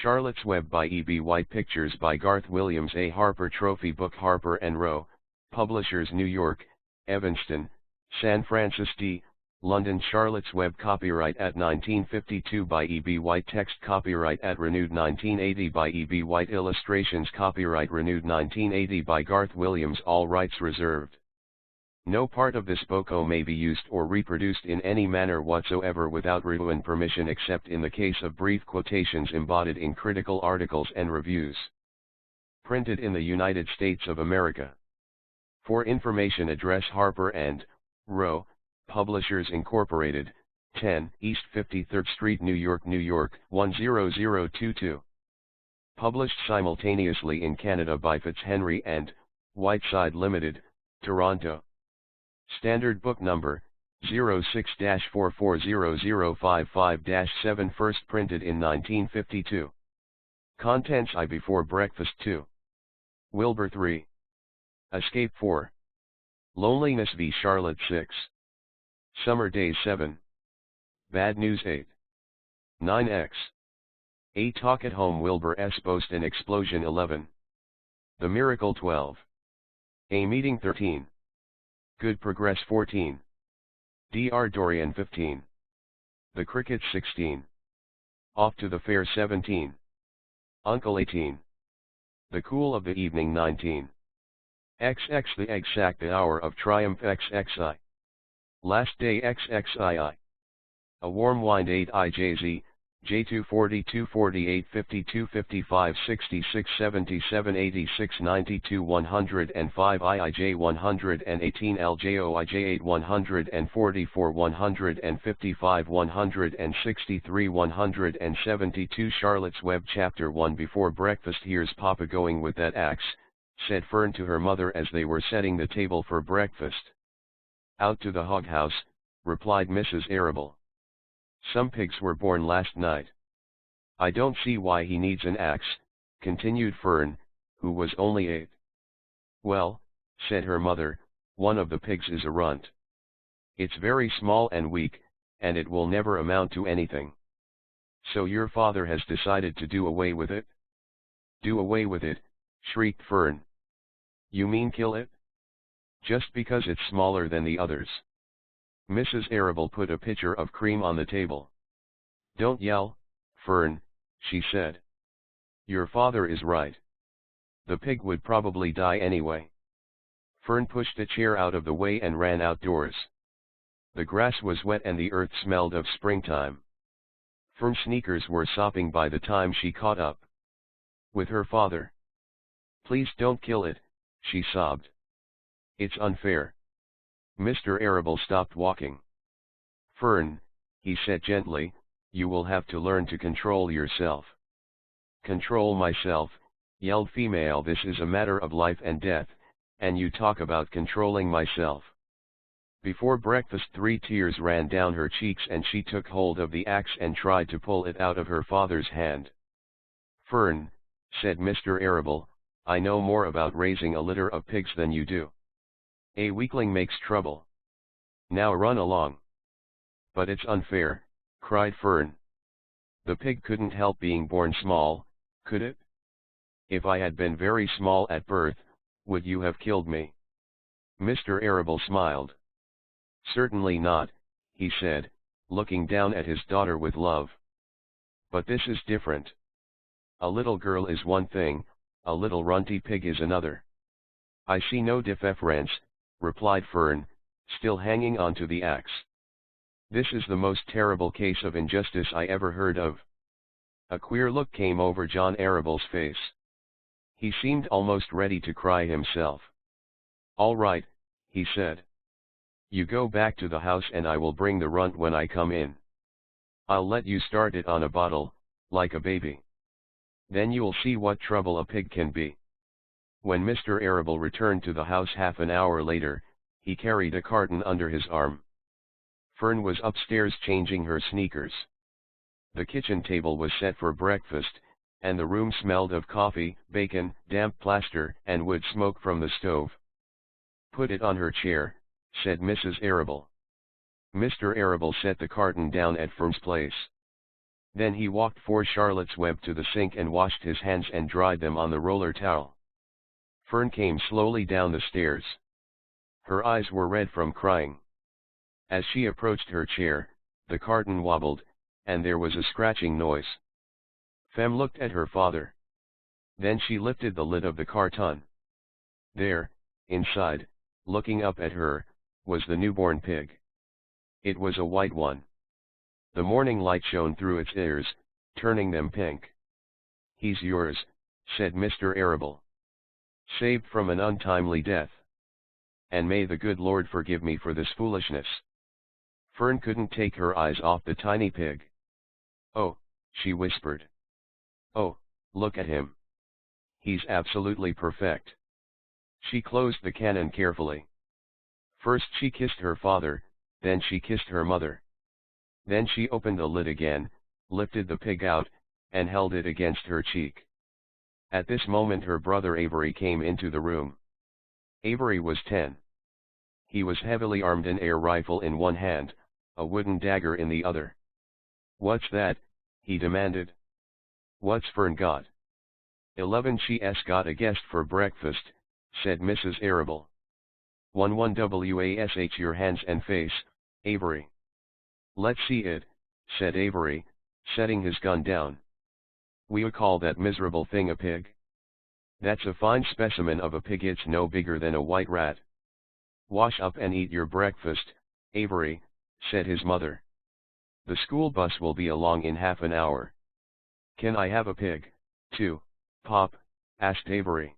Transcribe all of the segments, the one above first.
Charlotte's Web by E.B. White. Pictures by Garth Williams. A Harper Trophy book. Harper & Row, Publishers, New York, Evanston, San Francisco D. London. Charlotte's Web. Copyright at 1952 by E.B. White. Text copyright at renewed 1980 by E.B. White. Illustrations copyright renewed 1980 by Garth Williams. All rights reserved. No part of this book may be used or reproduced in any manner whatsoever without written permission except in the case of brief quotations embodied in critical articles and reviews. Printed in the United States of America. For information address Harper & Row, Publishers Incorporated, 10 East 53rd Street, New York, New York, 10022. Published simultaneously in Canada by Fitzhenry & Whiteside Limited, Toronto. Standard Book Number, 06-440055-7. First printed in 1952. Contents: I Before Breakfast 2. Wilbur 3. Escape 4. Loneliness v. Charlotte 6. Summer Days 7. Bad News 8. 9x. A Talk at Home. Wilbur's Boast and Explosion 11. The Miracle 12. A Meeting 13. Good Progress 14. Dr. Dorian 15. The Crickets 16. Off to the Fair 17. Uncle 18. The Cool of the Evening 19. XX The Exact Hour of Triumph XXI. Last Day XXII. A Warm Wind 8 IJZ, J2 42 48 52 55 66 77 86 92 105 IIJ 118 LJOIJ 8 144 155 163 172. Charlotte's Web. Chapter 1. Before breakfast. Here's Papa going with that axe, said Fern to her mother as they were setting the table for breakfast. Out to the hog house, replied Mrs. Arable. Some pigs were born last night. I don't see why he needs an axe, continued Fern, who was only 8. Well, said her mother, one of the pigs is a runt. It's very small and weak, and it will never amount to anything. So your father has decided to do away with it? Do away with it, shrieked Fern. You mean kill it? Just because it's smaller than the others. Mrs. Arable put a pitcher of cream on the table. Don't yell, Fern, she said. Your father is right. The pig would probably die anyway. Fern pushed a chair out of the way and ran outdoors. The grass was wet and the earth smelled of springtime. Fern's sneakers were sopping by the time she caught up with her father. Please don't kill it, she sobbed. It's unfair. Mr. Arable stopped walking. Fern, he said gently, you will have to learn to control yourself. Control myself, yelled female. This is a matter of life and death, and you talk about controlling myself. Before breakfast 3 tears ran down her cheeks and she took hold of the axe and tried to pull it out of her father's hand. Fern, said Mr. Arable, I know more about raising a litter of pigs than you do. A weakling makes trouble. Now run along. But it's unfair, cried Fern. The pig couldn't help being born small, could it? If I had been very small at birth, would you have killed me? Mr. Arable smiled. Certainly not, he said, looking down at his daughter with love. But this is different. A little girl is one thing, a little runty pig is another. I see no difference, replied Fern, still hanging onto the axe. This is the most terrible case of injustice I ever heard of. A queer look came over John Arable's face. He seemed almost ready to cry himself. All right, he said. You go back to the house and I will bring the runt when I come in. I'll let you start it on a bottle, like a baby. Then you'll see what trouble a pig can be. When Mr. Arable returned to the house half an hour later, he carried a carton under his arm. Fern was upstairs changing her sneakers. The kitchen table was set for breakfast, and the room smelled of coffee, bacon, damp plaster, and wood smoke from the stove. Put it on her chair, said Mrs. Arable. Mr. Arable set the carton down at Fern's place. Then he walked for Charlotte's Web to the sink and washed his hands and dried them on the roller towel. Fern came slowly down the stairs. Her eyes were red from crying. As she approached her chair, the carton wobbled, and there was a scratching noise. Fem looked at her father. Then she lifted the lid of the carton. There, inside, looking up at her, was the newborn pig. It was a white one. The morning light shone through its ears, turning them pink. "He's yours," said Mr. Arable. "Saved from an untimely death. And may the good Lord forgive me for this foolishness." Fern couldn't take her eyes off the tiny pig. "Oh," she whispered. "Oh, look at him. He's absolutely perfect." She closed the cannon carefully. First she kissed her father, then she kissed her mother. Then she opened the lid again, lifted the pig out, and held it against her cheek. At this moment her brother Avery came into the room. Avery was 10. He was heavily armed, an air rifle in one hand, a wooden dagger in the other. "What's that?" he demanded. "What's Fern got?" 11 she's got a guest for breakfast," said Mrs. Arable. "Wash your hands and face, Avery." "Let's see it," said Avery, setting his gun down. "We call that miserable thing a pig? That's a fine specimen of a pig. It's no bigger than a white rat." "Wash up and eat your breakfast, Avery," said his mother. "The school bus will be along in half an hour." "Can I have a pig, too, Pop?" asked Avery.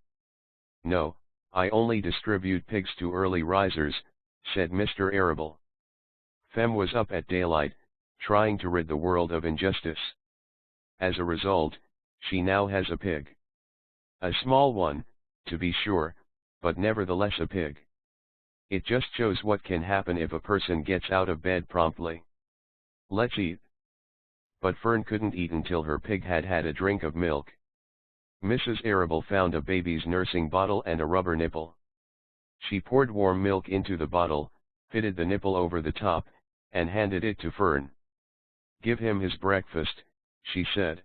"No, I only distribute pigs to early risers," said Mr. Arable. Fem was up at daylight, trying to rid the world of injustice. As a result, she now has a pig. A small one, to be sure, but nevertheless a pig. It just shows what can happen if a person gets out of bed promptly. "Let's eat." But Fern couldn't eat until her pig had had a drink of milk. Mrs. Arable found a baby's nursing bottle and a rubber nipple. She poured warm milk into the bottle, fitted the nipple over the top, and handed it to Fern. "Give him his breakfast," she said.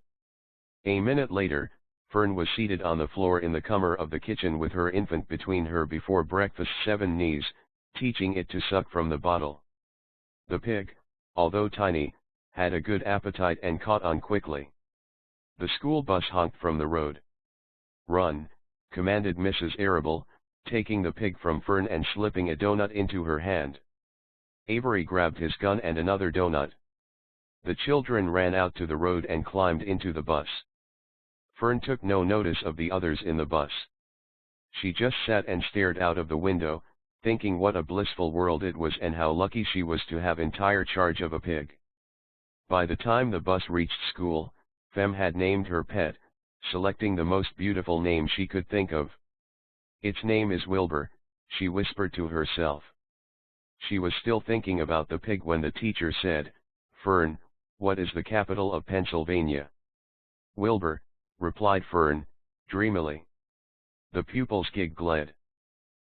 A minute later, Fern was seated on the floor in the corner of the kitchen with her infant between her before breakfast's 7 knees, teaching it to suck from the bottle. The pig, although tiny, had a good appetite and caught on quickly. The school bus honked from the road. "Run," commanded Mrs. Arable, taking the pig from Fern and slipping a donut into her hand. Avery grabbed his gun and another donut. The children ran out to the road and climbed into the bus. Fern took no notice of the others in the bus. She just sat and stared out of the window, thinking what a blissful world it was and how lucky she was to have entire charge of a pig. By the time the bus reached school, Fem had named her pet, selecting the most beautiful name she could think of. "Its name is Wilbur," she whispered to herself. She was still thinking about the pig when the teacher said, "Fern, what is the capital of Pennsylvania?" "Wilbur," replied Fern, dreamily. The pupils giggled.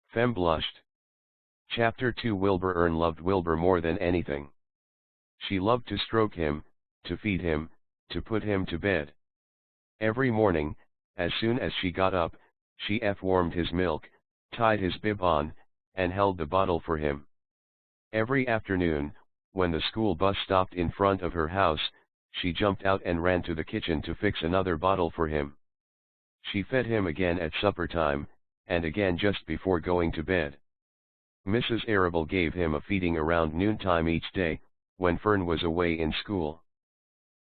Fem blushed. Chapter 2 Wilbur loved Wilbur more than anything. She loved to stroke him, to feed him, to put him to bed. Every morning, as soon as she got up, she warmed his milk, tied his bib on, and held the bottle for him. Every afternoon, when the school bus stopped in front of her house, she jumped out and ran to the kitchen to fix another bottle for him. She fed him again at supper time, and again just before going to bed. Mrs. Arable gave him a feeding around noontime each day, when Fern was away in school.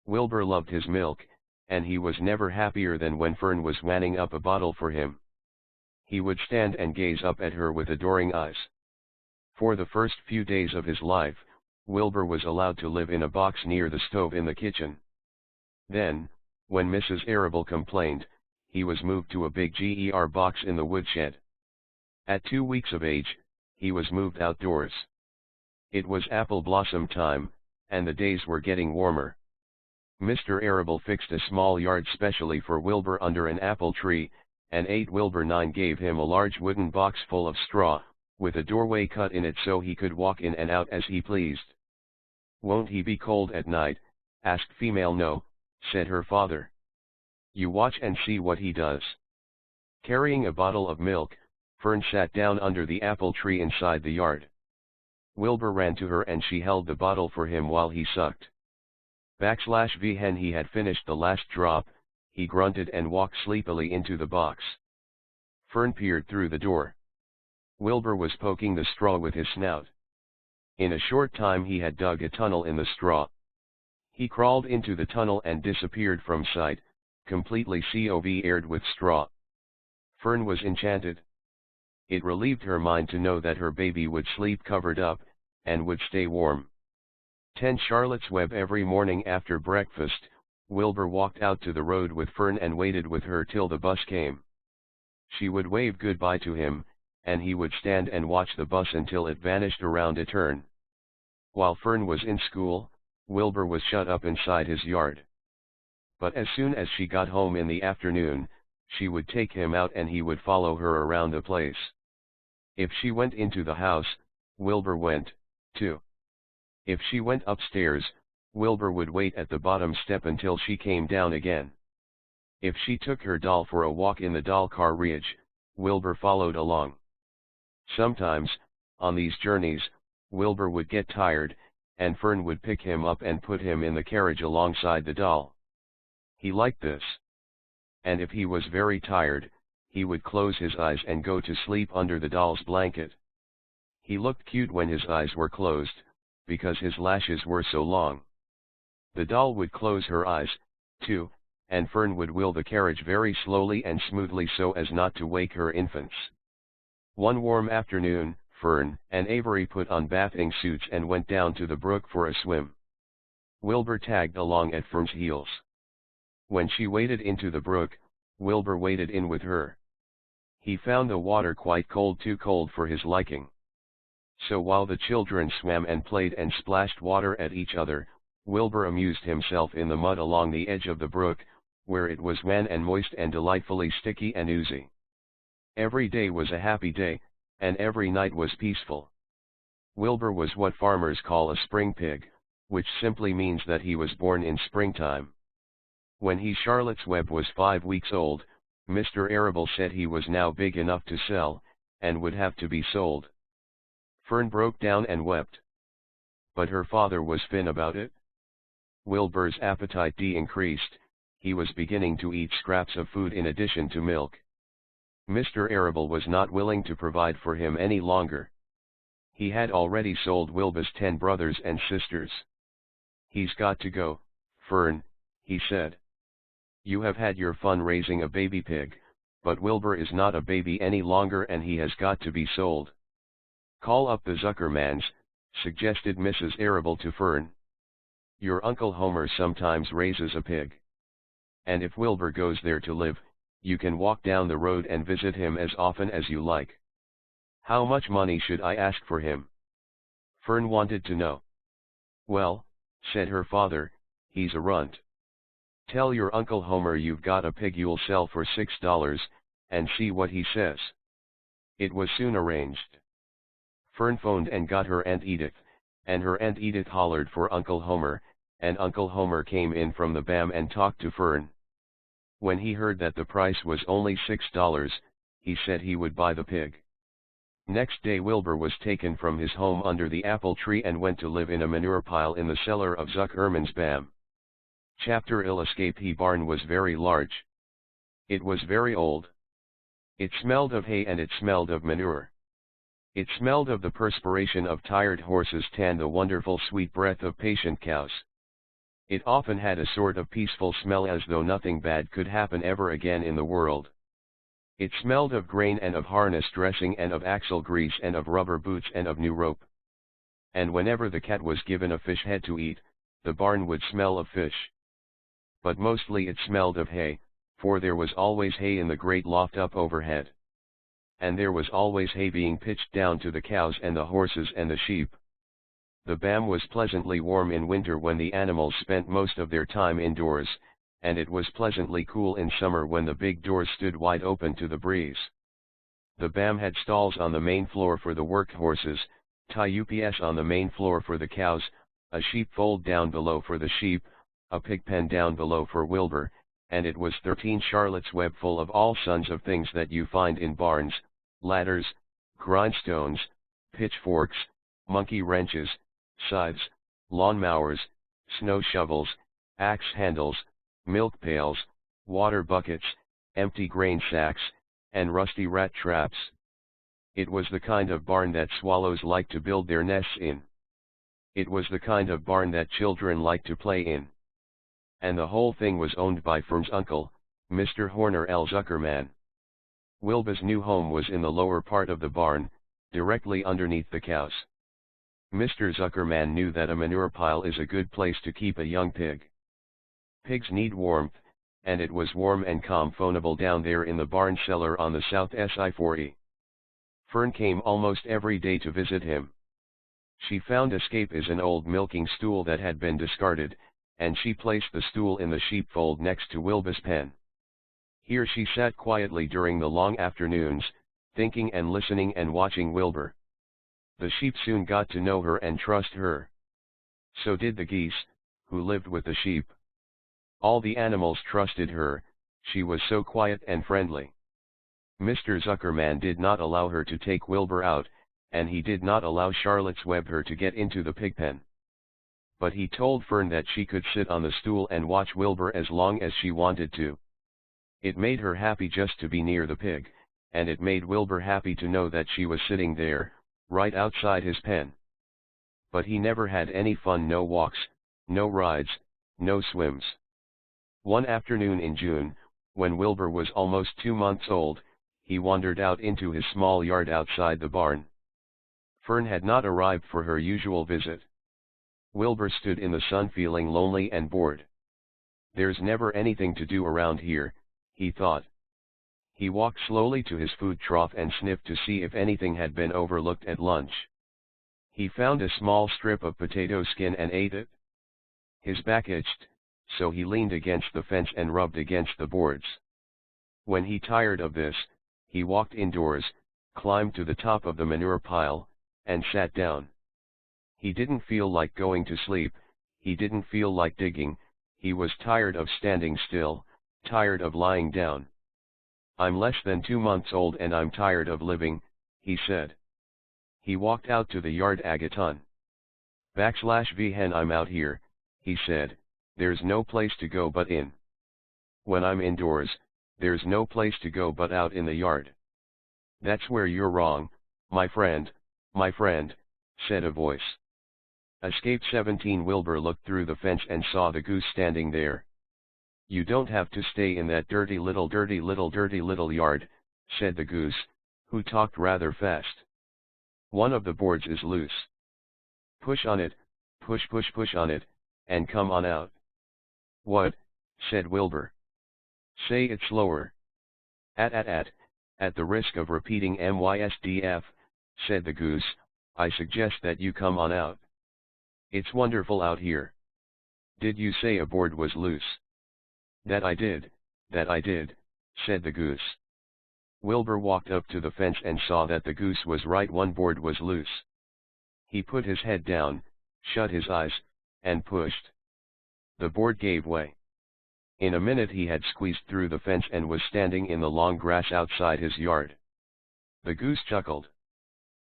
Wilbur loved his milk, and he was never happier than when Fern was wanning up a bottle for him. He would stand and gaze up at her with adoring eyes. For the first few days of his life, Wilbur was allowed to live in a box near the stove in the kitchen. Then, when Mrs. Arable complained, he was moved to a big box in the woodshed. At 2 weeks of age, he was moved outdoors. It was apple blossom time, and the days were getting warmer. Mr. Arable fixed a small yard specially for Wilbur under an apple tree, and Wilbur 9 gave him a large wooden box full of straw, with a doorway cut in it so he could walk in and out as he pleased. "Won't he be cold at night?" Asked female. No, said her father. You watch and see what he does. Carrying a bottle of milk, Fern sat down under the apple tree inside the yard. Wilbur ran to her and she held the bottle for him while he sucked. When he had finished the last drop, he grunted and walked sleepily into the box. Fern peered through the door. Wilbur was poking the straw with his snout. In a short time he had dug a tunnel in the straw. He crawled into the tunnel and disappeared from sight, completely covered with straw. Fern was enchanted. It relieved her mind to know that her baby would sleep covered up, and would stay warm. 10 Charlotte's Web. Every morning after breakfast, Wilbur walked out to the road with Fern and waited with her till the bus came. She would wave goodbye to him, and he would stand and watch the bus until it vanished around a turn. While Fern was in school, Wilbur was shut up inside his yard. But as soon as she got home in the afternoon, she would take him out and he would follow her around the place. If she went into the house, Wilbur went, too. If she went upstairs, Wilbur would wait at the bottom step until she came down again. If she took her doll for a walk in the doll carriage, Wilbur followed along. Sometimes, on these journeys, Wilbur would get tired, and Fern would pick him up and put him in the carriage alongside the doll. He liked this. And if he was very tired, he would close his eyes and go to sleep under the doll's blanket. He looked cute when his eyes were closed, because his lashes were so long. The doll would close her eyes, too, and Fern would wheel the carriage very slowly and smoothly so as not to wake her infants. One warm afternoon, Fern and Avery put on bathing suits and went down to the brook for a swim. Wilbur tagged along at Fern's heels. When she waded into the brook, Wilbur waded in with her. He found the water quite cold, too cold for his liking. So while the children swam and played and splashed water at each other, Wilbur amused himself in the mud along the edge of the brook, where it was wet and moist and delightfully sticky and oozy. Every day was a happy day, and every night was peaceful. Wilbur was what farmers call a spring pig, which simply means that he was born in springtime. When Charlotte's Web was 5 weeks old, Mr. Arable said he was now big enough to sell, and would have to be sold. Fern broke down and wept. But her father was fin about it. Wilbur's appetite increased, he was beginning to eat scraps of food in addition to milk. Mr. Arable was not willing to provide for him any longer. He had already sold Wilbur's 10 brothers and sisters. He's got to go, Fern, he said. You have had your fun raising a baby pig, but Wilbur is not a baby any longer and he has got to be sold. Call up the Zuckermans, suggested Mrs. Arable to Fern. Your Uncle Homer sometimes raises a pig. And if Wilbur goes there to live, you can walk down the road and visit him as often as you like. How much money should I ask for him? Fern wanted to know. Well, said her father, he's a runt. Tell your Uncle Homer you've got a pig you'll sell for $6, and see what he says. It was soon arranged. Fern phoned and got her Aunt Edith, and her Aunt Edith hollered for Uncle Homer, and Uncle Homer came in from the BAM and talked to Fern. When he heard that the price was only $6, he said he would buy the pig. Next day Wilbur was taken from his home under the apple tree and went to live in a manure pile in the cellar of Zuckerman's BAM. Chapter Escape. He barn was very large. It was very old. It smelled of hay and it smelled of manure. It smelled of the perspiration of tired horses and the wonderful sweet breath of patient cows. It often had a sort of peaceful smell as though nothing bad could happen ever again in the world. It smelled of grain and of harness dressing and of axle grease and of rubber boots and of new rope. And whenever the cat was given a fish head to eat, the barn would smell of fish. But mostly it smelled of hay, for there was always hay in the great loft up overhead. And there was always hay being pitched down to the cows and the horses and the sheep. The BAM was pleasantly warm in winter when the animals spent most of their time indoors, and it was pleasantly cool in summer when the big doors stood wide open to the breeze. The BAM had stalls on the main floor for the work horses, tie-ups on the main floor for the cows, a sheepfold down below for the sheep, a pig pen down below for Wilbur, and it was 13 Charlotte's Web full of all sons of things that you find in barns, ladders, grindstones, pitchforks, monkey wrenches, scythes, lawn mowers, snow shovels, axe handles, milk pails, water buckets, empty grain sacks, and rusty rat traps. It was the kind of barn that swallows like to build their nests in. It was the kind of barn that children like to play in. And the whole thing was owned by Fern's uncle, Mr. Horner L. Zuckerman. Wilbur's new home was in the lower part of the barn, directly underneath the cows. Mr. Zuckerman knew that a manure pile is a good place to keep a young pig. Pigs need warmth, and it was warm and comfortable down there in the barn cellar on the South Si-4E. Fern came almost every day to visit him. She found Escape is an old milking stool that had been discarded, and she placed the stool in the sheepfold next to Wilbur's pen. Here she sat quietly during the long afternoons, thinking and listening and watching Wilbur. The sheep soon got to know her and trust her. So did the geese, who lived with the sheep. All the animals trusted her, she was so quiet and friendly. Mr. Zuckerman did not allow her to take Wilbur out, and he did not allow Charlotte's Web her to get into the pigpen. But he told Fern that she could sit on the stool and watch Wilbur as long as she wanted to. It made her happy just to be near the pig, and it made Wilbur happy to know that she was sitting there, right outside his pen. But he never had any fun, no walks, no rides, no swims. One afternoon in June, when Wilbur was almost 2 months old, he wandered out into his small yard outside the barn. Fern had not arrived for her usual visit. Wilbur stood in the sun feeling lonely and bored. There's never anything to do around here, he thought. He walked slowly to his food trough and sniffed to see if anything had been overlooked at lunch. He found a small strip of potato skin and ate it. His back itched, so he leaned against the fence and rubbed against the boards. When he tired of this, he walked indoors, climbed to the top of the manure pile, and sat down. He didn't feel like going to sleep, he didn't feel like digging, he was tired of standing still, tired of lying down. I'm less than 2 months old and I'm tired of living, he said. He walked out to the yard agaton. \v hen I'm out here, he said, there's no place to go but in. When I'm indoors, there's no place to go but out in the yard. That's where you're wrong, my friend, said a voice. Escape 17 Wilbur looked through the fence and saw the goose standing there. You don't have to stay in that dirty little yard, said the goose, who talked rather fast. One of the boards is loose. Push on it, push on it, and come on out. What? Said Wilbur. Say it slower. At the risk of repeating MYSDF, said the goose, I suggest that you come on out. It's wonderful out here. Did you say a board was loose? That I did, said the goose. Wilbur walked up to the fence and saw that the goose was right, one board was loose. He put his head down, shut his eyes, and pushed. The board gave way. In a minute he had squeezed through the fence and was standing in the long grass outside his yard. The goose chuckled.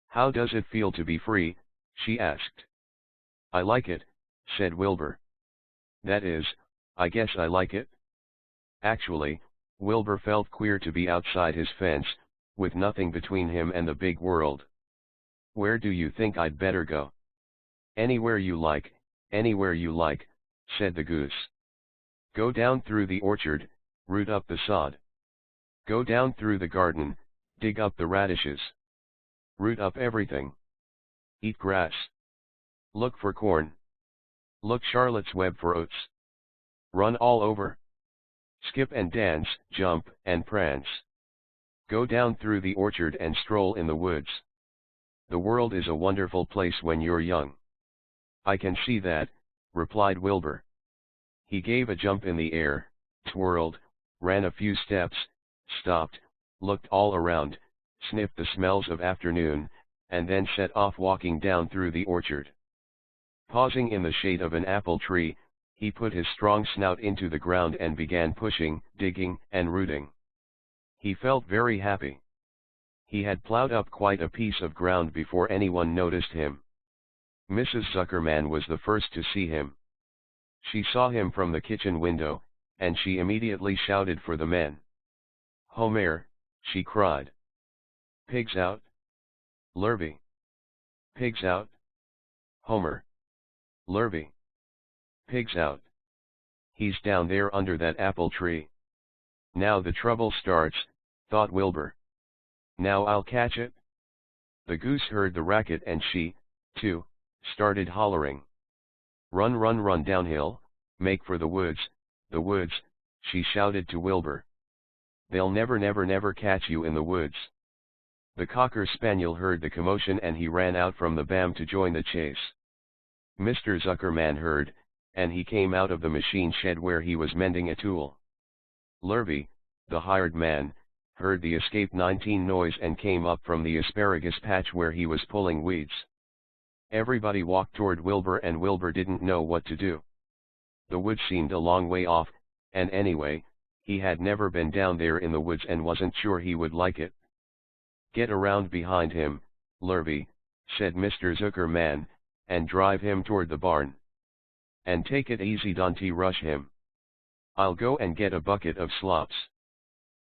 How does it feel to be free? She asked. I like it, said Wilbur. That is, I guess I like it. Actually, Wilbur felt queer to be outside his fence, with nothing between him and the big world. Where do you think I'd better go? Anywhere you like, said the goose. Go down through the orchard, root up the sod. Go down through the garden, dig up the radishes. Root up everything. Eat grass. Look for corn. Look Charlotte's Web for oats. Run all over. Skip and dance, jump and prance. Go down through the orchard and stroll in the woods. The world is a wonderful place when you're young. I can see that, replied Wilbur. He gave a jump in the air, twirled, ran a few steps, stopped, looked all around, sniffed the smells of afternoon, and then set off walking down through the orchard. Pausing in the shade of an apple tree, He put his strong snout into the ground and began pushing, digging, and rooting. He felt very happy. He had plowed up quite a piece of ground before anyone noticed him. Mrs. Zuckerman was the first to see him. She saw him from the kitchen window, and she immediately shouted for the men. "Homer," she cried. "Pigs out." "Lurvy." "Pigs out." "Homer." "Lurvy." "Pigs out. He's down there under that apple tree. Now the trouble starts," thought Wilbur. "Now I'll catch it." The goose heard the racket and she, too, started hollering. "Run, run, run downhill, make for the woods," she shouted to Wilbur. "They'll never, never, never catch you in the woods." The cocker spaniel heard the commotion and he ran out from the bam to join the chase. Mr. Zuckerman heard, and he came out of the machine shed where he was mending a tool. Lurvy, the hired man, heard the escape 19 noise and came up from the asparagus patch where he was pulling weeds. Everybody walked toward Wilbur and Wilbur didn't know what to do. The woods seemed a long way off, and anyway, he had never been down there in the woods and wasn't sure he would like it. "Get around behind him, Lurvy," said Mr. Zuckerman, "and drive him toward the barn. And take it easy, don't rush him. I'll go and get a bucket of slops."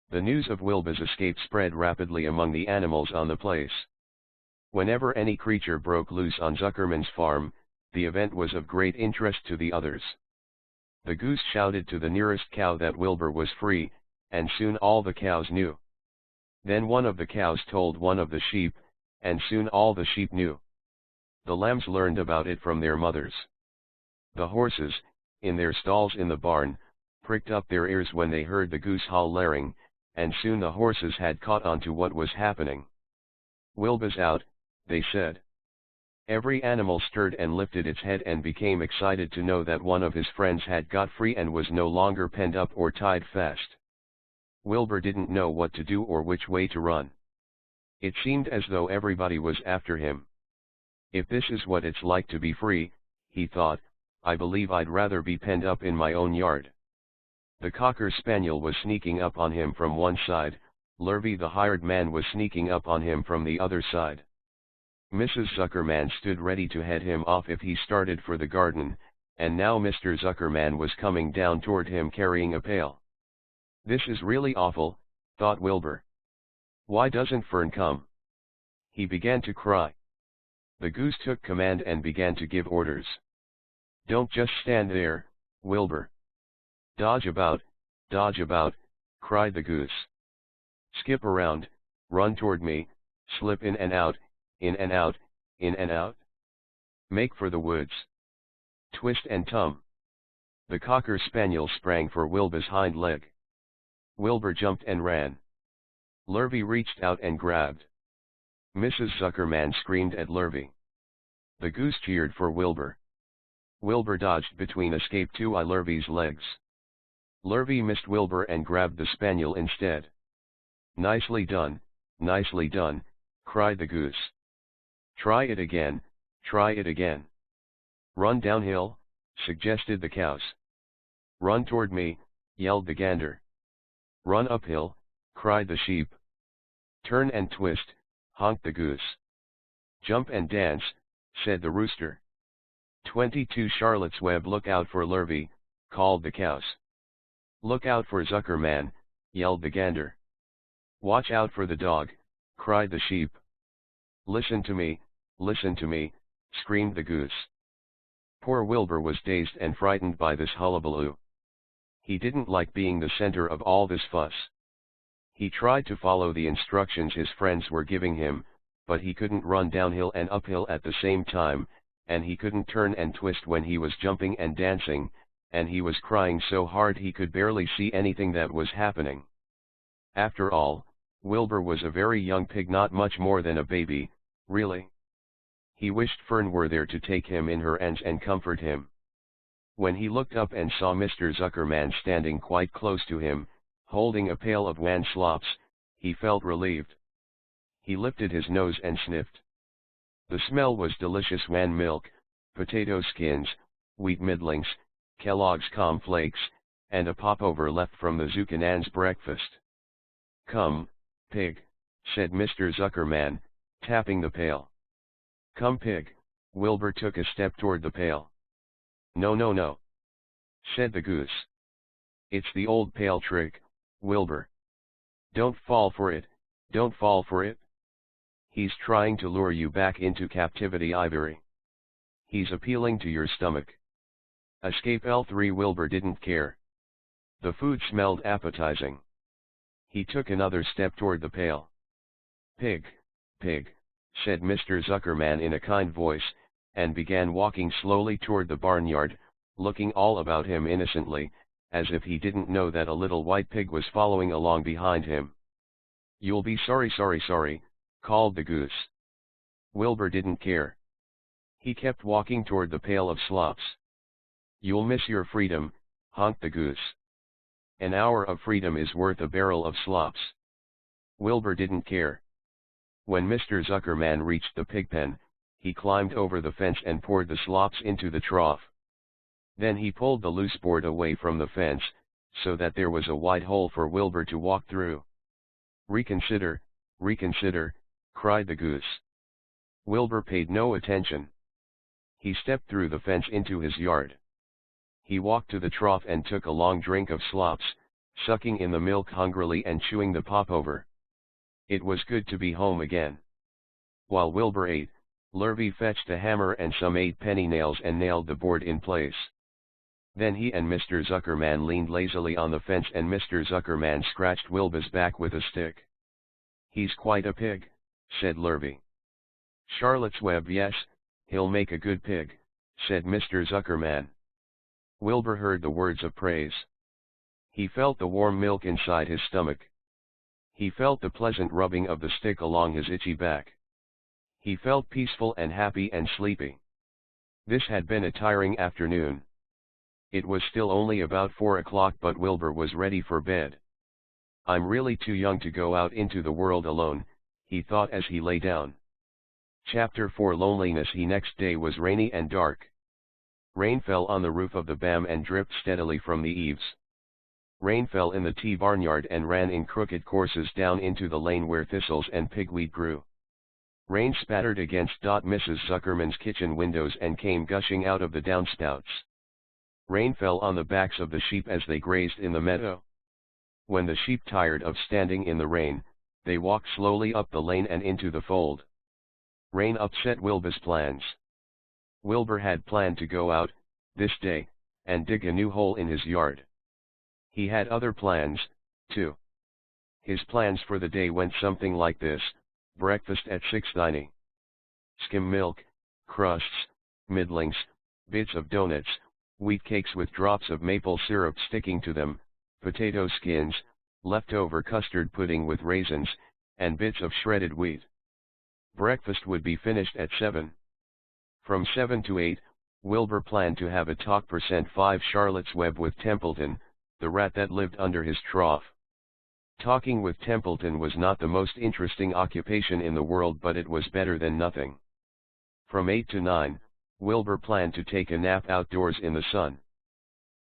The news of Wilbur's escape spread rapidly among the animals on the place. Whenever any creature broke loose on Zuckerman's farm, the event was of great interest to the others. The goose shouted to the nearest cow that Wilbur was free, and soon all the cows knew. Then one of the cows told one of the sheep, and soon all the sheep knew. The lambs learned about it from their mothers. The horses, in their stalls in the barn, pricked up their ears when they heard the goose hollering, and soon the horses had caught on to what was happening. "Wilbur's out," they said. Every animal stirred and lifted its head and became excited to know that one of his friends had got free and was no longer penned up or tied fast. Wilbur didn't know what to do or which way to run. It seemed as though everybody was after him. "If this is what it's like to be free," he thought, "I believe I'd rather be penned up in my own yard." The cocker spaniel was sneaking up on him from one side, Lurvy the hired man was sneaking up on him from the other side. Mrs. Zuckerman stood ready to head him off if he started for the garden, and now Mr. Zuckerman was coming down toward him carrying a pail. "This is really awful," thought Wilbur. "Why doesn't Fern come?" He began to cry. The goose took command and began to give orders. "Don't just stand there, Wilbur. Dodge about," cried the goose. "Skip around, run toward me, slip in and out, in and out, in and out. Make for the woods. Twist and tum." The cocker spaniel sprang for Wilbur's hind leg. Wilbur jumped and ran. Lurvy reached out and grabbed. Mrs. Zuckerman screamed at Lurvy. The goose cheered for Wilbur. Wilbur dodged between escape two Lurvy's legs. Lurvy missed Wilbur and grabbed the spaniel instead. nicely done," cried the goose. Try it again." "Run downhill," suggested the cows. "Run toward me," yelled the gander. "Run uphill," cried the sheep. "Turn and twist," honked the goose. "Jump and dance," said the rooster. 22 Charlotte's Web. "Look out for Lurvy," called the cows. "Look out for Zuckerman," yelled the gander. "Watch out for the dog," cried the sheep. Listen to me," screamed the goose. Poor Wilbur was dazed and frightened by this hullabaloo. He didn't like being the center of all this fuss. He tried to follow the instructions his friends were giving him, but he couldn't run downhill and uphill at the same time, and he couldn't turn and twist when he was jumping and dancing, and he was crying so hard he could barely see anything that was happening. After all, Wilbur was a very young pig, not much more than a baby, really. He wished Fern were there to take him in her arms and comfort him. When he looked up and saw Mr. Zuckerman standing quite close to him, holding a pail of wan slops, he felt relieved. He lifted his nose and sniffed. The smell was delicious: wan milk, potato skins, wheat middlings, Kellogg's cornflakes, and a popover left from the Zuccanan's breakfast. "Come, pig," said Mr. Zuckerman, tapping the pail. "Come, pig." Wilbur took a step toward the pail. "No, no, no," said the goose. "It's the old pail trick, Wilbur. Don't fall for it, don't fall for it. He's trying to lure you back into captivity, Ivory. He's appealing to your stomach." Escape L3. Wilbur didn't care. The food smelled appetizing. He took another step toward the pail. "Pig, pig," said Mr. Zuckerman in a kind voice, and began walking slowly toward the barnyard, looking all about him innocently, as if he didn't know that a little white pig was following along behind him. "You'll be sorry, sorry, sorry," called the goose. Wilbur didn't care. He kept walking toward the pail of slops. "You'll miss your freedom," honked the goose. "An hour of freedom is worth a barrel of slops." Wilbur didn't care. When Mr. Zuckerman reached the pigpen, he climbed over the fence and poured the slops into the trough. Then he pulled the loose board away from the fence, so that there was a wide hole for Wilbur to walk through. "Reconsider, reconsider," cried the goose. Wilbur paid no attention. He stepped through the fence into his yard. He walked to the trough and took a long drink of slops, sucking in the milk hungrily and chewing the popover. It was good to be home again. While Wilbur ate, Lurvy fetched a hammer and some 8-penny nails and nailed the board in place. Then he and Mr. Zuckerman leaned lazily on the fence and Mr. Zuckerman scratched Wilbur's back with a stick. "He's quite a pig," said Lurvy. "Charlotte's Web, yes, he'll make a good pig," said Mr. Zuckerman. Wilbur heard the words of praise. He felt the warm milk inside his stomach. He felt the pleasant rubbing of the stick along his itchy back. He felt peaceful and happy and sleepy. This had been a tiring afternoon. It was still only about 4 o'clock, but Wilbur was ready for bed. "I'm really too young to go out into the world alone," he thought as he lay down. Chapter 4. Loneliness. The next day was rainy and dark. Rain fell on the roof of the BAM and dripped steadily from the eaves. Rain fell in the tea barnyard and ran in crooked courses down into the lane where thistles and pigweed grew. Rain spattered against Mrs. Zuckerman's kitchen windows and came gushing out of the downspouts. Rain fell on the backs of the sheep as they grazed in the meadow. When the sheep tired of standing in the rain, they walked slowly up the lane and into the fold. Rain upset Wilbur's plans. Wilbur had planned to go out, this day, and dig a new hole in his yard. He had other plans, too. His plans for the day went something like this: breakfast at 6:30. Skim milk, crusts, middlings, bits of donuts, wheat cakes with drops of maple syrup sticking to them, potato skins, leftover custard pudding with raisins, and bits of shredded wheat. Breakfast would be finished at 7. From 7 to 8, Wilbur planned to have a talk %5 Charlotte's Web with Templeton, the rat that lived under his trough. Talking with Templeton was not the most interesting occupation in the world, but it was better than nothing. From 8 to 9, Wilbur planned to take a nap outdoors in the sun.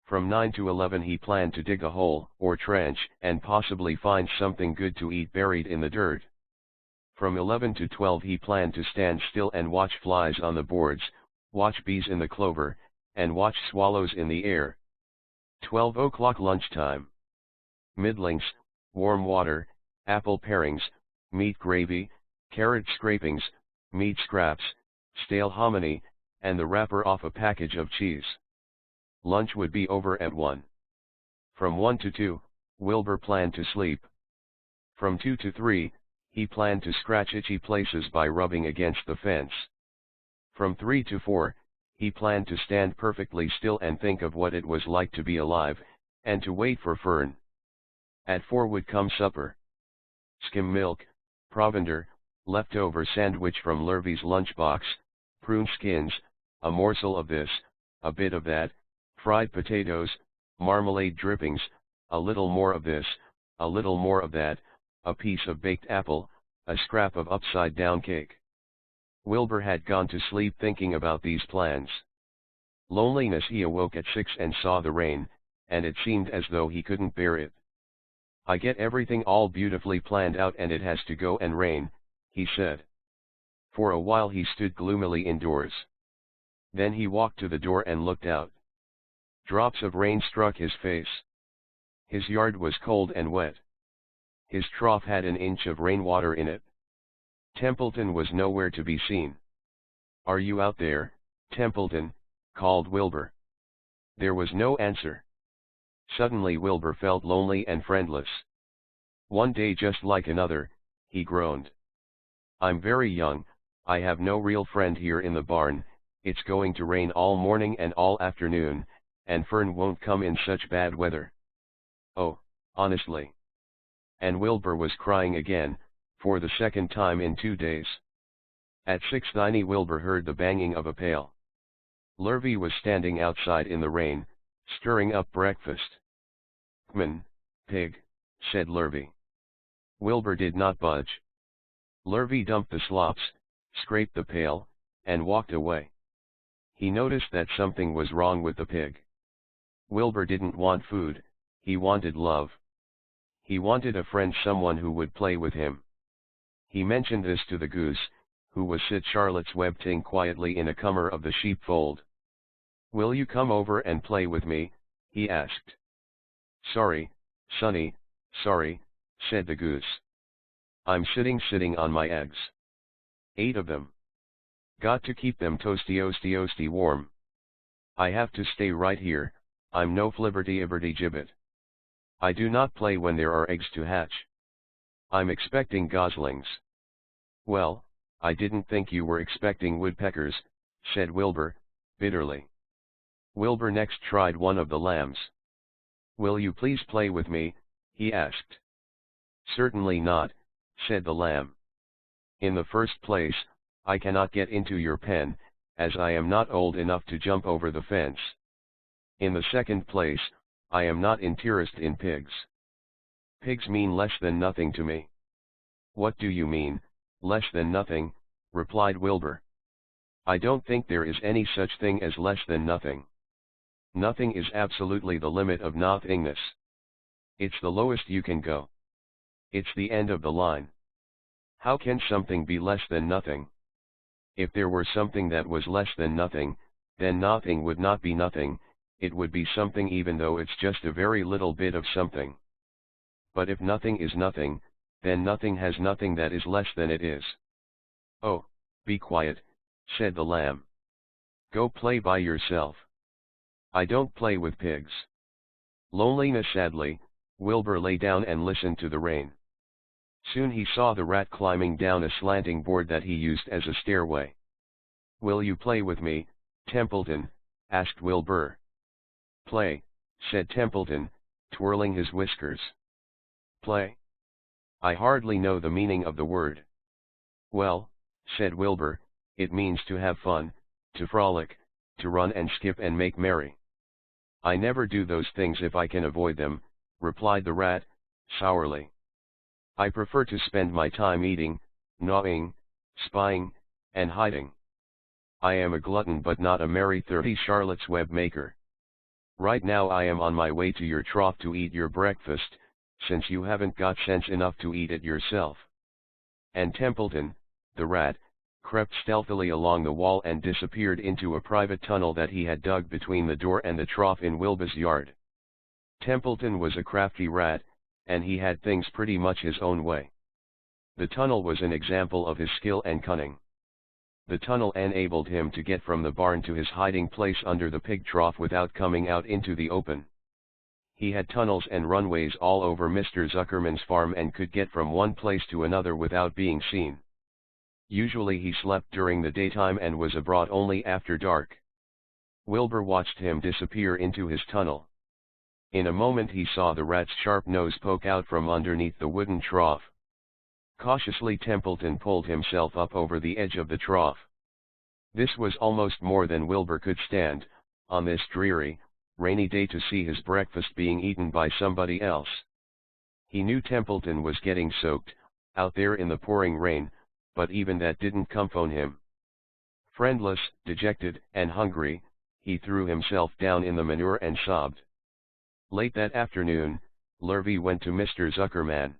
From 9 to 11 he planned to dig a hole, or trench, and possibly find something good to eat buried in the dirt. From 11 to 12 he planned to stand still and watch flies on the boards, watch bees in the clover, and watch swallows in the air. 12 o'clock lunchtime. Middlings, warm water, apple parings, meat gravy, carrot scrapings, meat scraps, stale hominy, and the wrapper off a package of cheese. Lunch would be over at 1. From 1 to 2, Wilbur planned to sleep. From 2 to 3, he planned to scratch itchy places by rubbing against the fence. From 3 to 4, he planned to stand perfectly still and think of what it was like to be alive, and to wait for Fern. At 4 would come supper. Skim milk, provender, leftover sandwich from Lurvy's lunchbox, prune skins, a morsel of this, a bit of that, fried potatoes, marmalade drippings, a little more of this, a little more of that, a piece of baked apple, a scrap of upside-down cake. Wilbur had gone to sleep thinking about these plans. Loneliness. He awoke at 6 and saw the rain, and it seemed as though he couldn't bear it. I get everything all beautifully planned out and it has to go and rain, he said. For a while he stood gloomily indoors. Then he walked to the door and looked out. Drops of rain struck his face. His yard was cold and wet. His trough had an inch of rainwater in it. Templeton was nowhere to be seen. "Are you out there, Templeton?" called Wilbur. There was no answer. Suddenly Wilbur felt lonely and friendless. "One day just like another," he groaned. "I'm very young, I have no real friend here in the barn, it's going to rain all morning and all afternoon, and Fern won't come in such bad weather. Oh, honestly." And Wilbur was crying again, for the second time in 2 days. At 6:90 Wilbur heard the banging of a pail. Lurvy was standing outside in the rain, stirring up breakfast. "Kman, pig," said Lurvy. Wilbur did not budge. Lurvy dumped the slops, scraped the pail, and walked away. He noticed that something was wrong with the pig. Wilbur didn't want food, he wanted love. He wanted a friend, someone who would play with him. He mentioned this to the goose, who was sit Charlotte's Web quietly in a corner of the sheepfold. "Will you come over and play with me?" he asked. "Sorry, Sonny, sorry," said the goose. "I'm sitting on my eggs. 8 of them. Got to keep them toasty warm. I have to stay right here, I'm no flibberty-ibberty-gibbet. I do not play when there are eggs to hatch. I'm expecting goslings." "Well, I didn't think you were expecting woodpeckers," said Wilbur, bitterly. Wilbur next tried one of the lambs. "Will you please play with me?" he asked. "Certainly not," said the lamb. "In the first place, I cannot get into your pen, as I am not old enough to jump over the fence. In the second place, I am not interested in pigs. Pigs mean less than nothing to me." "What do you mean, less than nothing?" replied Wilbur. "I don't think there is any such thing as less than nothing. Nothing is absolutely the limit of nothingness. It's the lowest you can go. It's the end of the line. How can something be less than nothing? If there were something that was less than nothing, then nothing would not be nothing, it would be something even though it's just a very little bit of something. But if nothing is nothing, then nothing has nothing that is less than it is." "Oh, be quiet," said the lamb. "Go play by yourself. I don't play with pigs." Loneliness. Sadly, Wilbur lay down and listened to the rain. Soon he saw the rat climbing down a slanting board that he used as a stairway. "Will you play with me, Templeton?" asked Wilbur. "Play," said Templeton, twirling his whiskers. "Play? I hardly know the meaning of the word." "Well," said Wilbur, "it means to have fun, to frolic, to run and skip and make merry." "I never do those things if I can avoid them," replied the rat, sourly. "I prefer to spend my time eating, gnawing, spying, and hiding. I am a glutton but not a merry 30 Charlotte's Web maker. Right now I am on my way to your trough to eat your breakfast, since you haven't got sense enough to eat it yourself." And Templeton, the rat, crept stealthily along the wall and disappeared into a private tunnel that he had dug between the door and the trough in Wilbur's yard. Templeton was a crafty rat, and he had things pretty much his own way. The tunnel was an example of his skill and cunning. The tunnel enabled him to get from the barn to his hiding place under the pig trough without coming out into the open. He had tunnels and runways all over Mr. Zuckerman's farm and could get from one place to another without being seen. Usually he slept during the daytime and was abroad only after dark. Wilbur watched him disappear into his tunnel. In a moment he saw the rat's sharp nose poke out from underneath the wooden trough. Cautiously Templeton pulled himself up over the edge of the trough. This was almost more than Wilbur could stand, on this dreary, rainy day, to see his breakfast being eaten by somebody else. He knew Templeton was getting soaked, out there in the pouring rain, but even that didn't comfort him. Friendless, dejected, and hungry, he threw himself down in the manure and sobbed. Late that afternoon, Lurvy went to Mr. Zuckerman.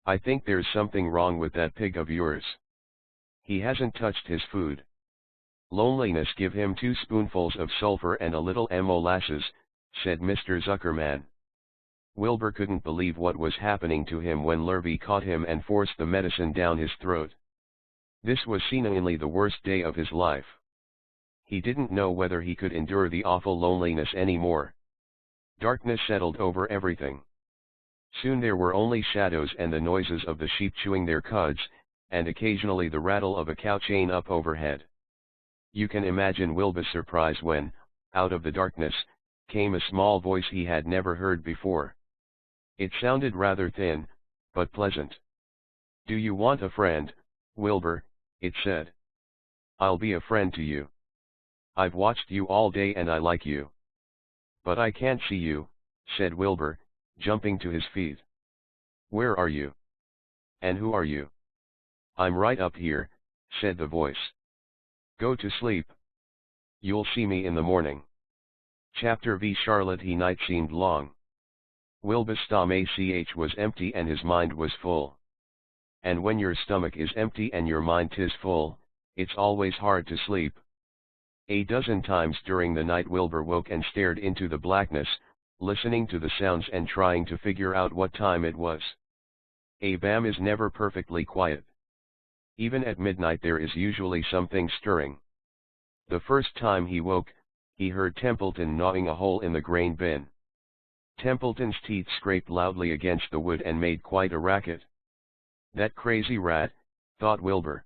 "I think there's something wrong with that pig of yours. He hasn't touched his food. Loneliness, give him 2 spoonfuls of sulfur and a little molasses," said Mr. Zuckerman. Wilbur couldn't believe what was happening to him when Lurvy caught him and forced the medicine down his throat. This was seemingly the worst day of his life. He didn't know whether he could endure the awful loneliness anymore. Darkness settled over everything. Soon there were only shadows and the noises of the sheep chewing their cuds, and occasionally the rattle of a cow chain up overhead. You can imagine Wilbur's surprise when, out of the darkness, came a small voice he had never heard before. It sounded rather thin, but pleasant. "Do you want a friend, Wilbur?" it said. "I'll be a friend to you. I've watched you all day and I like you." "But I can't see you," said Wilbur, jumping to his feet. "Where are you? And who are you?" "I'm right up here," said the voice. "Go to sleep. You'll see me in the morning." Chapter V. Charlotte. He night seemed long. Wilbur's stomach was empty and his mind was full. And when your stomach is empty and your mind 'tis full, it's always hard to sleep. A dozen times during the night Wilbur woke and stared into the blackness, listening to the sounds and trying to figure out what time it was. A BAM is never perfectly quiet. Even at midnight there is usually something stirring. The first time he woke, he heard Templeton gnawing a hole in the grain bin. Templeton's teeth scraped loudly against the wood and made quite a racket. "That crazy rat," thought Wilbur.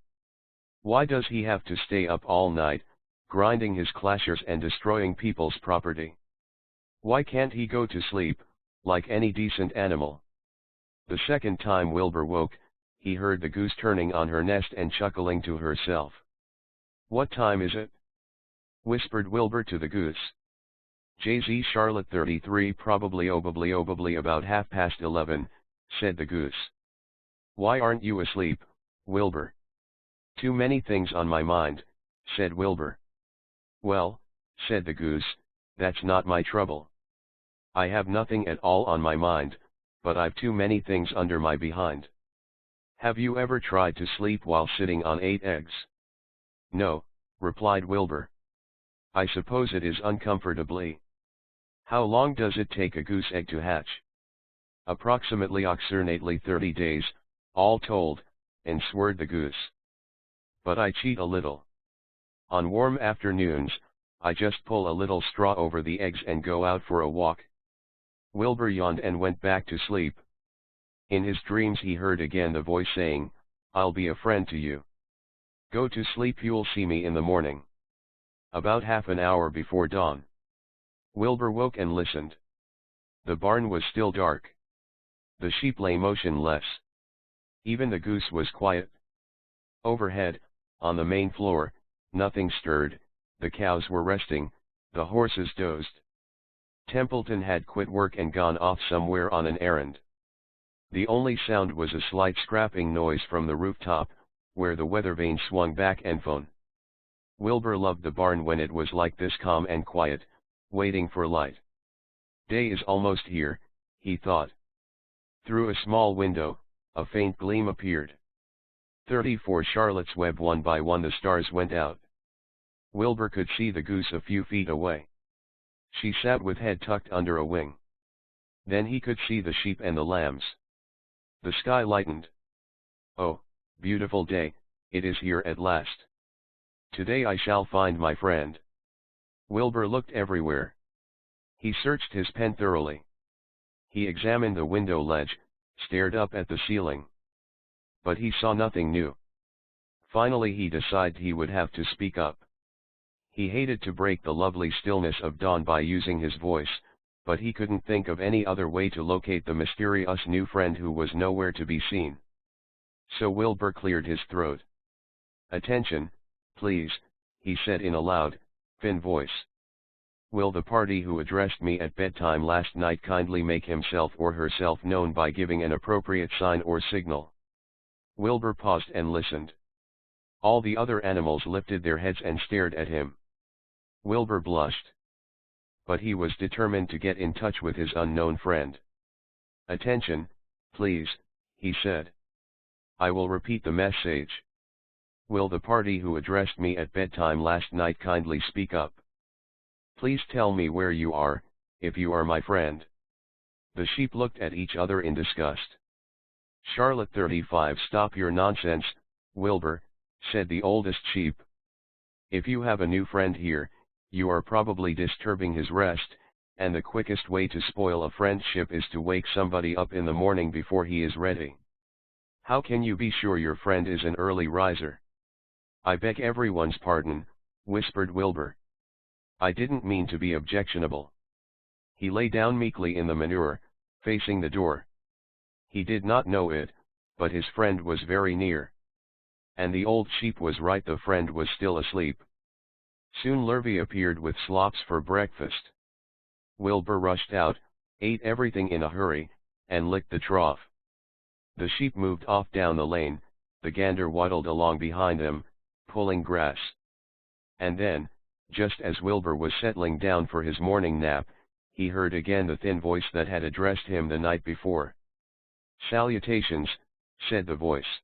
"Why does he have to stay up all night, grinding his clashers and destroying people's property? Why can't he go to sleep, like any decent animal?" The second time Wilbur woke, he heard the goose turning on her nest and chuckling to herself. "What time is it?" whispered Wilbur to the goose. "JZ Charlotte 33 probably about 11:30, said the goose. "Why aren't you asleep, Wilbur?" "Too many things on my mind," said Wilbur. "Well," said the goose, "that's not my trouble. I have nothing at all on my mind, but I've too many things under my behind. Have you ever tried to sleep while sitting on 8 eggs?" "No," replied Wilbur. "I suppose it is uncomfortably. How long does it take a goose egg to hatch?" "Approximately 30 days, all told," answered the goose. "But I cheat a little. On warm afternoons, I just pull a little straw over the eggs and go out for a walk." Wilbur yawned and went back to sleep. In his dreams he heard again the voice saying, "I'll be a friend to you. Go to sleep, you'll see me in the morning." About half an hour before dawn, Wilbur woke and listened. The barn was still dark. The sheep lay motionless. Even the goose was quiet. Overhead, on the main floor, nothing stirred, the cows were resting, the horses dozed. Templeton had quit work and gone off somewhere on an errand. The only sound was a slight scraping noise from the rooftop, where the weather vane swung back and phone. Wilbur loved the barn when it was like this, calm and quiet, waiting for light. Day is almost here, he thought. Through a small window, a faint gleam appeared. 34 Charlotte's Web. One by one the stars went out. Wilbur could see the goose a few feet away. She sat with head tucked under a wing. Then he could see the sheep and the lambs. The sky lightened. "Oh, beautiful day, it is here at last. Today I shall find my friend." Wilbur looked everywhere. He searched his pen thoroughly. He examined the window ledge, stared up at the ceiling. But he saw nothing new. Finally he decided he would have to speak up. He hated to break the lovely stillness of dawn by using his voice, but he couldn't think of any other way to locate the mysterious new friend who was nowhere to be seen. So Wilbur cleared his throat. "Attention, please," he said in a loud, thin voice. "Will the party who addressed me at bedtime last night kindly make himself or herself known by giving an appropriate sign or signal?" Wilbur paused and listened. All the other animals lifted their heads and stared at him. Wilbur blushed. But he was determined to get in touch with his unknown friend. "Attention, please," he said. "I will repeat the message. Will the party who addressed me at bedtime last night kindly speak up? Please tell me where you are, if you are my friend." The sheep looked at each other in disgust. "Charlotte 35, stop your nonsense, Wilbur," said the oldest sheep. "If you have a new friend here, you are probably disturbing his rest, and the quickest way to spoil a friendship is to wake somebody up in the morning before he is ready. How can you be sure your friend is an early riser?" "I beg everyone's pardon," whispered Wilbur. "I didn't mean to be objectionable." He lay down meekly in the manure, facing the door. He did not know it, but his friend was very near. And the old sheep was right, the friend was still asleep. Soon Lurvy appeared with slops for breakfast. Wilbur rushed out, ate everything in a hurry, and licked the trough. The sheep moved off down the lane, the gander waddled along behind them, pulling grass. And then, just as Wilbur was settling down for his morning nap, he heard again the thin voice that had addressed him the night before. "Salutations," said the voice.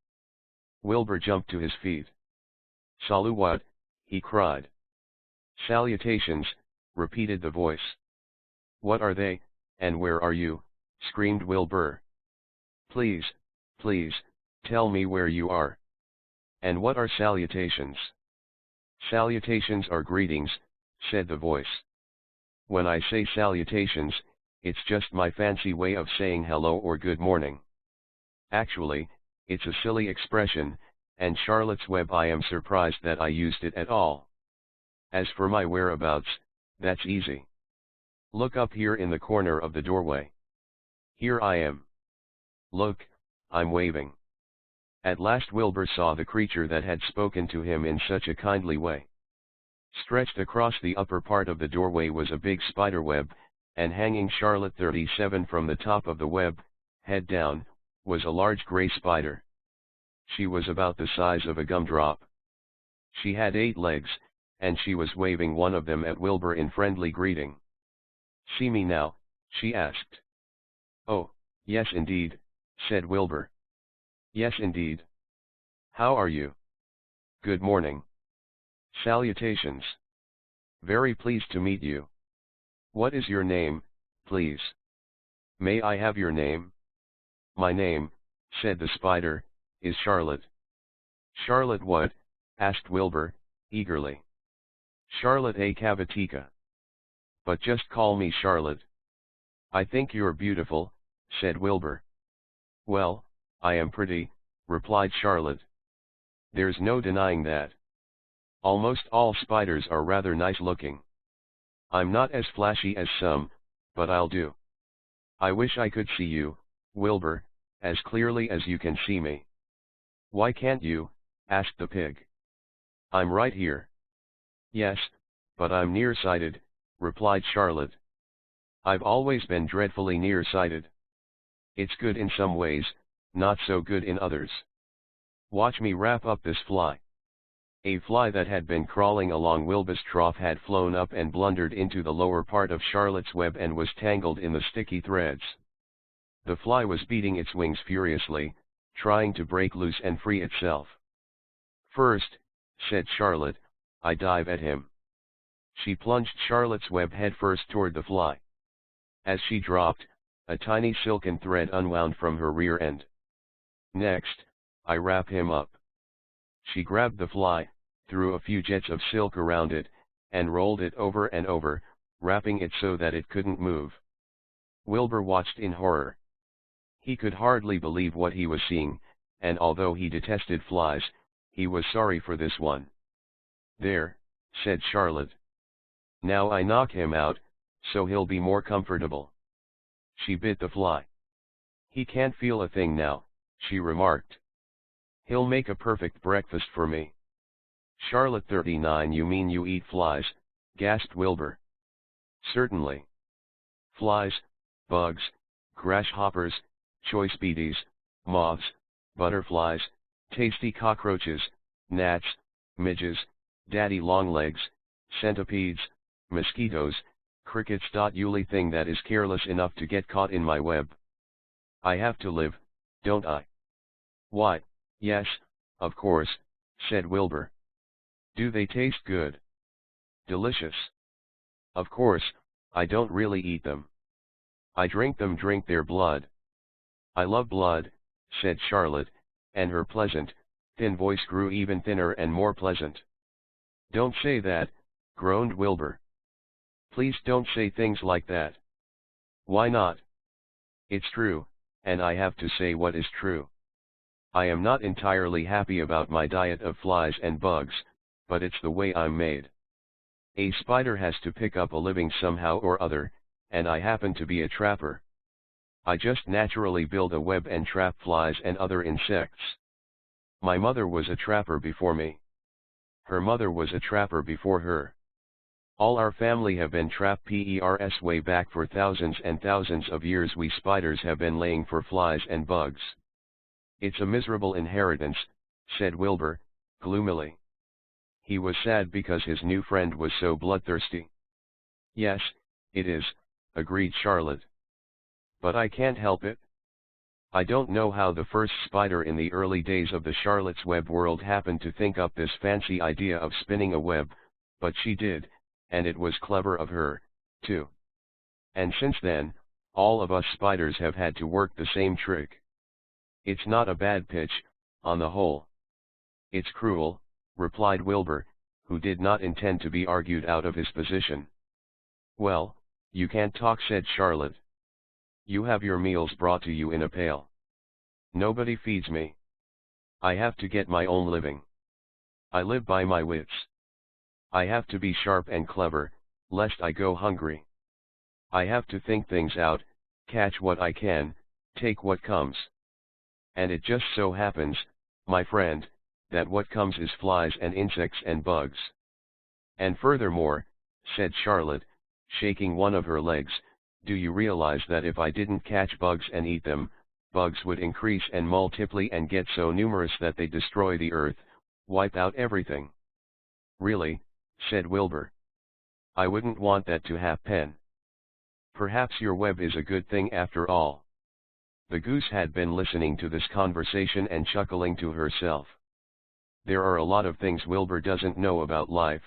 Wilbur jumped to his feet. "Saluwat," he cried. "Salutations," repeated the voice. "What are they, and where are you?" screamed Wilbur. "Please, please, tell me where you are. And what are salutations?" "Salutations are greetings," said the voice. "When I say salutations, it's just my fancy way of saying hello or good morning. Actually, it's a silly expression, and Charlotte's Web, I am surprised that I used it at all. As for my whereabouts, that's easy. Look up here in the corner of the doorway. Here I am. Look, I'm waving." At last Wilbur saw the creature that had spoken to him in such a kindly way. Stretched across the upper part of the doorway was a big spider web, and hanging Charlotte 37 from the top of the web, head down, was a large gray spider. She was about the size of a gumdrop. She had 8 legs, and she was waving one of them at Wilbur in friendly greeting. "See me now?" she asked. "Oh, yes indeed," said Wilbur. "Yes indeed. How are you?" "Good morning." "Salutations. Very pleased to meet you. What is your name, please? May I have your name?" "My name," said the spider, "is Charlotte." "Charlotte what?" asked Wilbur, eagerly. "Charlotte a Cavatica. But just call me Charlotte." "I think you're beautiful," said Wilbur. "Well, I am pretty," replied Charlotte. "There's no denying that. Almost all spiders are rather nice looking. I'm not as flashy as some, but I'll do. I wish I could see you, Wilbur, as clearly as you can see me." "Why can't you?" asked the pig. "I'm right here." "Yes, but I'm nearsighted," replied Charlotte. "I've always been dreadfully nearsighted. It's good in some ways, not so good in others. Watch me wrap up this fly." A fly that had been crawling along Wilbur's trough had flown up and blundered into the lower part of Charlotte's web and was tangled in the sticky threads. The fly was beating its wings furiously, trying to break loose and free itself. "First," said Charlotte, "I dive at him." She plunged Charlotte's web headfirst toward the fly. As she dropped, a tiny silken thread unwound from her rear end. "Next, I wrap him up." She grabbed the fly, threw a few jets of silk around it, and rolled it over and over, wrapping it so that it couldn't move. Wilbur watched in horror. He could hardly believe what he was seeing, and although he detested flies, he was sorry for this one. "There," said Charlotte. "Now I knock him out, so he'll be more comfortable." She bit the fly. "He can't feel a thing now," she remarked. "He'll make a perfect breakfast for me." "Charlotte 39, you mean you eat flies?" gasped Wilbur. "Certainly. Flies, bugs, grasshoppers, choice beeties, moths, butterflies, tasty cockroaches, gnats, midges, daddy longlegs, centipedes, mosquitoes, crickets. Uli thing that is careless enough to get caught in my web. I have to live, don't I? Why, yes, of course, said Wilbur. Do they taste good? Delicious. Of course, I don't really eat them. I drink them, drink their blood. I love blood, said Charlotte, and her pleasant, thin voice grew even thinner and more pleasant. Don't say that, groaned Wilbur. Please don't say things like that. Why not? It's true, and I have to say what is true. I am not entirely happy about my diet of flies and bugs, but it's the way I'm made. A spider has to pick up a living somehow or other, and I happen to be a trapper. I just naturally build a web and trap flies and other insects. My mother was a trapper before me. Her mother was a trapper before her. All our family have been trappers way back for thousands and thousands of years. We spiders have been laying for flies and bugs. It's a miserable inheritance, said Wilbur, gloomily. He was sad because his new friend was so bloodthirsty. Yes, it is, agreed Charlotte. But I can't help it. I don't know how the first spider in the early days of the Charlotte's Web world happened to think up this fancy idea of spinning a web, but she did, and it was clever of her, too. And since then, all of us spiders have had to work the same trick. It's not a bad pitch, on the whole. It's cruel, replied Wilbur, who did not intend to be argued out of his position. Well, you can't talk, said Charlotte. You have your meals brought to you in a pail. Nobody feeds me. I have to get my own living. I live by my wits. I have to be sharp and clever, lest I go hungry. I have to think things out, catch what I can, take what comes. And it just so happens, my friend, that what comes is flies and insects and bugs. And furthermore, said Charlotte, shaking one of her legs, do you realize that if I didn't catch bugs and eat them, bugs would increase and multiply and get so numerous that they destroy the earth, wipe out everything? Really, said Wilbur. I wouldn't want that to happen. Perhaps your web is a good thing after all. The goose had been listening to this conversation and chuckling to herself. There are a lot of things Wilbur doesn't know about life,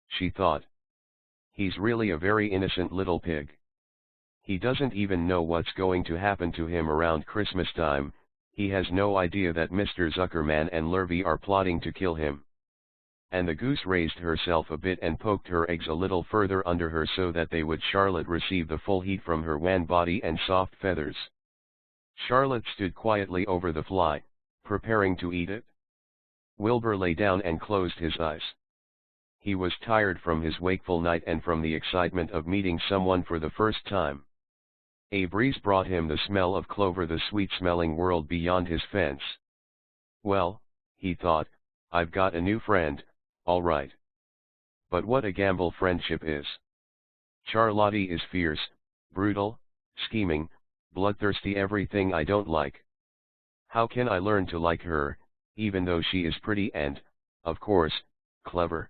she thought. He's really a very innocent little pig. He doesn't even know what's going to happen to him around Christmas time. He has no idea that Mr. Zuckerman and Lurvy are plotting to kill him. And the goose raised herself a bit and poked her eggs a little further under her so that they would Charlotte receive the full heat from her wan body and soft feathers. Charlotte stood quietly over the fly, preparing to eat it. Wilbur lay down and closed his eyes. He was tired from his wakeful night and from the excitement of meeting someone for the first time. A breeze brought him the smell of clover, the sweet-smelling world beyond his fence. Well, he thought, I've got a new friend, all right. But what a gamble friendship is. Charlotte is fierce, brutal, scheming, bloodthirsty, everything I don't like. How can I learn to like her, even though she is pretty and, of course, clever?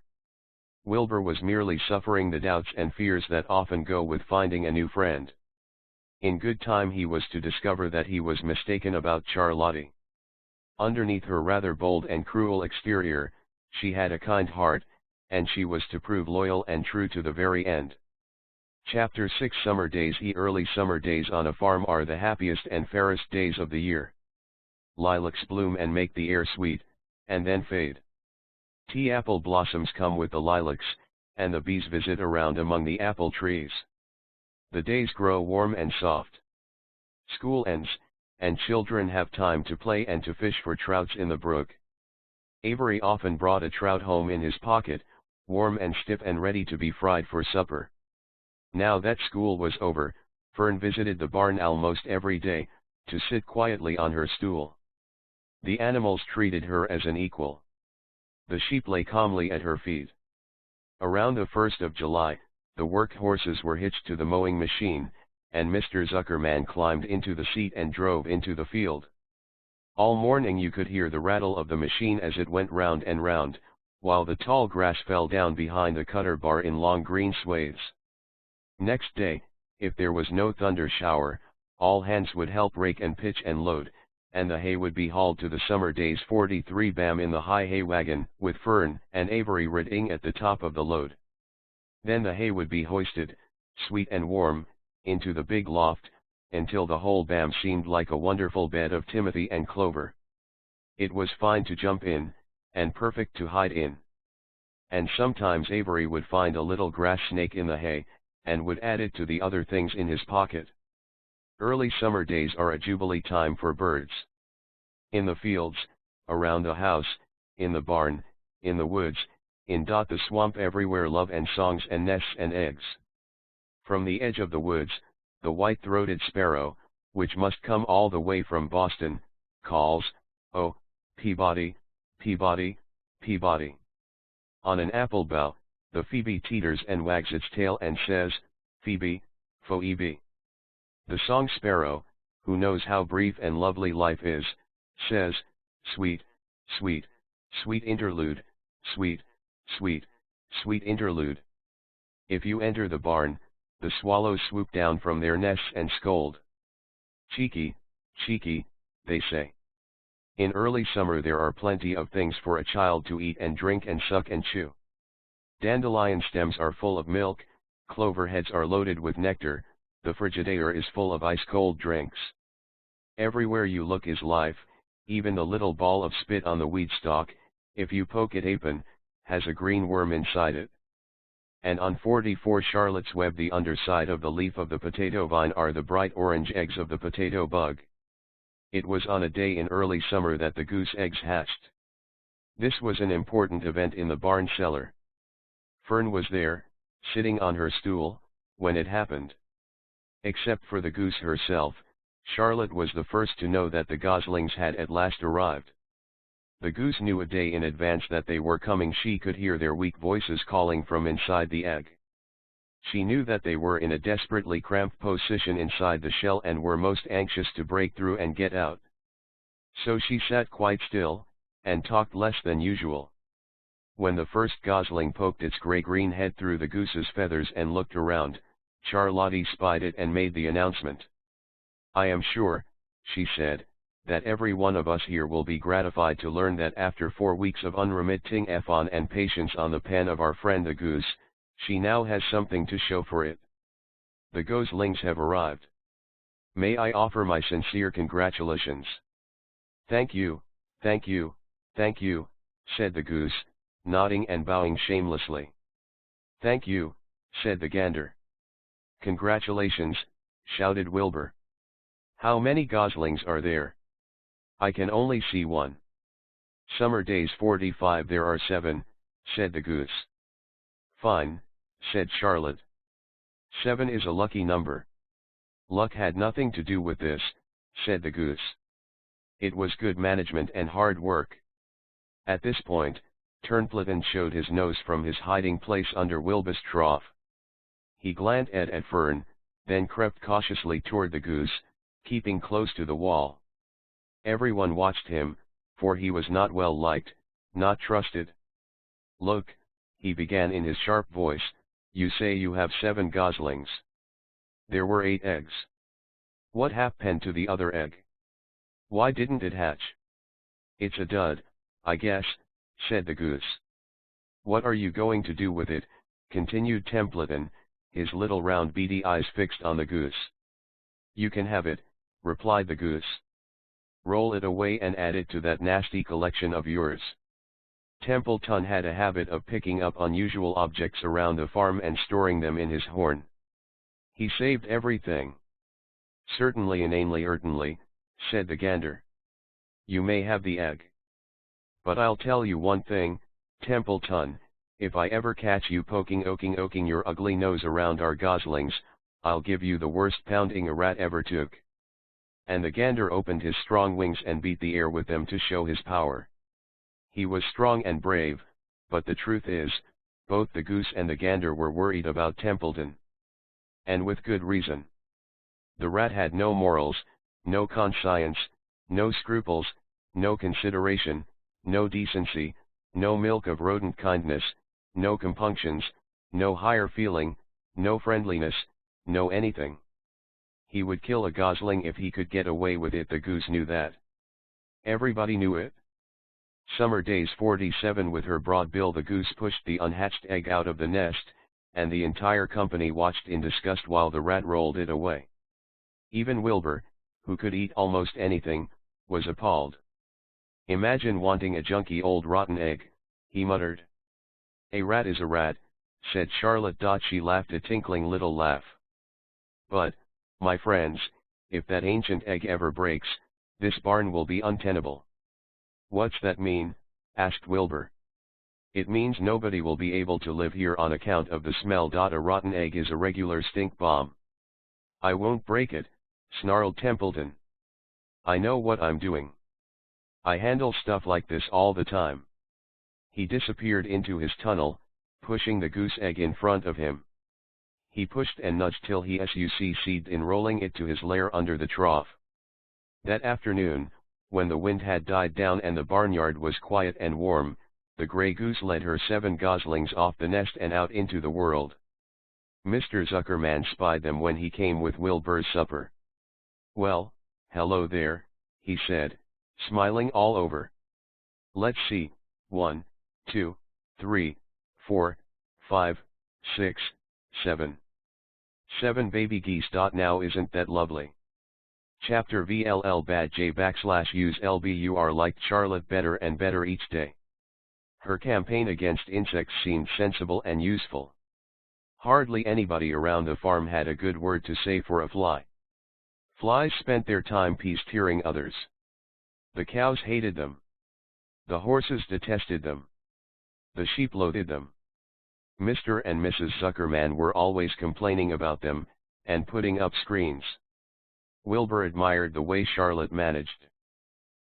Wilbur was merely suffering the doubts and fears that often go with finding a new friend. In good time he was to discover that he was mistaken about Charlotte. Underneath her rather bold and cruel exterior, she had a kind heart, and she was to prove loyal and true to the very end. Chapter 6 Summer Days. Early summer days on a farm are the happiest and fairest days of the year. Lilacs bloom and make the air sweet, and then fade. Tea apple blossoms come with the lilacs, and the bees visit around among the apple trees. The days grow warm and soft. School ends, and children have time to play and to fish for trouts in the brook. Avery often brought a trout home in his pocket, warm and stiff and ready to be fried for supper. Now that school was over, Fern visited the barn almost every day, to sit quietly on her stool. The animals treated her as an equal. The sheep lay calmly at her feet. Around the 1st of July, the work horses were hitched to the mowing machine, and Mr. Zuckerman climbed into the seat and drove into the field. All morning you could hear the rattle of the machine as it went round and round, while the tall grass fell down behind the cutter bar in long green swathes. Next day, if there was no thunder shower, all hands would help rake and pitch and load, and the hay would be hauled to the summer day's 43 bam in the high hay wagon, with Fern and Avery riding at the top of the load. Then the hay would be hoisted, sweet and warm, into the big loft, until the whole bam seemed like a wonderful bed of timothy and clover. It was fine to jump in, and perfect to hide in. And sometimes Avery would find a little grass snake in the hay, and would add it to the other things in his pocket. Early summer days are a jubilee time for birds. In the fields, around the house, in the barn, in the woods, in the swamp, everywhere love and songs and nests and eggs. From the edge of the woods, the white-throated sparrow, which must come all the way from Boston, calls, "Oh, Peabody, Peabody, Peabody." On an apple bough, the phoebe teeters and wags its tail and says, "Phoebe, Phoebe." The song sparrow, who knows how brief and lovely life is, says, "Sweet, sweet, sweet interlude, sweet, sweet, sweet interlude." If you enter the barn, the swallows swoop down from their nests and scold. "Cheeky, cheeky," they say. In early summer there are plenty of things for a child to eat and drink and suck and chew. Dandelion stems are full of milk, clover heads are loaded with nectar, the Frigidaire is full of ice-cold drinks. Everywhere you look is life, even the little ball of spit on the weed stalk, if you poke it open, has a green worm inside it. And on 44 Charlotte's Web, the underside of the leaf of the potato vine, are the bright orange eggs of the potato bug. It was on a day in early summer that the goose eggs hatched. This was an important event in the barn cellar. Fern was there, sitting on her stool, when it happened. Except for the goose herself, Charlotte was the first to know that the goslings had at last arrived. The goose knew a day in advance that they were coming. She could hear their weak voices calling from inside the egg. She knew that they were in a desperately cramped position inside the shell and were most anxious to break through and get out. So she sat quite still, and talked less than usual. When the first gosling poked its gray-green head through the goose's feathers and looked around, Charlotte spied it and made the announcement. "I am sure," she said, "that every one of us here will be gratified to learn that after 4 weeks of unremitting effort and patience on the pen of our friend the goose, she now has something to show for it. The goslings have arrived. May I offer my sincere congratulations?" "Thank you, thank you, thank you," said the goose, nodding and bowing shamelessly. "Thank you," said the gander. "Congratulations," shouted Wilbur. "How many goslings are there?" "I can only see one." "Summer days 45 there are 7, said the goose. "Fine," said Charlotte. 7 is a lucky number." "Luck had nothing to do with this," said the goose. "It was good management and hard work." At this point, Turnpleton showed his nose from his hiding place under Wilbur's trough. He glanced at Fern, then crept cautiously toward the goose, keeping close to the wall. Everyone watched him, for he was not well liked, not trusted. "Look," he began in his sharp voice, "you say you have 7 goslings. There were 8 eggs. What happened to the other egg? Why didn't it hatch?" "It's a dud, I guess," said the goose. "What are you going to do with it?" continued Templeton, his little round beady eyes fixed on the goose. "You can have it," replied the goose. "Roll it away and add it to that nasty collection of yours." Templeton had a habit of picking up unusual objects around the farm and storing them in his horn. He saved everything. "Certainly, inanely certainly," said the gander. "You may have the egg. But I'll tell you one thing, Templeton, if I ever catch you poking your ugly nose around our goslings, I'll give you the worst pounding a rat ever took." And the gander opened his strong wings and beat the air with them to show his power. He was strong and brave, but the truth is, both the goose and the gander were worried about Templeton. And with good reason. The rat had no morals, no conscience, no scruples, no consideration, no decency, no milk of rodent kindness, no compunctions, no higher feeling, no friendliness, no anything. He would kill a gosling if he could get away with it. The goose knew that. Everybody knew it. Summer Days 47. With her broad bill, the goose pushed the unhatched egg out of the nest, and the entire company watched in disgust while the rat rolled it away. Even Wilbur, who could eat almost anything, was appalled. "Imagine wanting a junky old rotten egg," he muttered. "A rat is a rat," said Charlotte. She laughed a tinkling little laugh. "But, my friends, if that ancient egg ever breaks, this barn will be untenable." "What's that mean?" asked Wilbur. "It means nobody will be able to live here on account of the smell. A rotten egg is a regular stink bomb." "I won't break it," snarled Templeton. "I know what I'm doing. I handle stuff like this all the time." He disappeared into his tunnel, pushing the goose egg in front of him. He pushed and nudged till he succeeded in rolling it to his lair under the trough. That afternoon, when the wind had died down and the barnyard was quiet and warm, the gray goose led her 7 goslings off the nest and out into the world. Mr. Zuckerman spied them when he came with Wilbur's supper. "Well, hello there," he said, smiling all over. "Let's see, 1, 2, 3, 4, 5, 6, 7. 7 baby geese. Now isn't that lovely?" Chapter VLL Bad J /use LBUR liked Charlotte better and better each day. Her campaign against insects seemed sensible and useful. Hardly anybody around the farm had a good word to say for a fly. Flies spent their time peace-tearing others. The cows hated them. The horses detested them. The sheep loathed them. Mr. and Mrs. Zuckerman were always complaining about them, and putting up screens. Wilbur admired the way Charlotte managed.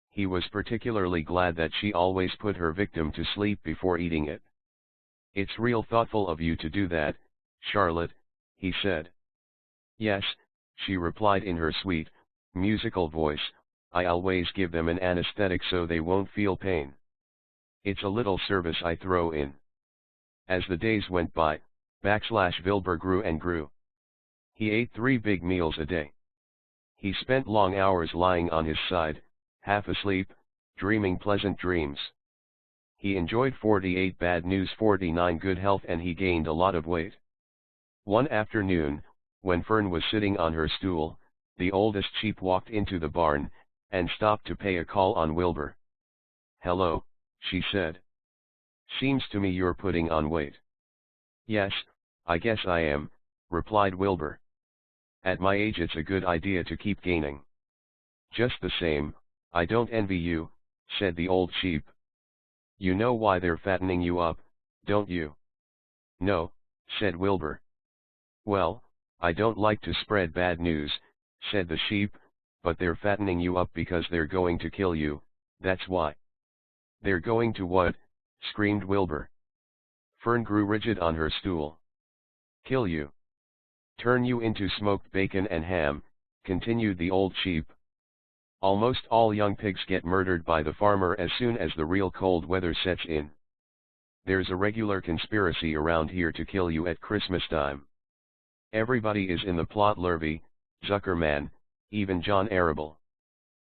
He was particularly glad that she always put her victim to sleep before eating it. "It's real thoughtful of you to do that, Charlotte," he said. "Yes," she replied in her sweet, musical voice, "I always give them an anesthetic so they won't feel pain. It's a little service I throw in." As the days went by, Wilbur grew and grew. He ate 3 big meals a day. He spent long hours lying on his side, half asleep, dreaming pleasant dreams. He enjoyed 48 bad news, 49 good health, and he gained a lot of weight. One afternoon, when Fern was sitting on her stool, the oldest sheep walked into the barn, and stopped to pay a call on Wilbur. "Hello," she said. "Seems to me you're putting on weight." "Yes, I guess I am," replied Wilbur. "At my age it's a good idea to keep gaining." "Just the same, I don't envy you," said the old sheep. "You know why they're fattening you up, don't you?" "No," said Wilbur. "Well, I don't like to spread bad news," said the sheep, "but they're fattening you up because they're going to kill you, that's why." "They're going to what?" screamed Wilbur. Fern grew rigid on her stool. "Kill you. Turn you into smoked bacon and ham," continued the old sheep. "Almost all young pigs get murdered by the farmer as soon as the real cold weather sets in. There's a regular conspiracy around here to kill you at Christmas time. Everybody is in the plot, Lurvy, Zuckerman, even John Arable."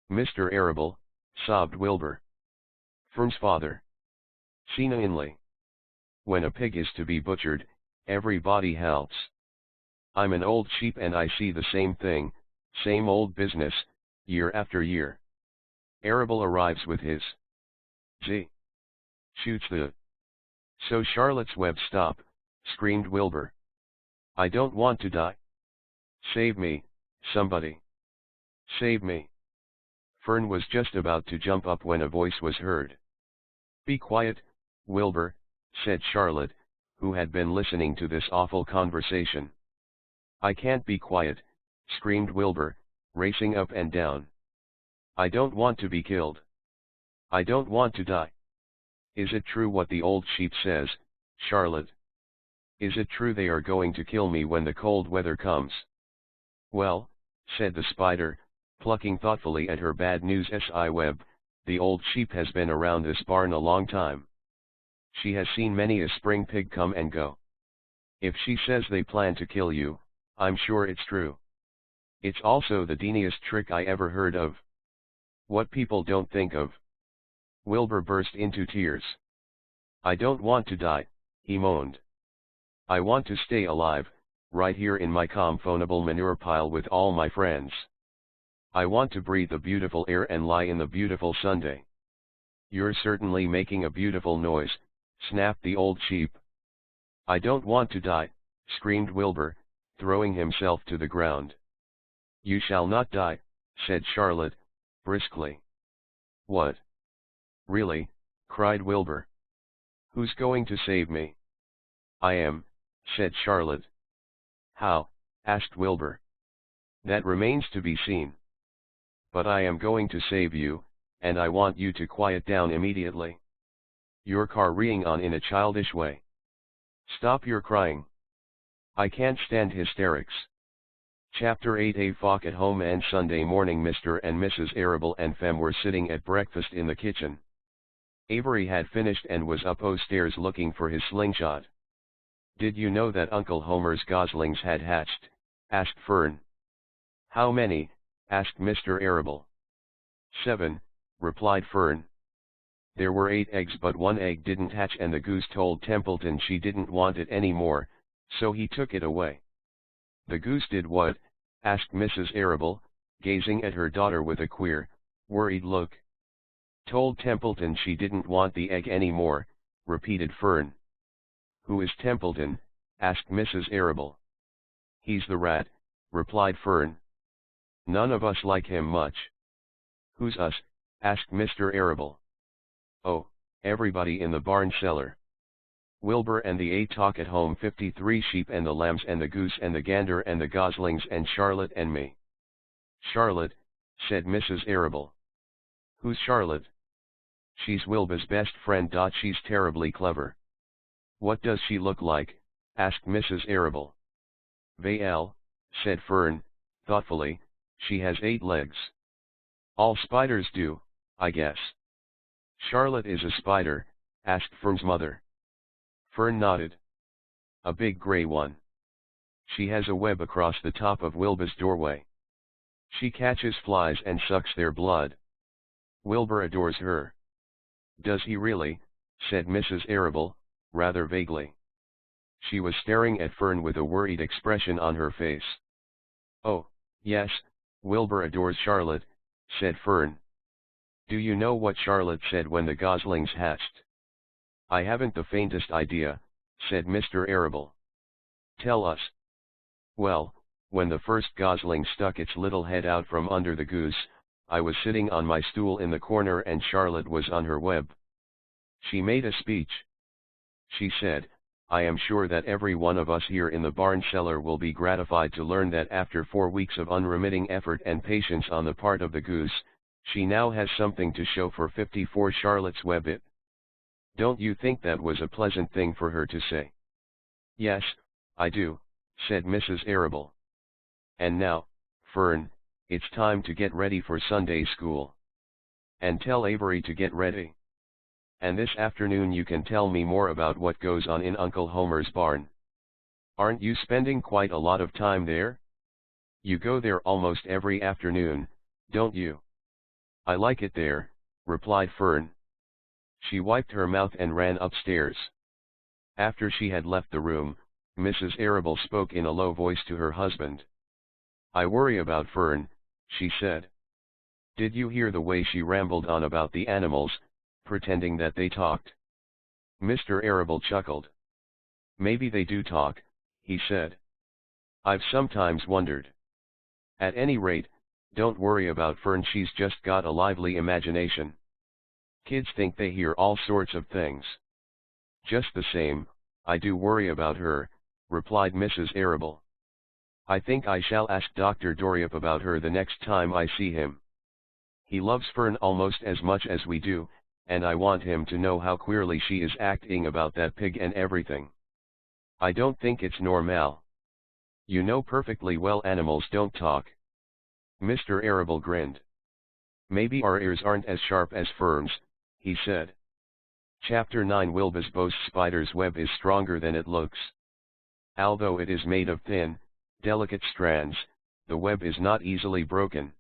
"Mr. Arable," sobbed Wilbur. "Fern's father. Sina Inley. When a pig is to be butchered, everybody helps. I'm an old sheep and I see the same thing, same old business, year after year. Arable arrives with his Z. Shoots the. So Charlotte's web stop," screamed Wilbur. "I don't want to die. Save me, somebody. Save me." Fern was just about to jump up when a voice was heard. "Be quiet, Wilbur," said Charlotte, who had been listening to this awful conversation. "I can't be quiet," screamed Wilbur, racing up and down. "I don't want to be killed. I don't want to die. Is it true what the old sheep says, Charlotte? Is it true they are going to kill me when the cold weather comes?" "Well," said the spider, plucking thoughtfully at her bad news web, "the old sheep has been around this barn a long time. She has seen many a spring pig come and go. If she says they plan to kill you, I'm sure it's true. It's also the deeniest trick I ever heard of. What people don't think of. Wilbur burst into tears. I don't want to die, he moaned. I want to stay alive, right here in my comfortable manure pile with all my friends. I want to breathe the beautiful air and lie in the beautiful Sunday. You're certainly making a beautiful noise, snapped the old sheep. I don't want to die, screamed Wilbur, throwing himself to the ground. You shall not die, said Charlotte, briskly. What? Really? Cried Wilbur. Who's going to save me? I am, said Charlotte. How? Asked Wilbur. That remains to be seen. But I am going to save you, and I want you to quiet down immediately. You're carrying on in a childish way. Stop your crying. I can't stand hysterics. Chapter 8. A Fawk at home. And Sunday morning Mr. and Mrs. Arable and Fem were sitting at breakfast in the kitchen. Avery had finished and was upstairs looking for his slingshot. Did you know that Uncle Homer's goslings had hatched? Asked Fern. How many? Asked Mr. Arable. 7, replied Fern. There were 8 eggs, but 1 egg didn't hatch, and the goose told Templeton she didn't want it any more, so he took it away. The goose did what? Asked Mrs. Arable, gazing at her daughter with a queer, worried look. Told Templeton she didn't want the egg any more, repeated Fern. Who is Templeton? Asked Mrs. Arable. He's the rat, replied Fern. None of us like him much. Who's us? Asked Mr. Arable. Oh, everybody in the barn cellar. Wilbur and the 8 talk at home, 53 sheep and the lambs and the goose and the gander and the goslings and Charlotte and me. Charlotte, said Mrs. Arable. Who's Charlotte? She's Wilbur's best friend. She's terribly clever. What does she look like? Asked Mrs. Arable. Well, said Fern, thoughtfully, she has 8 legs. All spiders do, I guess. Charlotte is a spider? Asked Fern's mother. Fern nodded. A big gray one. She has a web across the top of Wilbur's doorway. She catches flies and sucks their blood. Wilbur adores her. Does he really? Said Mrs. Arable, rather vaguely. She was staring at Fern with a worried expression on her face. Oh, yes, Wilbur adores Charlotte, said Fern. Do you know what Charlotte said when the goslings hatched? I haven't the faintest idea, said Mr. Arable. Tell us. Well, when the first gosling stuck its little head out from under the goose, I was sitting on my stool in the corner and Charlotte was on her web. She made a speech. She said, I am sure that every one of us here in the barn cellar will be gratified to learn that after 4 weeks of unremitting effort and patience on the part of the goose, she now has something to show for 54 Charlotte's web it. Don't you think that was a pleasant thing for her to say? Yes, I do, said Mrs. Arable. And now, Fern, it's time to get ready for Sunday school. And tell Avery to get ready. And this afternoon you can tell me more about what goes on in Uncle Homer's barn. Aren't you spending quite a lot of time there? You go there almost every afternoon, don't you? I like it there, replied Fern. She wiped her mouth and ran upstairs. After she had left the room, Mrs. Arable spoke in a low voice to her husband. I worry about Fern, she said. Did you hear the way she rambled on about the animals, pretending that they talked? Mr. Arable chuckled. Maybe they do talk, he said. I've sometimes wondered. At any rate, don't worry about Fern, she's just got a lively imagination. Kids think they hear all sorts of things. Just the same, I do worry about her, replied Mrs. Arable. I think I shall ask Dr. Dorriop about her the next time I see him. He loves Fern almost as much as we do, and I want him to know how queerly she is acting about that pig and everything. I don't think it's normal. You know perfectly well animals don't talk. Mr. Arable grinned. Maybe our ears aren't as sharp as Fern's, he said. Chapter 9 Wilbur's boast spider's web is stronger than it looks. Although it is made of thin, delicate strands, the web is not easily broken.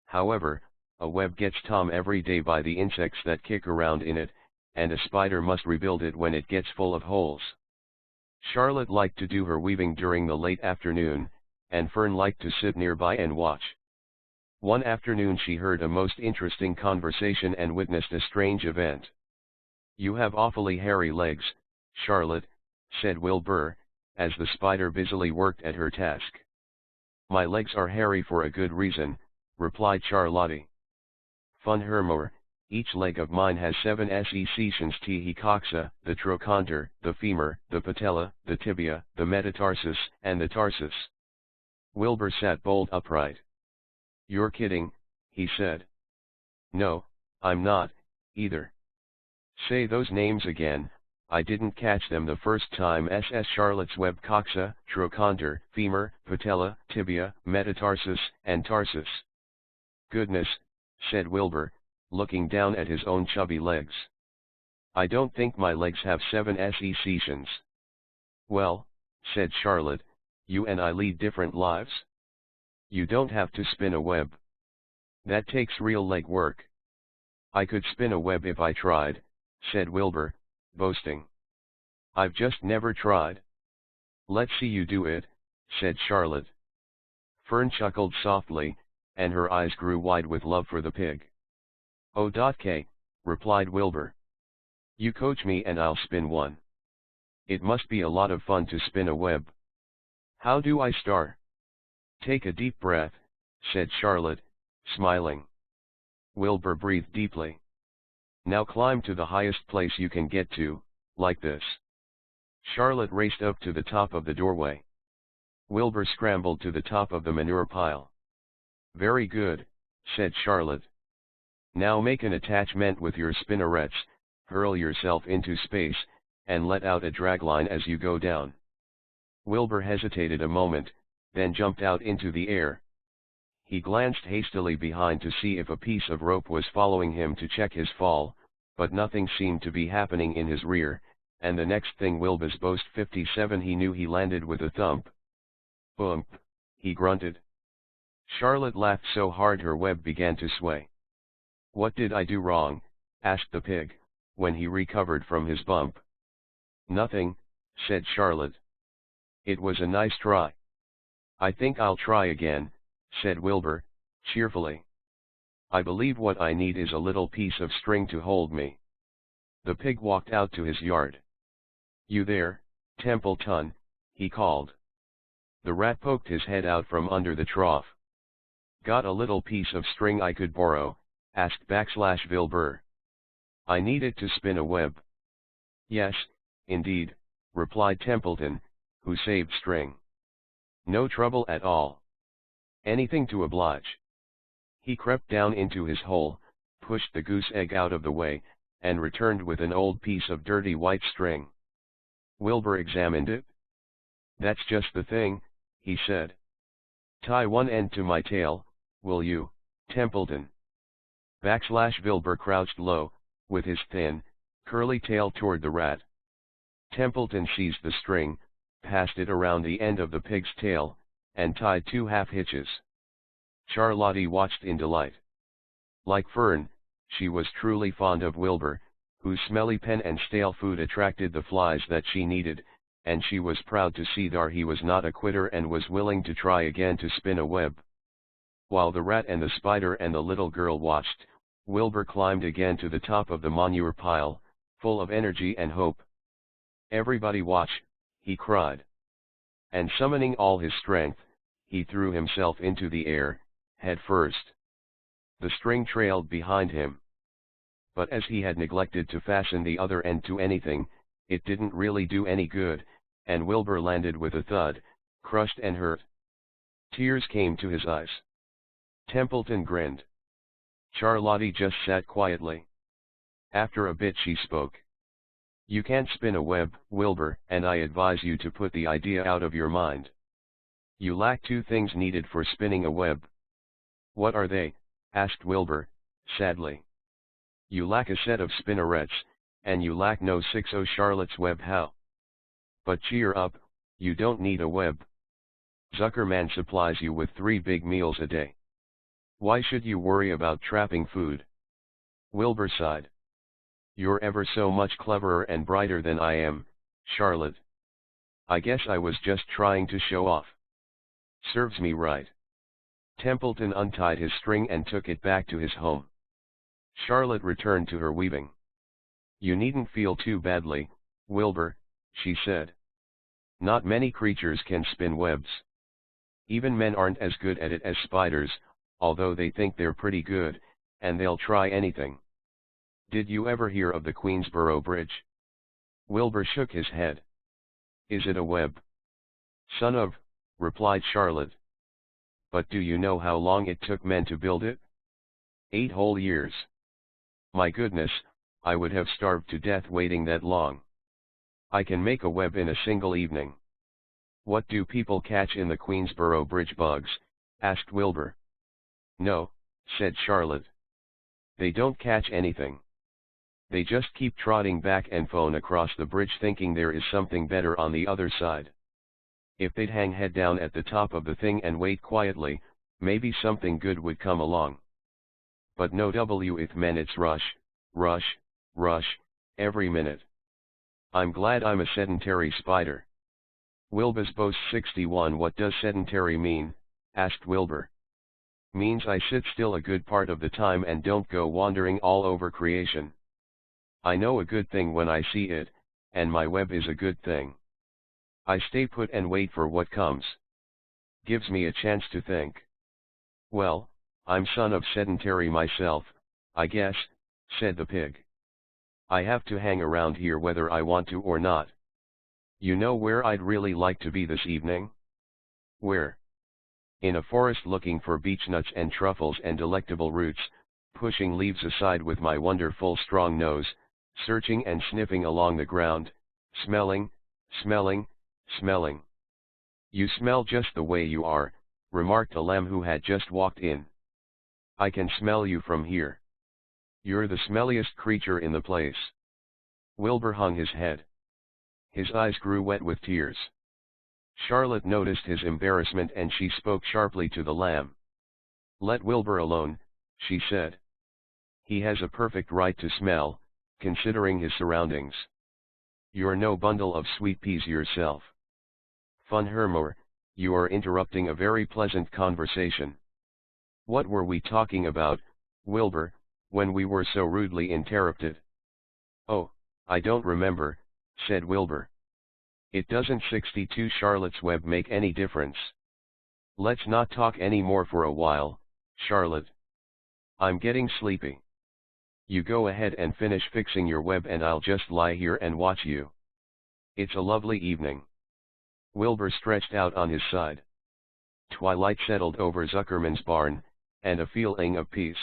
However, a web gets torn every day by the insects that kick around in it, and a spider must rebuild it when it gets full of holes. Charlotte liked to do her weaving during the late afternoon, and Fern liked to sit nearby and watch. One afternoon she heard a most interesting conversation and witnessed a strange event. "You have awfully hairy legs, Charlotte," said Wilbur, as the spider busily worked at her task. "My legs are hairy for a good reason," replied Charlotte. "Fun hermor, each leg of mine has 7 sections: the coxa, the trochanter, the femur, the patella, the tibia, the metatarsus, and the tarsus." Wilbur sat bolt upright. "You're kidding," he said. "No, I'm not, either." "Say those names again, I didn't catch them the first time." Charlotte's web: coxa, trochanter, femur, patella, tibia, metatarsus, and tarsus. "Goodness," said Wilbur, looking down at his own chubby legs. "I don't think my legs have 7 sections." "Well," said Charlotte, "you and I lead different lives. You don't have to spin a web. That takes real leg work." "I could spin a web if I tried," said Wilbur, boasting. "I've just never tried." "Let's see you do it," said Charlotte. Fern chuckled softly, and her eyes grew wide with love for the pig. "OK," replied Wilbur. "You coach me and I'll spin one. It must be a lot of fun to spin a web. How do I start?" "Take a deep breath," said Charlotte, smiling. Wilbur breathed deeply. "Now climb to the highest place you can get to, like this." Charlotte raced up to the top of the doorway. Wilbur scrambled to the top of the manure pile. "Very good," said Charlotte. "Now make an attachment with your spinnerets, hurl yourself into space, and let out a dragline as you go down." Wilbur hesitated a moment, then jumped out into the air. He glanced hastily behind to see if a piece of rope was following him to check his fall, but nothing seemed to be happening in his rear, and the next thing Wilbur's boast 57 he knew he landed with a thump. "Bump," he grunted. Charlotte laughed so hard her web began to sway. "What did I do wrong?" asked the pig, when he recovered from his bump. "Nothing," said Charlotte. "It was a nice try." "I think I'll try again," said Wilbur, cheerfully. "I believe what I need is a little piece of string to hold me." The pig walked out to his yard. "You there, Templeton," he called. The rat poked his head out from under the trough. "Got a little piece of string I could borrow?" asked Wilbur. "I need it to spin a web." "Yes, indeed," replied Templeton, who saved string. "No trouble at all. Anything to oblige." He crept down into his hole, pushed the goose egg out of the way, and returned with an old piece of dirty white string. Wilbur examined it. "That's just the thing," he said. "Tie one end to my tail, will you, Templeton?" Wilbur crouched low, with his thin, curly tail toward the rat. Templeton seized the string, passed it around the end of the pig's tail, and tied 2 half-hitches. Charlotte watched in delight. Like Fern, she was truly fond of Wilbur, whose smelly pen and stale food attracted the flies that she needed, and she was proud to see that he was not a quitter and was willing to try again to spin a web. While the rat and the spider and the little girl watched, Wilbur climbed again to the top of the manure pile, full of energy and hope. "Everybody watch," he cried. And summoning all his strength, he threw himself into the air, head first. The string trailed behind him. But as he had neglected to fasten the other end to anything, it didn't really do any good, and Wilbur landed with a thud, crushed and hurt. Tears came to his eyes. Templeton grinned. Charlotte just sat quietly. After a bit she spoke. "You can't spin a web, Wilbur, and I advise you to put the idea out of your mind. You lack 2 things needed for spinning a web." "What are they?" asked Wilbur, sadly. "You lack a set of spinnerets, and you lack no 60 Charlotte's Web. How? But cheer up, you don't need a web. Zuckerman supplies you with 3 big meals a day. Why should you worry about trapping food? Wilbur sighed. You're ever so much cleverer and brighter than I am, Charlotte. I guess I was just trying to show off. Serves me right. Templeton untied his string and took it back to his home. Charlotte returned to her weaving. You needn't feel too badly, Wilbur, she said. Not many creatures can spin webs. Even men aren't as good at it as spiders, although they think they're pretty good, and they'll try anything. Did you ever hear of the Queensboro Bridge? Wilbur shook his head. Is it a web? Son of, replied Charlotte. But do you know how long it took men to build it? 8 whole years. My goodness, I would have starved to death waiting that long. I can make a web in a single evening. What do people catch in the Queensboro Bridge? Bugs? Asked Wilbur. No, said Charlotte. They don't catch anything. They just keep trotting back and phone across the bridge thinking there is something better on the other side. If they'd hang head down at the top of the thing and wait quietly, maybe something good would come along. But no if men, it's rush, rush, rush, every minute. I'm glad I'm a sedentary spider. Wilbur's boast 61. What does sedentary mean? Asked Wilbur. Means I sit still a good part of the time and don't go wandering all over creation. I know a good thing when I see it, and my web is a good thing. I stay put and wait for what comes. Gives me a chance to think. Well, I'm son of sedentary myself, I guess, said the pig. I have to hang around here whether I want to or not. You know where I'd really like to be this evening? Where? In a forest looking for beechnuts and truffles and delectable roots, pushing leaves aside with my wonderful strong nose, searching and sniffing along the ground, smelling, smelling, smelling. You smell just the way you are, remarked a lamb who had just walked in. I can smell you from here. You're the smelliest creature in the place. Wilbur hung his head. His eyes grew wet with tears. Charlotte noticed his embarrassment and she spoke sharply to the lamb. Let Wilbur alone, she said. He has a perfect right to smell, considering his surroundings. You're no bundle of sweet peas yourself. Fun Hermor, you are interrupting a very pleasant conversation. What were we talking about, Wilbur, when we were so rudely interrupted? Oh, I don't remember, said Wilbur. It doesn't 62 Charlotte's Web make any difference. Let's not talk any more for a while, Charlotte. I'm getting sleepy. You go ahead and finish fixing your web and I'll just lie here and watch you. It's a lovely evening. Wilbur stretched out on his side. Twilight settled over Zuckerman's barn, and a feeling of peace.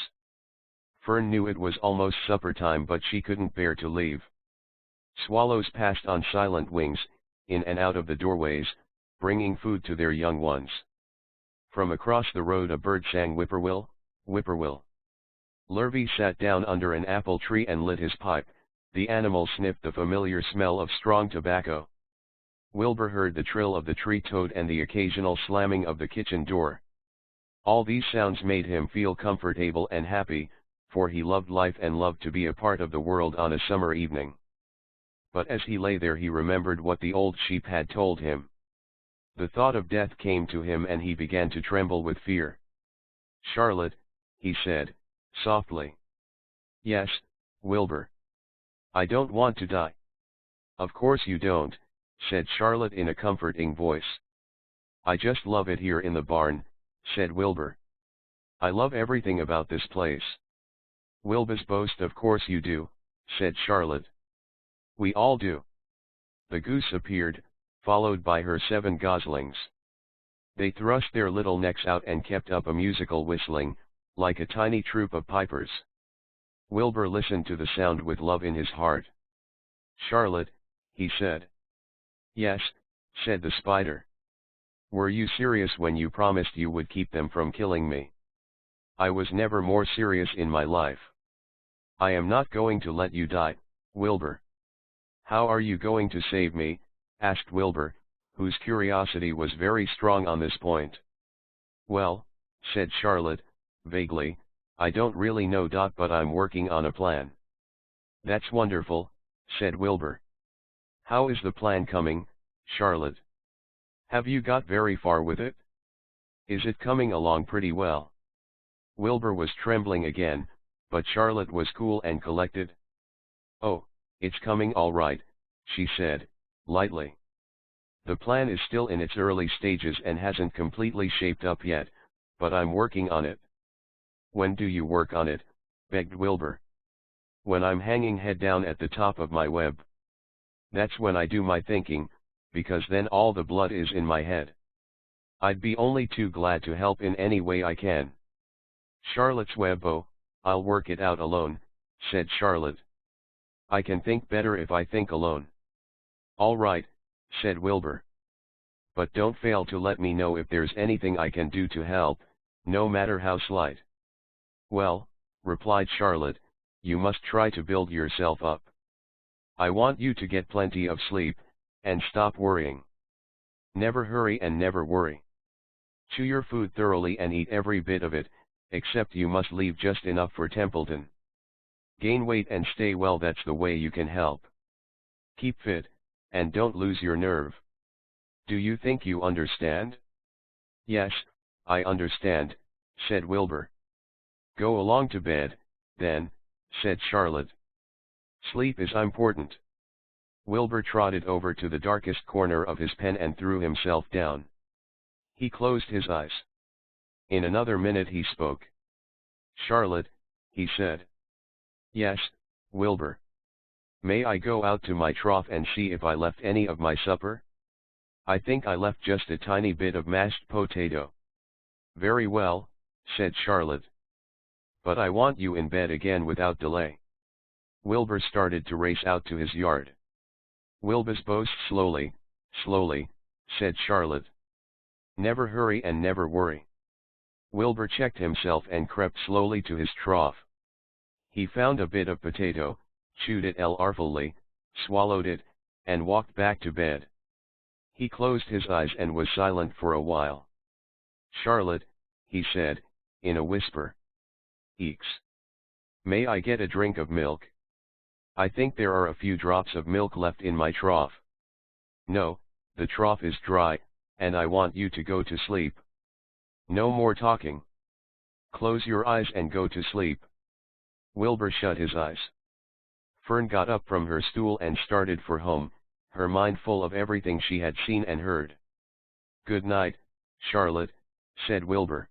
Fern knew it was almost supper time, but she couldn't bear to leave. Swallows passed on silent wings, in and out of the doorways, bringing food to their young ones. From across the road a bird sang whippoorwill, whippoorwill. Lurvy sat down under an apple tree and lit his pipe. The animal sniffed the familiar smell of strong tobacco. Wilbur heard the trill of the tree toad and the occasional slamming of the kitchen door. All these sounds made him feel comfortable and happy, for he loved life and loved to be a part of the world on a summer evening. But as he lay there he remembered what the old sheep had told him. The thought of death came to him and he began to tremble with fear. Charlotte, he said, softly. Yes, Wilbur. I don't want to die. Of course you don't, said Charlotte in a comforting voice. I just love it here in the barn, said Wilbur. I love everything about this place. Wilbur's boast. Of course you do, said Charlotte. We all do. The goose appeared, followed by her 7 goslings. They thrust their little necks out and kept up a musical whistling, like a tiny troop of pipers. Wilbur listened to the sound with love in his heart. Charlotte, he said. Yes, said the spider. Were you serious when you promised you would keep them from killing me? I was never more serious in my life. I am not going to let you die, Wilbur. How are you going to save me? Asked Wilbur, whose curiosity was very strong on this point. Well, said Charlotte, vaguely, I don't really know. But I'm working on a plan. That's wonderful, said Wilbur. How is the plan coming, Charlotte? Have you got very far with it? Is it coming along pretty well? Wilbur was trembling again, but Charlotte was cool and collected. Oh, it's coming all right, she said, lightly. The plan is still in its early stages and hasn't completely shaped up yet, but I'm working on it. When do you work on it? Begged Wilbur. When I'm hanging head down at the top of my web. That's when I do my thinking, because then all the blood is in my head. I'd be only too glad to help in any way I can. Charlotte's web. Oh, I'll work it out alone, said Charlotte. I can think better if I think alone. All right, said Wilbur. But don't fail to let me know if there's anything I can do to help, no matter how slight. Well, replied Charlotte, you must try to build yourself up. I want you to get plenty of sleep, and stop worrying. Never hurry and never worry. Chew your food thoroughly and eat every bit of it, except you must leave just enough for Templeton. Gain weight and stay well. That's the way you can help. Keep fit, and don't lose your nerve. Do you think you understand? Yes, I understand, said Wilbur. Go along to bed, then, said Charlotte. Sleep is important. Wilbur trotted over to the darkest corner of his pen and threw himself down. He closed his eyes. In another minute he spoke. Charlotte, he said. Yes, Wilbur. May I go out to my trough and see if I left any of my supper? I think I left just a tiny bit of mashed potato. Very well, said Charlotte. But I want you in bed again without delay. Wilbur started to race out to his yard. Wilbur boast slowly, slowly, said Charlotte. Never hurry and never worry. Wilbur checked himself and crept slowly to his trough. He found a bit of potato, chewed it artfully, swallowed it, and walked back to bed. He closed his eyes and was silent for a while. Charlotte, he said, in a whisper. Eeks. May I get a drink of milk? I think there are a few drops of milk left in my trough. No, the trough is dry, and I want you to go to sleep. No more talking. Close your eyes and go to sleep. Wilbur shut his eyes. Fern got up from her stool and started for home, her mind full of everything she had seen and heard. Good night, Charlotte, said Wilbur.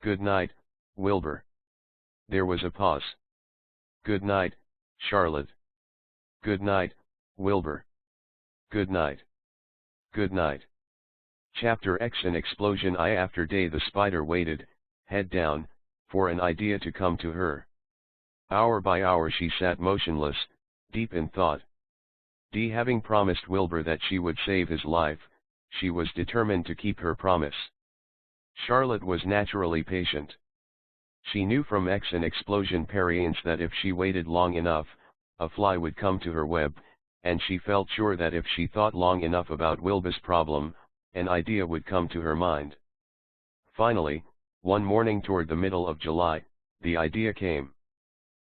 Good night, Wilbur. There was a pause. Good night, Charlotte. Good night, Wilbur. Good night. Good night. Chapter X. An explosion. After day the spider waited, head down, for an idea to come to her. Hour by hour she sat motionless, deep in thought. Having promised Wilbur that she would save his life, she was determined to keep her promise. Charlotte was naturally patient. She knew from an explosion experience that if she waited long enough, a fly would come to her web, and she felt sure that if she thought long enough about Wilbur's problem, an idea would come to her mind. Finally, one morning toward the middle of July, the idea came.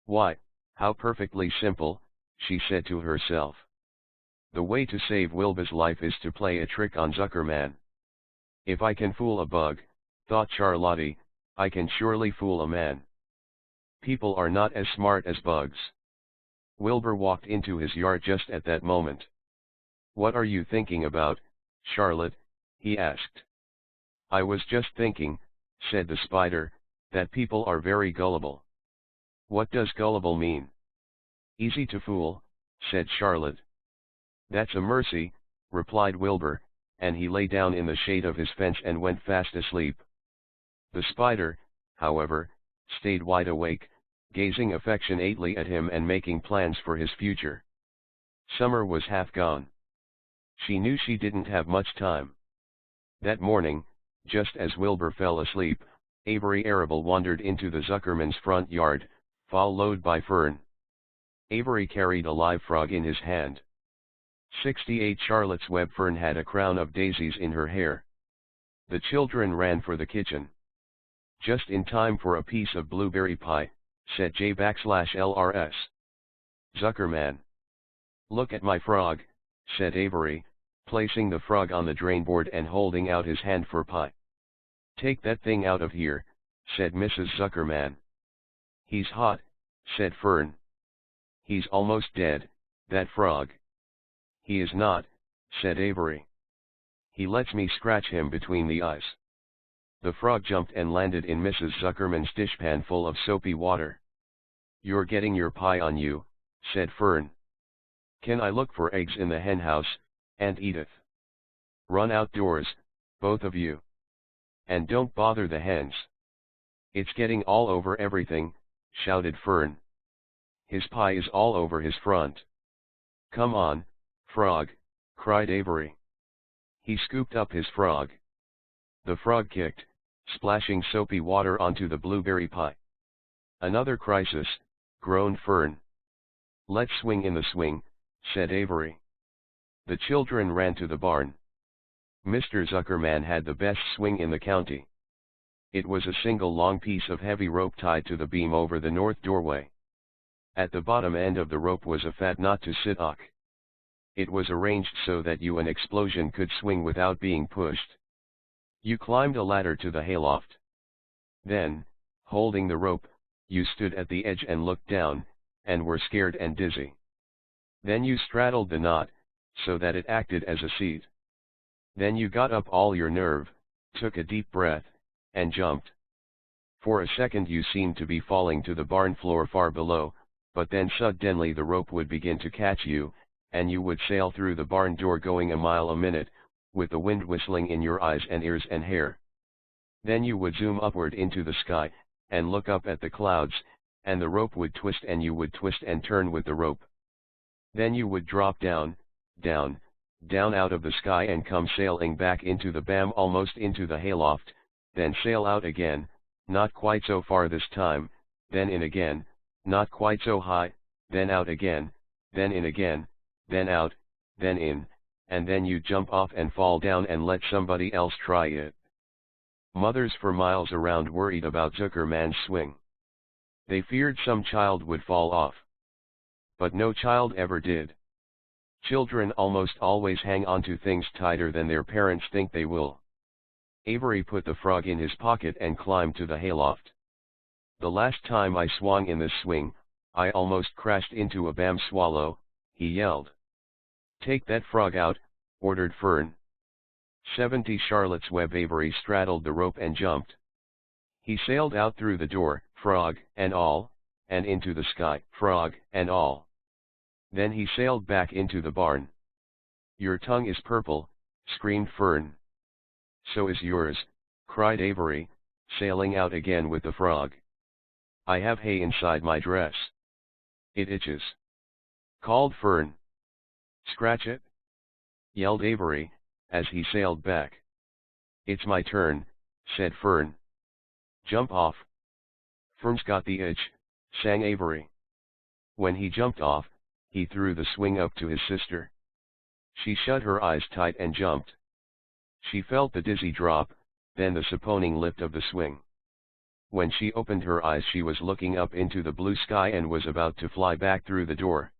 Why, how perfectly simple, she said to herself. The way to save Wilbur's life is to play a trick on Zuckerman. If I can fool a bug, thought Charlotte, I can surely fool a man. People are not as smart as bugs. Wilbur walked into his yard just at that moment. What are you thinking about, Charlotte? He asked. I was just thinking, said the spider, that people are very gullible. What does gullible mean? Easy to fool, said Charlotte. That's a mercy, replied Wilbur, and he lay down in the shade of his fence and went fast asleep. The spider, however, stayed wide awake, gazing affectionately at him and making plans for his future. Summer was half gone. She knew she didn't have much time. That morning, just as Wilbur fell asleep, Avery Arable wandered into the Zuckerman's front yard, followed by Fern. Avery carried a live frog in his hand. 68 Charlotte's Web Fern had a crown of daisies in her hair. The children ran for the kitchen. Just in time for a piece of blueberry pie, said J_LRS. Zuckerman. Look at my frog, said Avery, placing the frog on the drainboard and holding out his hand for pie. Take that thing out of here, said Mrs. Zuckerman. He's hot, said Fern. He's almost dead, that frog. He is not, said Avery. He lets me scratch him between the eyes. The frog jumped and landed in Mrs. Zuckerman's dishpan full of soapy water. You're getting your pie on you, said Fern. Can I look for eggs in the henhouse, Aunt Edith? Run outdoors, both of you. And don't bother the hens. It's getting all over everything, shouted Fern. His pie is all over his front. Come on, frog, cried Avery. He scooped up his frog. The frog kicked, splashing soapy water onto the blueberry pie. Another crisis, groaned Fern. Let's swing in the swing, said Avery. The children ran to the barn. Mr. Zuckerman had the best swing in the county. It was a single long piece of heavy rope tied to the beam over the north doorway. At the bottom end of the rope was a fat knot to sit on. It was arranged so that an explosion could swing without being pushed. You climbed a ladder to the hayloft. Then, holding the rope, you stood at the edge and looked down, and were scared and dizzy. Then you straddled the knot, so that it acted as a seat. Then you got up all your nerve, took a deep breath, and jumped. For a second you seemed to be falling to the barn floor far below, but then suddenly the rope would begin to catch you, and you would sail through the barn door going a mile a minute, with the wind whistling in your eyes and ears and hair. Then you would zoom upward into the sky, and look up at the clouds, and the rope would twist and you would twist and turn with the rope. Then you would drop down, down, down out of the sky and come sailing back into the BAM almost into the hayloft, then sail out again, not quite so far this time, then in again, not quite so high, then out again, then in again, then out, then in, and then you jump off and fall down and let somebody else try it. Mothers for miles around worried about Zuckerman's swing. They feared some child would fall off. But no child ever did. Children almost always hang on to things tighter than their parents think they will. Avery put the frog in his pocket and climbed to the hayloft. The last time I swung in this swing, I almost crashed into a BAM swallow, he yelled. Take that frog out, ordered Fern. 70 Charlotte's Web. Avery straddled the rope and jumped. He sailed out through the door, frog and all, and into the sky, frog and all. Then he sailed back into the barn. Your tongue is purple, screamed Fern. So is yours, cried Avery, sailing out again with the frog. I have hay inside my dress. It itches. Called Fern. Scratch it? Yelled Avery, as he sailed back. It's my turn, said Fern. Jump off. Fern's got the itch, sang Avery. When he jumped off, he threw the swing up to his sister. She shut her eyes tight and jumped. She felt the dizzy drop, then the supponing lift of the swing. When she opened her eyes she was looking up into the blue sky and was about to fly back through the door.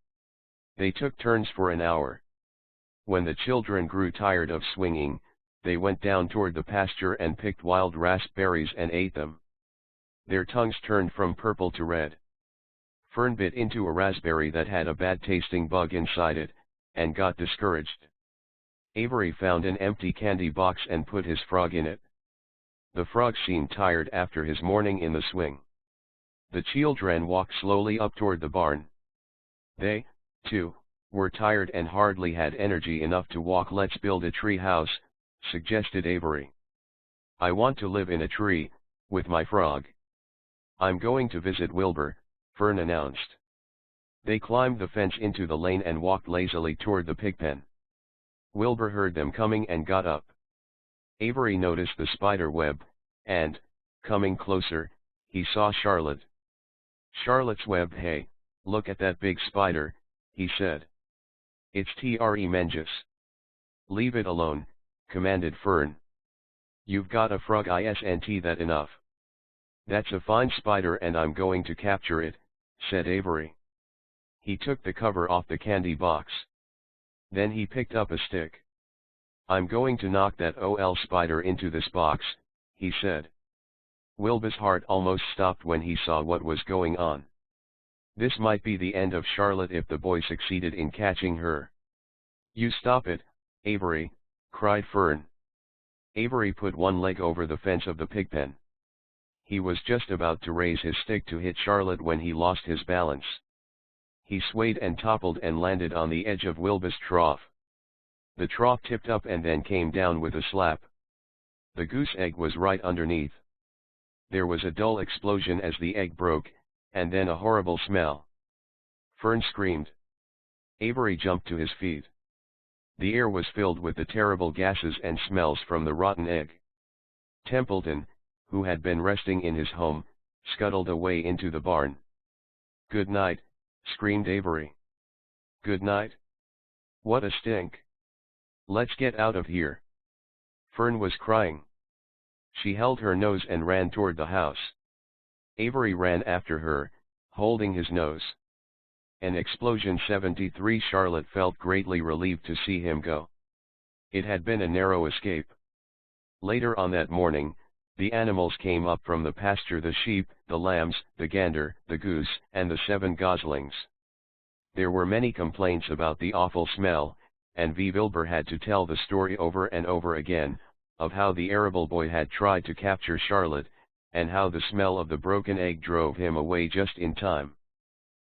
They took turns for an hour. When the children grew tired of swinging, they went down toward the pasture and picked wild raspberries and ate them. Their tongues turned from purple to red. Fern bit into a raspberry that had a bad-tasting bug inside it, and got discouraged. Avery found an empty candy box and put his frog in it. The frog seemed tired after his morning in the swing. The children walked slowly up toward the barn. They, too, were tired and hardly had energy enough to walk. Let's build a tree house, suggested Avery. I want to live in a tree, with my frog. I'm going to visit Wilbur, Fern announced. They climbed the fence into the lane and walked lazily toward the pigpen. Wilbur heard them coming and got up. Avery noticed the spider web, and, coming closer, he saw Charlotte. Charlotte's Web. Hey, "Look at that big spider," he said. "It's tremendous." "Leave it alone," commanded Fern. "You've got a frog, isn't that enough?" "That's a fine spider and I'm going to capture it," said Avery. He took the cover off the candy box. Then he picked up a stick. "I'm going to knock that spider into this box," he said. Wilbur's heart almost stopped when he saw what was going on. This might be the end of Charlotte if the boy succeeded in catching her. "You stop it, Avery," cried Fern. Avery put one leg over the fence of the pigpen. He was just about to raise his stick to hit Charlotte when he lost his balance. He swayed and toppled and landed on the edge of Wilbur's trough. The trough tipped up and then came down with a slap. The goose egg was right underneath. There was a dull explosion as the egg broke, and then a horrible smell. Fern screamed. Avery jumped to his feet. The air was filled with the terrible gases and smells from the rotten egg. Templeton, who had been resting in his home, scuttled away into the barn. "Good night," screamed Avery. "Good night? What a stink. Let's get out of here." Fern was crying. She held her nose and ran toward the house. Avery ran after her, holding his nose. An explosion. 73. Charlotte felt greatly relieved to see him go. It had been a narrow escape. Later on that morning, the animals came up from the pasture: the sheep, the lambs, the gander, the goose, and the 7 goslings. There were many complaints about the awful smell, and Wilbur had to tell the story over and over again, of how the arable boy had tried to capture Charlotte, and how the smell of the broken egg drove him away just in time.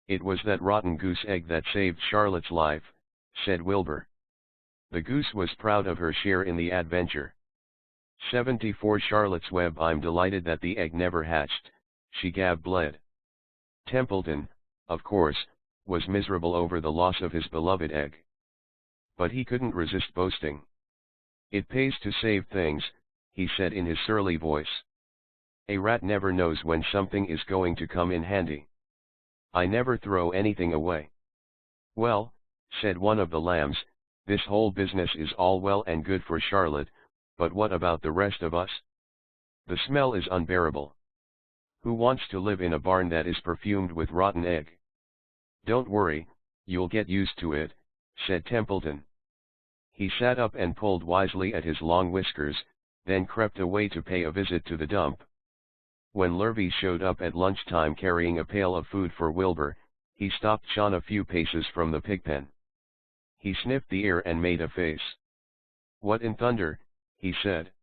"It was that rotten goose egg that saved Charlotte's life," said Wilbur. The goose was proud of her share in the adventure. 74. Charlotte's Web. "I'm delighted that the egg never hatched," she bled. Templeton, of course, was miserable over the loss of his beloved egg. But he couldn't resist boasting. "It pays to save things," he said in his surly voice. "A rat never knows when something is going to come in handy. I never throw anything away." "Well," said one of the lambs, "this whole business is all well and good for Charlotte, but what about the rest of us? The smell is unbearable. Who wants to live in a barn that is perfumed with rotten egg?" "Don't worry, you'll get used to it," said Templeton. He sat up and pulled wisely at his long whiskers, then crept away to pay a visit to the dump. When Lurvy showed up at lunchtime carrying a pail of food for Wilbur, he stopped Sean a few paces from the pigpen. He sniffed the air and made a face. "What in thunder?" he said.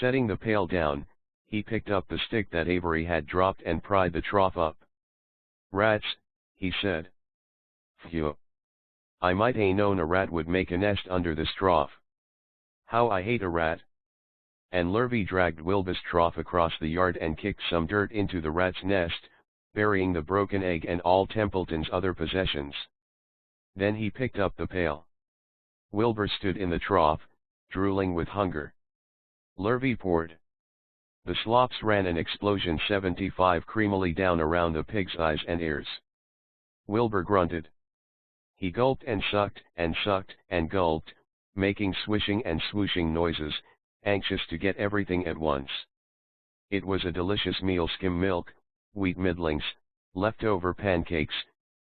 Setting the pail down, he picked up the stick that Avery had dropped and pried the trough up. "Rats," he said. "Phew. I might ha' known a rat would make a nest under this trough. How I hate a rat." And Lurvy dragged Wilbur's trough across the yard and kicked some dirt into the rat's nest, burying the broken egg and all Templeton's other possessions. Then he picked up the pail. Wilbur stood in the trough, drooling with hunger. Lurvy poured. The slops ran an explosion. 75 creamily down around the pig's eyes and ears. Wilbur grunted. He gulped and sucked and gulped, making swishing and swooshing noises, anxious to get everything at once. It was a delicious meal: skim milk, wheat middlings, leftover pancakes,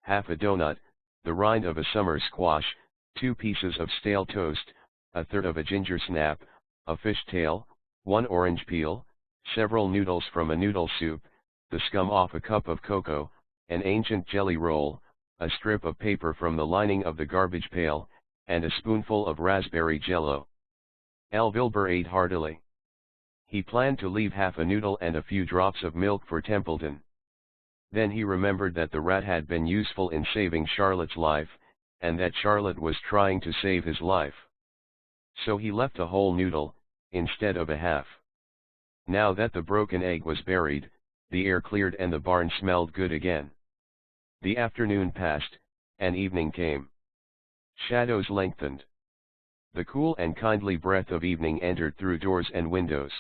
half a donut, the rind of a summer squash, 2 pieces of stale toast, a third of a ginger snap, a fish tail, 1 orange peel, several noodles from a noodle soup, the scum off a cup of cocoa, an ancient jelly roll, a strip of paper from the lining of the garbage pail, and a spoonful of raspberry jello. Wilbur ate heartily. He planned to leave half a noodle and a few drops of milk for Templeton. Then he remembered that the rat had been useful in saving Charlotte's life, and that Charlotte was trying to save his life. So he left a whole noodle, instead of a half. Now that the broken egg was buried, the air cleared and the barn smelled good again. The afternoon passed, and evening came. Shadows lengthened. The cool and kindly breath of evening entered through doors and windows.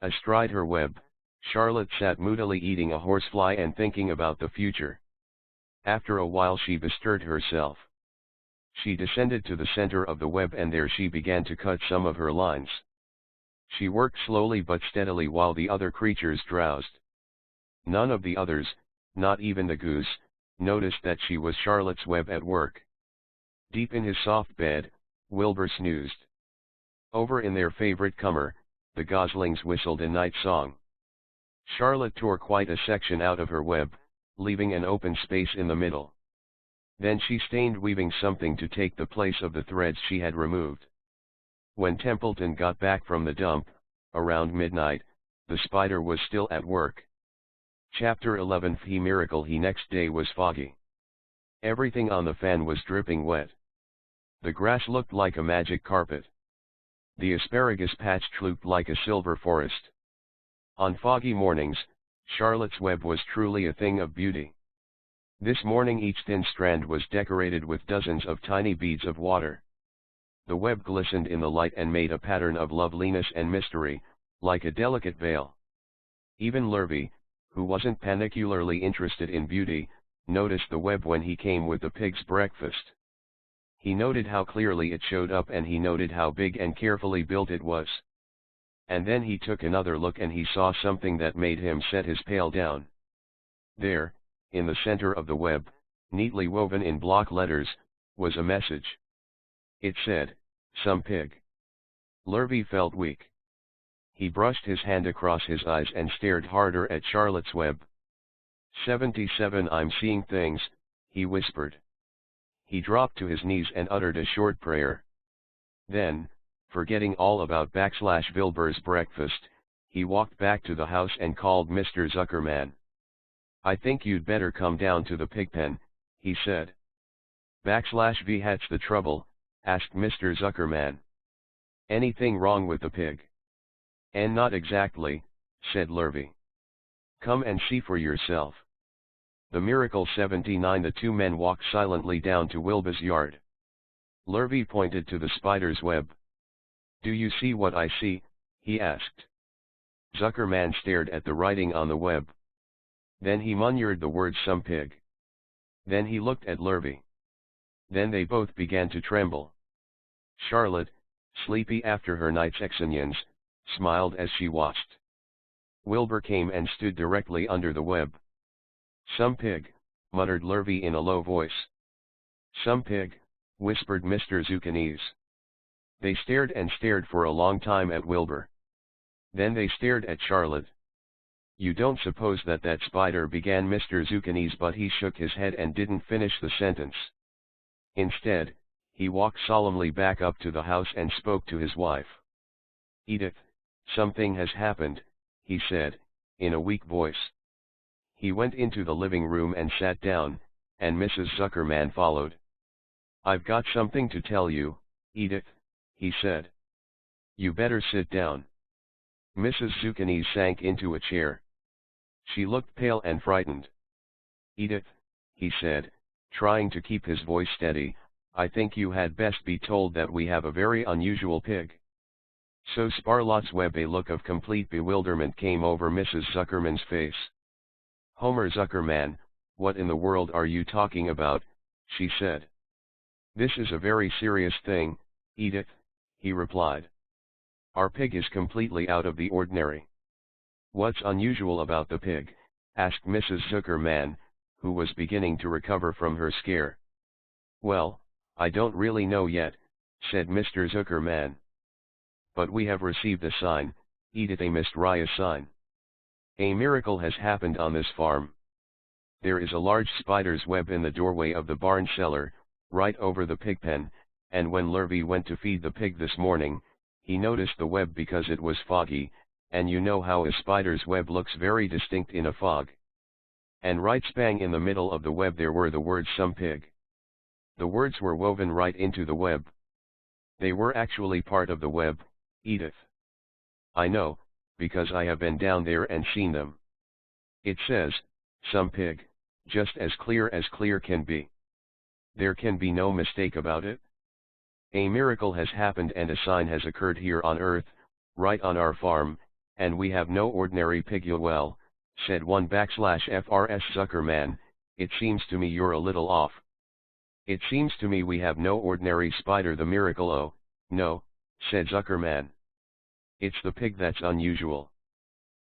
Astride her web, Charlotte sat moodily eating a horsefly and thinking about the future. After a while she bestirred herself. She descended to the center of the web and there she began to cut some of her lines. She worked slowly but steadily while the other creatures drowsed. None of the others, not even the goose, noticed that she was Charlotte's Web at work. Deep in his soft bed, Wilbur snoozed. Over in their favorite cummer, the goslings whistled a night song. Charlotte tore quite a section out of her web, leaving an open space in the middle. Then she stained weaving something to take the place of the threads she had removed. When Templeton got back from the dump, around midnight, the spider was still at work. Chapter 11. The miracle. The next day was foggy. Everything on the fan was dripping wet. The grass looked like a magic carpet. The asparagus patch looked like a silver forest. On foggy mornings, Charlotte's Web was truly a thing of beauty. This morning each thin strand was decorated with dozens of tiny beads of water. The web glistened in the light and made a pattern of loveliness and mystery, like a delicate veil. Even Lurvy, who wasn't particularly interested in beauty, noticed the web when he came with the pig's breakfast. He noted how clearly it showed up and he noted how big and carefully built it was. And then he took another look and he saw something that made him set his pail down. There, in the center of the web, neatly woven in block letters, was a message. It said, "Some pig." Lurvy felt weak. He brushed his hand across his eyes and stared harder at Charlotte's Web. 77. "I'm seeing things," he whispered. He dropped to his knees and uttered a short prayer. Then, forgetting all about Wilbur's breakfast, he walked back to the house and called Mr. Zuckerman. "I think you'd better come down to the pigpen," he said. "V hat's the trouble?" asked Mr. Zuckerman. "Anything wrong with the pig?" "And not exactly," said Lurvy. "Come and see for yourself." The miracle. 79. The two men walked silently down to Wilbur's yard. Lurvy pointed to the spider's web. "Do you see what I see?" he asked. Zuckerman stared at the writing on the web. Then he murmured the word "some pig." Then he looked at Lurvy. Then they both began to tremble. Charlotte, sleepy after her night's exercise, smiled as she watched. Wilbur came and stood directly under the web. "Some pig," muttered Lurvy in a low voice. "Some pig," whispered Mr. Zuccanis. They stared and stared for a long time at Wilbur. Then they stared at Charlotte. "You don't suppose that spider," began Mr. Zuccanis, but he shook his head and didn't finish the sentence. Instead, he walked solemnly back up to the house and spoke to his wife. "Edith, something has happened," he said, in a weak voice. He went into the living room and sat down, and Mrs. Zuckerman followed. "I've got something to tell you, Edith," he said. "You better sit down." Mrs. Zuccanis sank into a chair. She looked pale and frightened. "Edith," he said, trying to keep his voice steady, "I think you had best be told that we have a very unusual pig." So Charlotte's Web. A look of complete bewilderment came over Mrs. Zuckerman's face. "Homer Zuckerman, what in the world are you talking about?" she said. "This is a very serious thing, Edith," he replied. "Our pig is completely out of the ordinary." "What's unusual about the pig?" asked Mrs. Zuckerman, who was beginning to recover from her scare. "Well, I don't really know yet," said Mr. Zuckerman. "But we have received a sign, Edith, a mysterious sign. A miracle has happened on this farm. There is a large spider's web in the doorway of the barn cellar, right over the pig pen, and when Lurvy went to feed the pig this morning, he noticed the web because it was foggy, and you know how a spider's web looks very distinct in a fog. And right spang in the middle of the web there were the words "some pig." The words were woven right into the web. They were actually part of the web, Edith. I know, because I have been down there and seen them. It says, "some pig," just as clear can be. There can be no mistake about it. A miracle has happened and a sign has occurred here on earth, right on our farm, and we have no ordinary pig. Well, said one /FRS Zuckerman, "It seems to me you're a little off." "It seems to me we have no ordinary spider." "The miracle? Oh, no," said Zuckerman. "It's the pig that's unusual.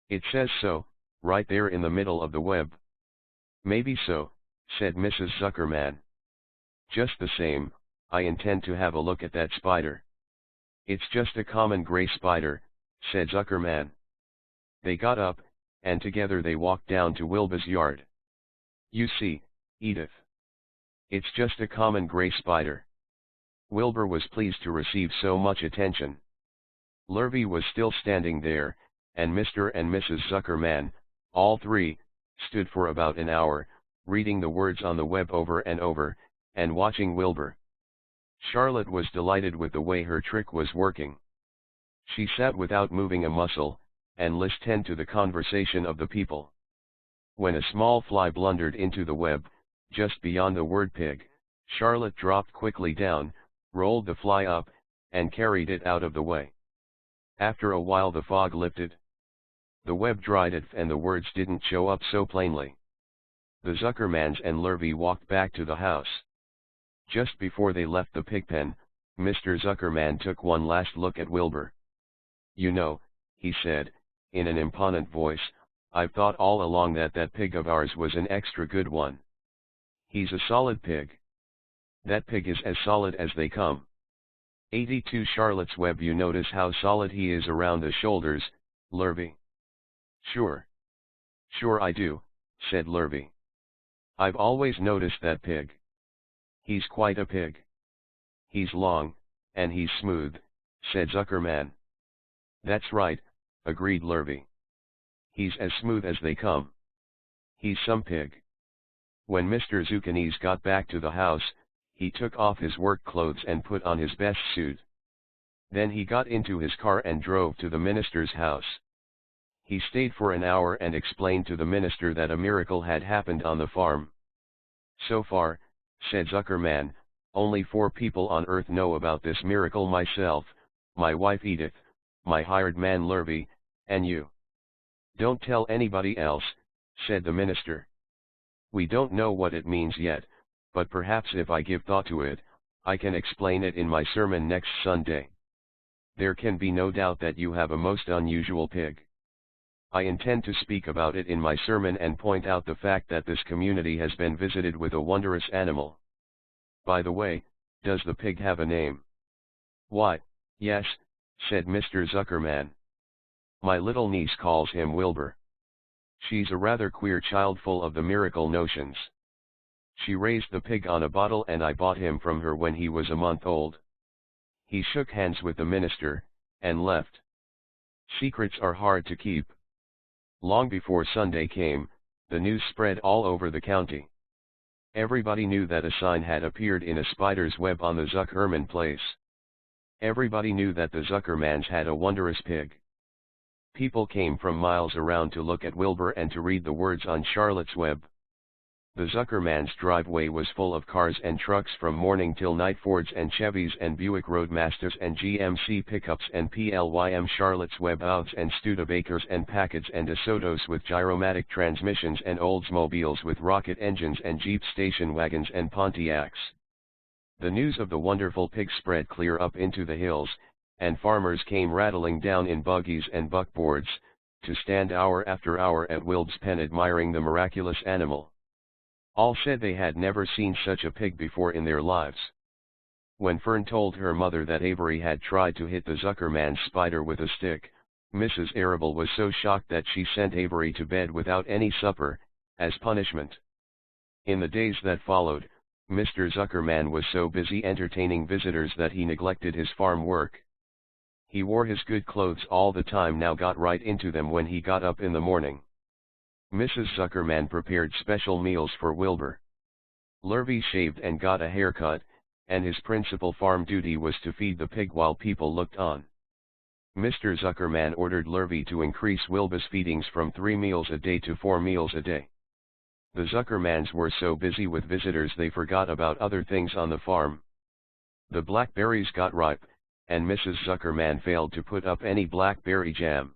It says so, right there in the middle of the web." "Maybe so," said Mrs. Zuckerman. "Just the same, I intend to have a look at that spider." "It's just a common gray spider," said Zuckerman. They got up, and together they walked down to Wilbur's yard. "You see, Edith. It's just a common gray spider." Wilbur was pleased to receive so much attention. Lurvy was still standing there, and Mr. and Mrs. Zuckerman, all three, stood for about an hour, reading the words on the web over and over, and watching Wilbur. Charlotte was delighted with the way her trick was working. She sat without moving a muscle, and listened to the conversation of the people. When a small fly blundered into the web, just beyond the word pig, Charlotte dropped quickly down, rolled the fly up, and carried it out of the way. After a while the fog lifted. The web dried it and the words didn't show up so plainly. The Zuckermans and Lurvy walked back to the house. Just before they left the pigpen, Mr. Zuckerman took one last look at Wilbur. "You know," he said, in an imponent voice, "I've thought all along that that pig of ours was an extra good one. He's a solid pig. That pig is as solid as they come. 82 Charlotte's Web. You notice how solid he is around the shoulders, Lurvy?" "Sure. Sure I do," said Lurvy. "I've always noticed that pig. He's quite a pig. He's long, and he's smooth," said Zuckerman. "That's right," agreed Lurvy. "He's as smooth as they come. He's some pig." When Mr. Zuccanis got back to the house, he took off his work clothes and put on his best suit. Then he got into his car and drove to the minister's house. He stayed for an hour and explained to the minister that a miracle had happened on the farm. "So far," said Zuckerman, "only 4 people on earth know about this miracle: myself, my wife Edith, my hired man Lurvy, and you." "Don't tell anybody else," said the minister. "We don't know what it means yet, but perhaps if I give thought to it, I can explain it in my sermon next Sunday. There can be no doubt that you have a most unusual pig. I intend to speak about it in my sermon and point out the fact that this community has been visited with a wondrous animal. By the way, does the pig have a name?" "Why, yes," said Mr. Zuckerman. "My little niece calls him Wilbur. She's a rather queer child full of the miracle notions. She raised the pig on a bottle and I bought him from her when he was a month old." He shook hands with the minister, and left. Secrets are hard to keep. Long before Sunday came, the news spread all over the county. Everybody knew that a sign had appeared in a spider's web on the Zuckerman place. Everybody knew that the Zuckermans had a wondrous pig. People came from miles around to look at Wilbur and to read the words on Charlotte's Web. The Zuckermans' driveway was full of cars and trucks from morning till night: Fords and Chevys and Buick Roadmasters and GMC pickups and PLYM Charlotte's Web outs and Studebakers and Packards and DeSotos with gyromatic transmissions and Oldsmobiles with rocket engines and Jeep station wagons and Pontiacs. The news of the wonderful pig spread clear up into the hills, and farmers came rattling down in buggies and buckboards, to stand hour after hour at Wilbur's pen admiring the miraculous animal. All said they had never seen such a pig before in their lives. When Fern told her mother that Avery had tried to hit the Zuckerman's spider with a stick, Mrs. Arable was so shocked that she sent Avery to bed without any supper, as punishment. In the days that followed, Mr. Zuckerman was so busy entertaining visitors that he neglected his farm work. He wore his good clothes all the time, now got right into them when he got up in the morning. Mrs. Zuckerman prepared special meals for Wilbur. Lurvy shaved and got a haircut, and his principal farm duty was to feed the pig while people looked on. Mr. Zuckerman ordered Lurvy to increase Wilbur's feedings from 3 meals a day to 4 meals a day. The Zuckermans were so busy with visitors they forgot about other things on the farm. The blackberries got ripe, and Mrs. Zuckerman failed to put up any blackberry jam.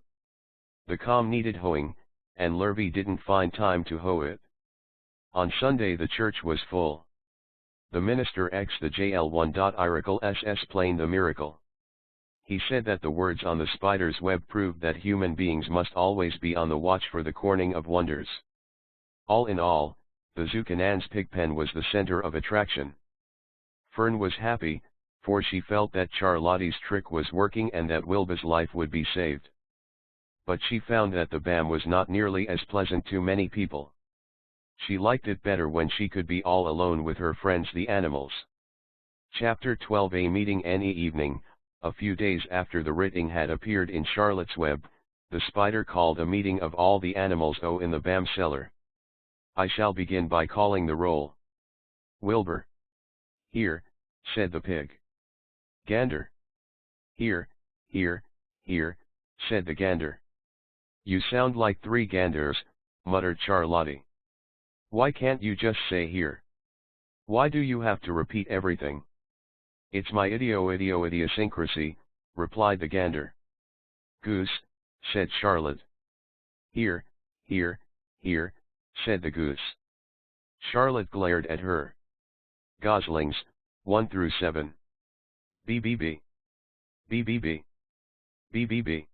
The comb needed hoeing, and Lurvy didn't find time to hoe it. On Sunday the church was full. The minister x the JL1. explained the miracle. He said that the words on the spider's web proved that human beings must always be on the watch for the corning of wonders. All in all, the Zuccanan's pigpen was the center of attraction. Fern was happy, for she felt that Charlotte's trick was working and that Wilbur's life would be saved. But she found that the BAM was not nearly as pleasant to many people. She liked it better when she could be all alone with her friends the animals. Chapter 12. A meeting. Any evening, a few days after the writing had appeared in Charlotte's Web, the spider called a meeting of all the animals in the BAM cellar. I shall begin by calling the roll. Wilbur. Here, said the pig. Gander. Here, here, here, said the gander. You sound like three ganders, muttered Charlotte. Why can't you just say here? Why do you have to repeat everything? It's my idiosyncrasy, replied the gander. Goose, said Charlotte. Here, here, here, said the goose. Charlotte glared at her. Goslings, 1 through 7. BBB. BBB. BBB.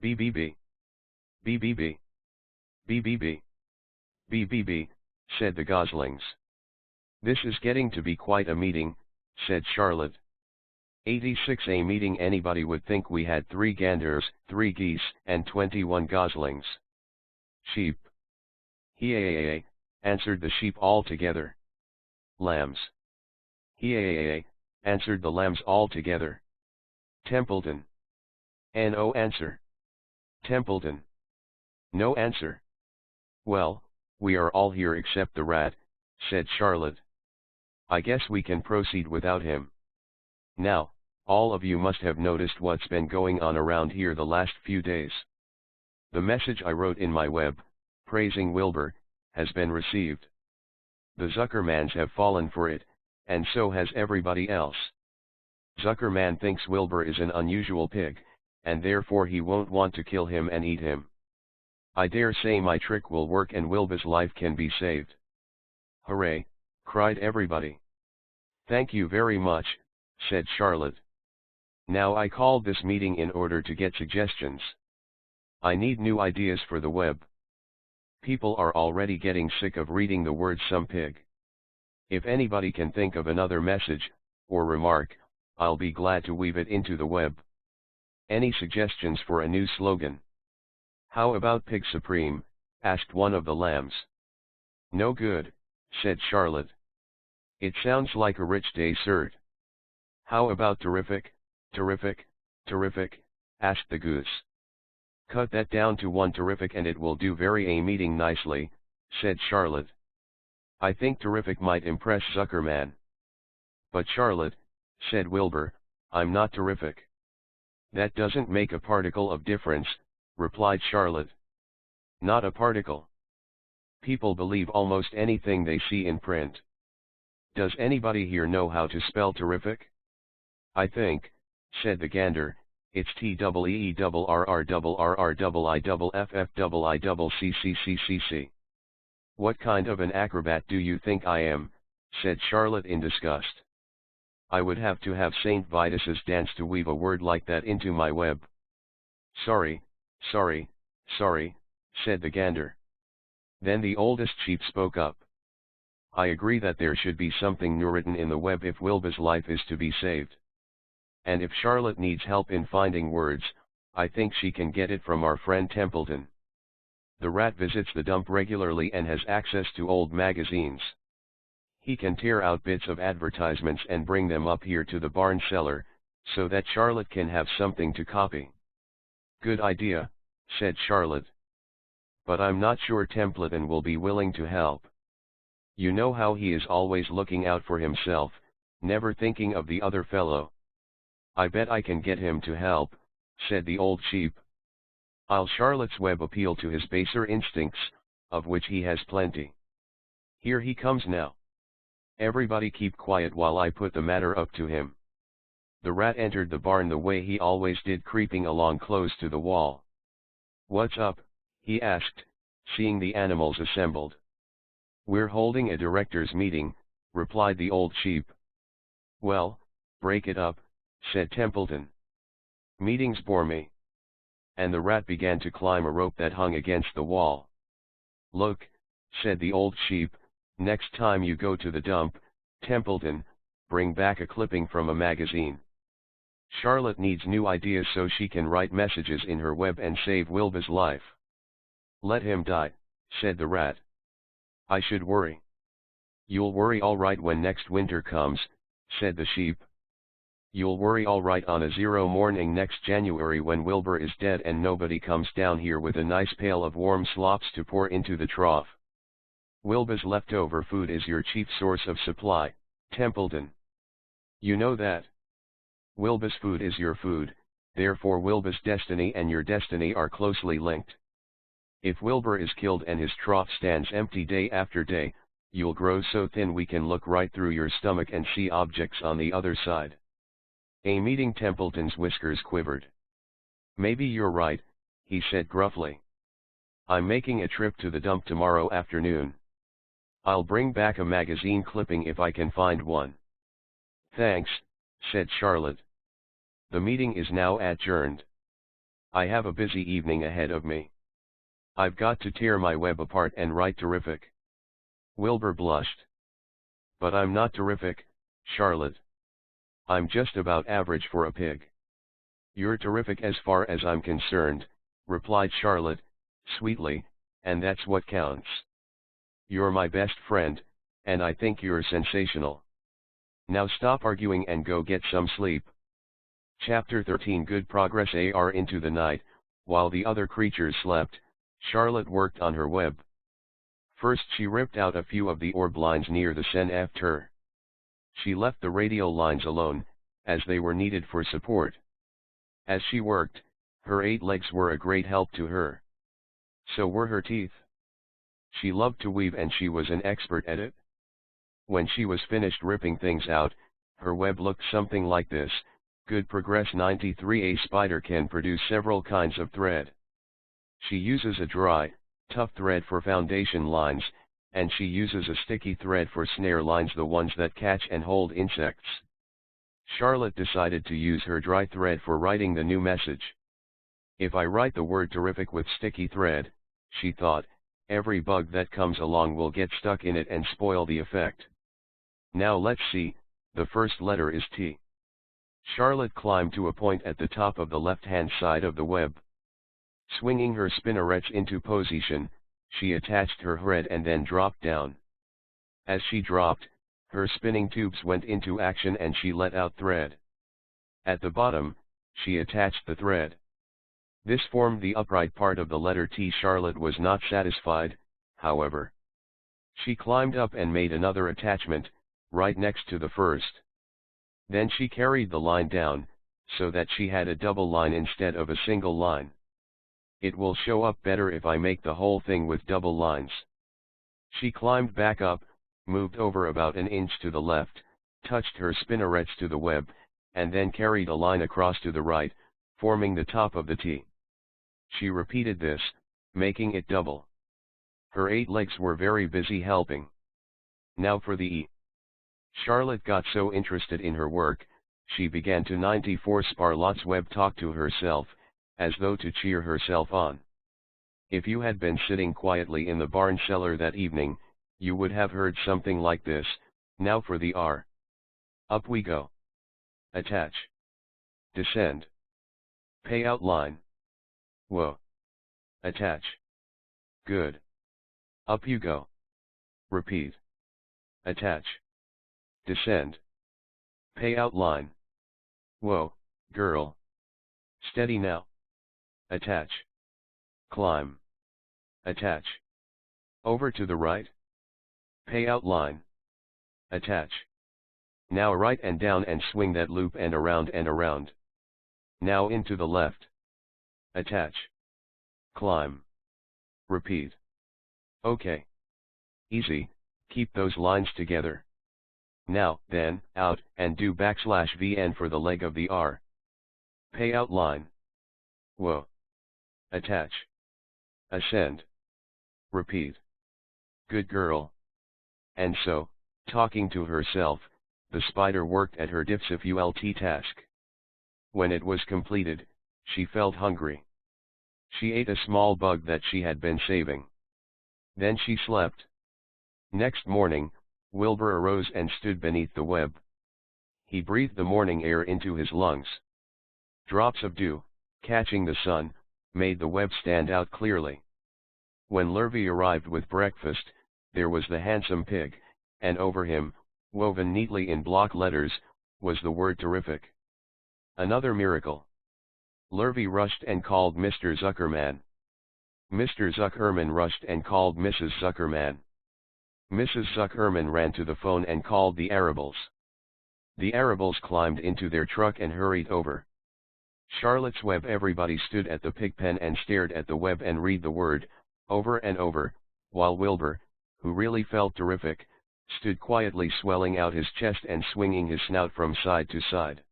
BBB. BBB. BBB. BBB, said the goslings. This is getting to be quite a meeting, said Charlotte. 86. A meeting. Anybody would think we had 3 ganders, 3 geese, and 21 goslings. Sheep. Hee, answered the sheep all together. Lambs. Hee, answered the lambs all together. Templeton. No answer. Templeton. No answer. Well, we are all here except the rat, said Charlotte. I guess we can proceed without him. Now, all of you must have noticed what's been going on around here the last few days. The message I wrote in my web, praising Wilbur, has been received. The Zuckermans have fallen for it, and so has everybody else. Zuckerman thinks Wilbur is an unusual pig, and therefore he won't want to kill him and eat him. I dare say my trick will work and Wilbur's life can be saved. Hooray, cried everybody. Thank you very much, said Charlotte. Now I called this meeting in order to get suggestions. I need new ideas for the web. People are already getting sick of reading the word some pig. If anybody can think of another message, or remark, I'll be glad to weave it into the web. Any suggestions for a new slogan? How about Pig Supreme, asked one of the lambs. No good, said Charlotte. It sounds like a rich dessert. How about terrific, terrific, terrific, asked the goose. Cut that down to 1 terrific and it will do very a meeting nicely, said Charlotte. I think terrific might impress Zuckerman. But Charlotte, said Wilbur, I'm not terrific. That doesn't make a particle of difference, replied Charlotte. Not a particle. People believe almost anything they see in print. Does anybody here know how to spell terrific? I think, said the gander, it's TEERRRRRIFFFICC. What kind of an acrobat do you think I am, said Charlotte in disgust. I would have to have St. Vitus's dance to weave a word like that into my web. Sorry, sorry, sorry, said the gander. Then the oldest sheep spoke up. I agree that there should be something new written in the web if Wilbur's life is to be saved. And if Charlotte needs help in finding words, I think she can get it from our friend Templeton. The rat visits the dump regularly and has access to old magazines. He can tear out bits of advertisements and bring them up here to the barn cellar, so that Charlotte can have something to copy. Good idea, said Charlotte. But I'm not sure Templeton will be willing to help. You know how he is always looking out for himself, never thinking of the other fellow. I bet I can get him to help, said the old sheep. I'll Charlotte's web appeal to his baser instincts, of which he has plenty. Here he comes now. Everybody keep quiet while I put the matter up to him. The rat entered the barn the way he always did, creeping along close to the wall. What's up? He asked, seeing the animals assembled. "We're holding a directors' meeting," replied the old sheep. "Well, break it up," said Templeton. "Meetings bore me." And the rat began to climb a rope that hung against the wall. "Look," said the old sheep, "next time you go to the dump, Templeton, bring back a clipping from a magazine. Charlotte needs new ideas so she can write messages in her web and save Wilbur's life." "Let him die," said the rat. "I should worry." "You'll worry all right when next winter comes," said the sheep. "You'll worry all right on a zero morning next January when Wilbur is dead and nobody comes down here with a nice pail of warm slops to pour into the trough. Wilbur's leftover food is your chief source of supply, Templeton. You know that. Wilbur's food is your food, therefore Wilbur's destiny and your destiny are closely linked. If Wilbur is killed and his trough stands empty day after day, you'll grow so thin we can look right through your stomach and see objects on the other side." A meeting Templeton's whiskers quivered. "Maybe you're right," he said gruffly. "I'm making a trip to the dump tomorrow afternoon. I'll bring back a magazine clipping if I can find one." "Thanks," said Charlotte. "The meeting is now adjourned. I have a busy evening ahead of me. I've got to tear my web apart and write terrific." Wilbur blushed. "But I'm not terrific, Charlotte. I'm just about average for a pig." "You're terrific as far as I'm concerned," replied Charlotte, sweetly, "and that's what counts. You're my best friend, and I think you're sensational. Now stop arguing and go get some sleep." Chapter 13 Good progress ar into the night, while the other creatures slept, Charlotte worked on her web. First she ripped out a few of the orb lines near the sen after. She left the radial lines alone, as they were needed for support. As she worked, her 8 legs were a great help to her. So were her teeth. She loved to weave and she was an expert at it. When she was finished ripping things out, her web looked something like this. Good progress 93. A spider can produce several kinds of thread. She uses a dry, tough thread for foundation lines, and she uses a sticky thread for snare lines, the ones that catch and hold insects. Charlotte decided to use her dry thread for writing the new message. "If I write the word terrific with sticky thread," she thought, "every bug that comes along will get stuck in it and spoil the effect. Now let's see, the first letter is T." Charlotte climbed to a point at the top of the left-hand side of the web. Swinging her spinnerets into position, she attached her thread and then dropped down. As she dropped, her spinning tubes went into action and she let out thread. At the bottom, she attached the thread. This formed the upright part of the letter T. Charlotte was not satisfied, however. She climbed up and made another attachment, right next to the first. Then she carried the line down, so that she had a double line instead of a single line. "It will show up better if I make the whole thing with double lines." She climbed back up, moved over about an inch to the left, touched her spinnerets to the web, and then carried a line across to the right, forming the top of the T. She repeated this, making it double. Her 8 legs were very busy helping. Now for the E. Charlotte got so interested in her work, she began to 94 Sparlot's web talk to herself, as though to cheer herself on. If you had been sitting quietly in the barn cellar that evening, you would have heard something like this. Now for the R. Up we go. Attach. Descend. Payout line. Whoa. Attach. Good. Up you go. Repeat. Attach. Descend. Payout line. Whoa, girl. Steady now. Attach. Climb. Attach. Over to the right. Payout line. Attach. Now right and down and swing that loop and around and around. Now into the left. Attach. Climb. Repeat. Okay. Easy, keep those lines together. Now, then, out, and do \VN for the leg of the R. Payout line. Whoa. Attach. Ascend. Repeat. Good girl. And so, talking to herself, the spider worked at her difficult task. When it was completed, she felt hungry. She ate a small bug that she had been saving. Then she slept. Next morning, Wilbur arose and stood beneath the web. He breathed the morning air into his lungs. Drops of dew, catching the sun, made the web stand out clearly. When Lurvy arrived with breakfast, there was the handsome pig, and over him, woven neatly in block letters, was the word terrific. Another miracle. Lurvy rushed and called Mr. Zuckerman. Mr. Zuckerman rushed and called Mrs. Zuckerman. Mrs. Zuckerman ran to the phone and called the Arables. The Arables climbed into their truck and hurried over Charlotte's web. Everybody stood at the pig pen and stared at the web and read the word, over and over, while Wilbur, who really felt terrific, stood quietly swelling out his chest and swinging his snout from side to side.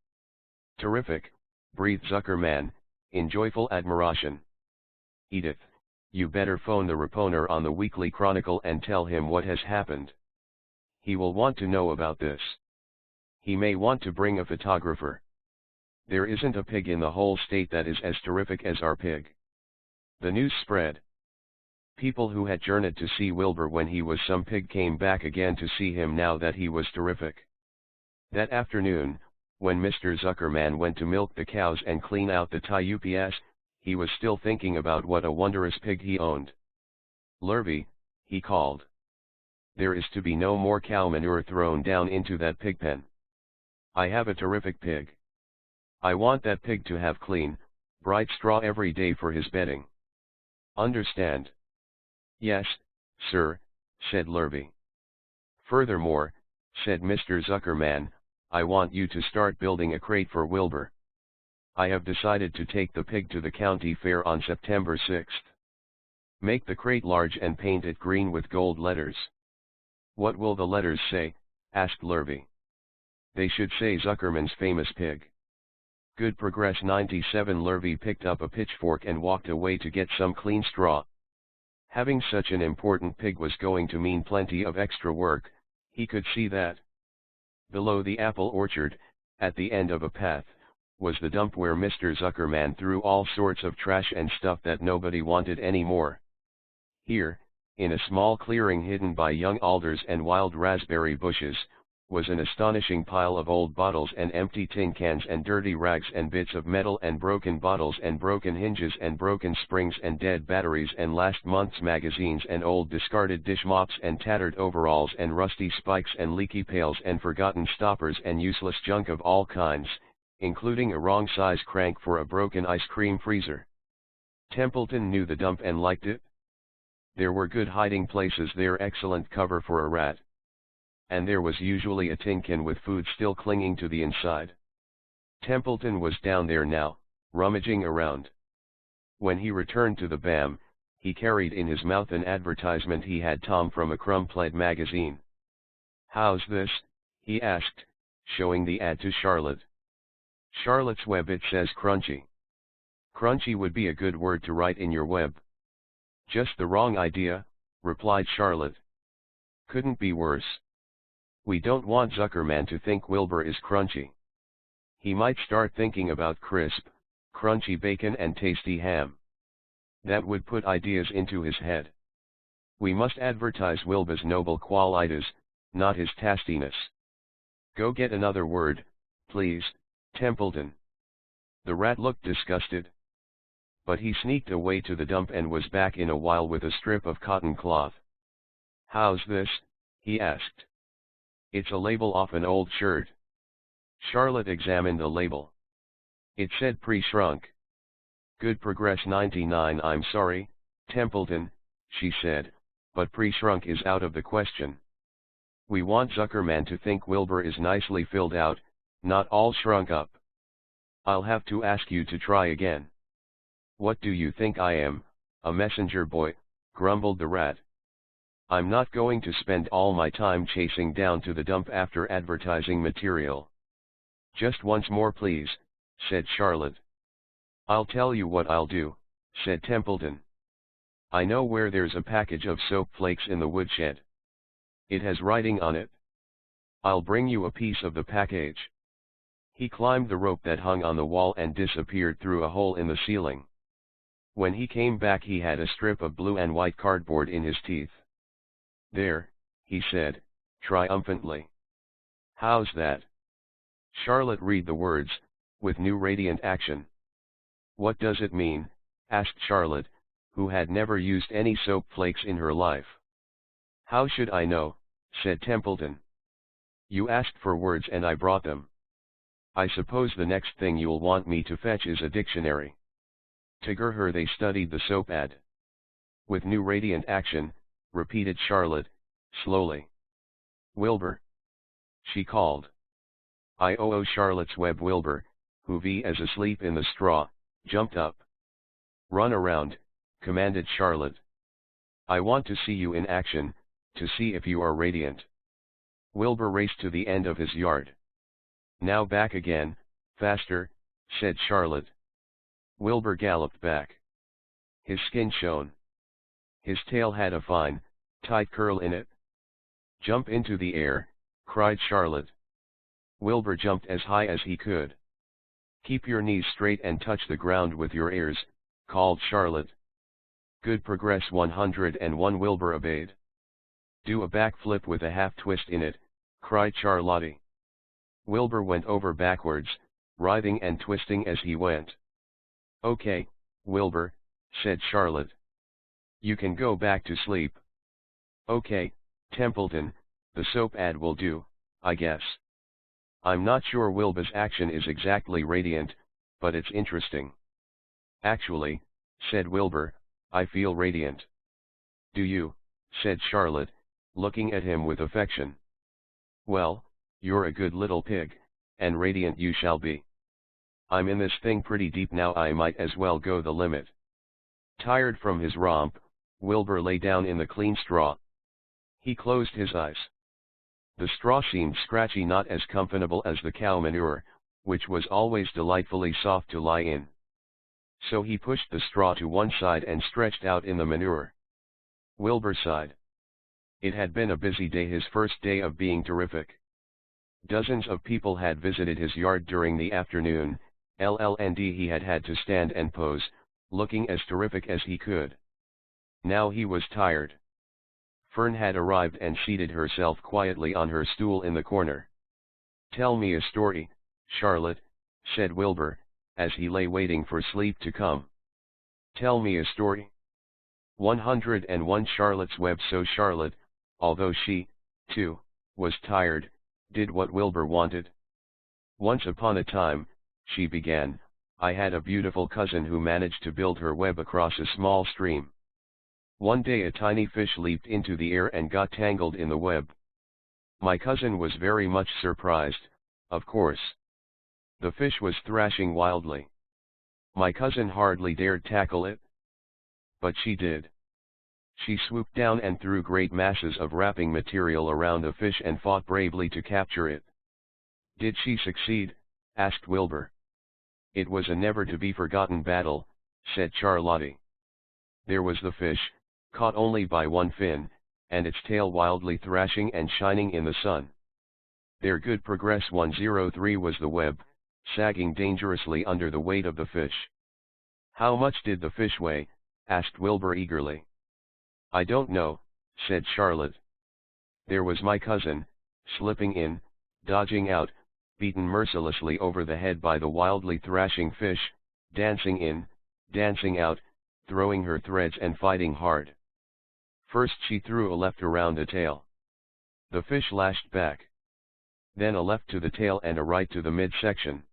Terrific, breathed Zuckerman, in joyful admiration. Edith, you better phone the reporter on the Weekly Chronicle and tell him what has happened. He will want to know about this. He may want to bring a photographer. There isn't a pig in the whole state that is as terrific as our pig. The news spread. People who had journeyed to see Wilbur when he was some pig came back again to see him now that he was terrific. That afternoon, when Mr. Zuckerman went to milk the cows and clean out the UPS, he was still thinking about what a wondrous pig he owned. Lurvy, he called. There is to be no more cow manure thrown down into that pig pen. I have a terrific pig. I want that pig to have clean, bright straw every day for his bedding. Understand? Yes, sir, said Lurvy. Furthermore, said Mr. Zuckerman, I want you to start building a crate for Wilbur. I have decided to take the pig to the county fair on September 6th. Make the crate large and paint it green with gold letters. What will the letters say? Asked Lurvy. They should say Zuckerman's famous pig. Good progress 97. Lurvy picked up a pitchfork and walked away to get some clean straw. Having such an important pig was going to mean plenty of extra work, he could see that. Below the apple orchard, at the end of a path, was the dump where Mr. Zuckerman threw all sorts of trash and stuff that nobody wanted anymore. Here, in a small clearing hidden by young alders and wild raspberry bushes, was an astonishing pile of old bottles and empty tin cans and dirty rags and bits of metal and broken bottles and broken hinges and broken springs and dead batteries and last month's magazines and old discarded dish mops and tattered overalls and rusty spikes and leaky pails and forgotten stoppers and useless junk of all kinds, including a wrong size crank for a broken ice cream freezer. Templeton knew the dump and liked it. There were good hiding places there, excellent cover for a rat. And there was usually a tin can with food still clinging to the inside. Templeton was down there now, rummaging around. When he returned to the BAM, he carried in his mouth an advertisement he had Tom from a crumpled magazine. How's this? He asked, showing the ad to Charlotte. Charlotte's web, it says crunchy. Crunchy would be a good word to write in your web. Just the wrong idea, replied Charlotte. Couldn't be worse. We don't want Zuckerman to think Wilbur is crunchy. He might start thinking about crisp, crunchy bacon and tasty ham. That would put ideas into his head. We must advertise Wilbur's noble qualities, not his tastiness. Go get another word, please, Templeton. The rat looked disgusted. But he sneaked away to the dump and was back in a while with a strip of cotton cloth. How's this? He asked. It's a label off an old shirt. Charlotte examined the label. It said pre-shrunk. Good progress 99. I'm sorry, Templeton, she said, but pre-shrunk is out of the question. We want Zuckerman to think Wilbur is nicely filled out, not all shrunk up. I'll have to ask you to try again. What do you think I am, a messenger boy? Grumbled the rat. I'm not going to spend all my time chasing down to the dump after advertising material. Just once more please, said Charlotte. I'll tell you what I'll do, said Templeton. I know where there's a package of soap flakes in the woodshed. It has writing on it. I'll bring you a piece of the package. He climbed the rope that hung on the wall and disappeared through a hole in the ceiling. When he came back he had a strip of blue and white cardboard in his teeth. "There," he said, triumphantly. "How's that?" Charlotte read the words, with new radiant action. "What does it mean?" asked Charlotte, who had never used any soap flakes in her life. "How should I know?" said Templeton. "You asked for words and I brought them. I suppose the next thing you'll want me to fetch is a dictionary." Together they studied the soap ad. "With new radiant action," repeated Charlotte, slowly. "Wilbur," she called. Charlotte's web. Wilbur, who was asleep in the straw, jumped up. "Run around," commanded Charlotte. "I want to see you in action, to see if you are radiant." Wilbur raced to the end of his yard. "Now back again, faster," said Charlotte. Wilbur galloped back. His skin shone. His tail had a fine, tight curl in it. "Jump into the air," cried Charlotte. Wilbur jumped as high as he could. "Keep your knees straight and touch the ground with your ears," called Charlotte. "Good progress." 101 Wilbur obeyed. "Do a backflip with a half twist in it," cried Charlotte. Wilbur went over backwards, writhing and twisting as he went. "Okay, Wilbur," said Charlotte. "You can go back to sleep." "Okay, Templeton, the soap ad will do, I guess. I'm not sure Wilbur's action is exactly radiant, but it's interesting." "Actually," said Wilbur, "I feel radiant." "Do you?" said Charlotte, looking at him with affection. "Well, you're a good little pig, and radiant you shall be. I'm in this thing pretty deep now, I might as well go the limit." Tired from his romp, Wilbur lay down in the clean straw. He closed his eyes. The straw seemed scratchy, not as comfortable as the cow manure, which was always delightfully soft to lie in. So he pushed the straw to one side and stretched out in the manure. Wilbur sighed. It had been a busy day, his first day of being terrific. Dozens of people had visited his yard during the afternoon, and he had had to stand and pose, looking as terrific as he could. Now he was tired. Fern had arrived and seated herself quietly on her stool in the corner. "Tell me a story, Charlotte," said Wilbur, as he lay waiting for sleep to come. "Tell me a story." 101 Charlotte's web. So Charlotte, although she, too, was tired, did what Wilbur wanted. "Once upon a time," she began, "I had a beautiful cousin who managed to build her web across a small stream. One day a tiny fish leaped into the air and got tangled in the web. My cousin was very much surprised, of course. The fish was thrashing wildly. My cousin hardly dared tackle it. But she did. She swooped down and threw great masses of wrapping material around the fish and fought bravely to capture it." "Did she succeed?" asked Wilbur. "It was a never-to-be-forgotten battle," said Charlotte. "There was the fish, caught only by one fin, and its tail wildly thrashing and shining in the sun. Their good progress 103 was the web, sagging dangerously under the weight of the fish." "How much did the fish weigh?" asked Wilbur eagerly. "I don't know," said Charlotte. "There was my cousin, slipping in, dodging out, beaten mercilessly over the head by the wildly thrashing fish, dancing in, dancing out, throwing her threads and fighting hard. First she threw a left around the tail. The fish lashed back. Then a left to the tail and a right to the midsection.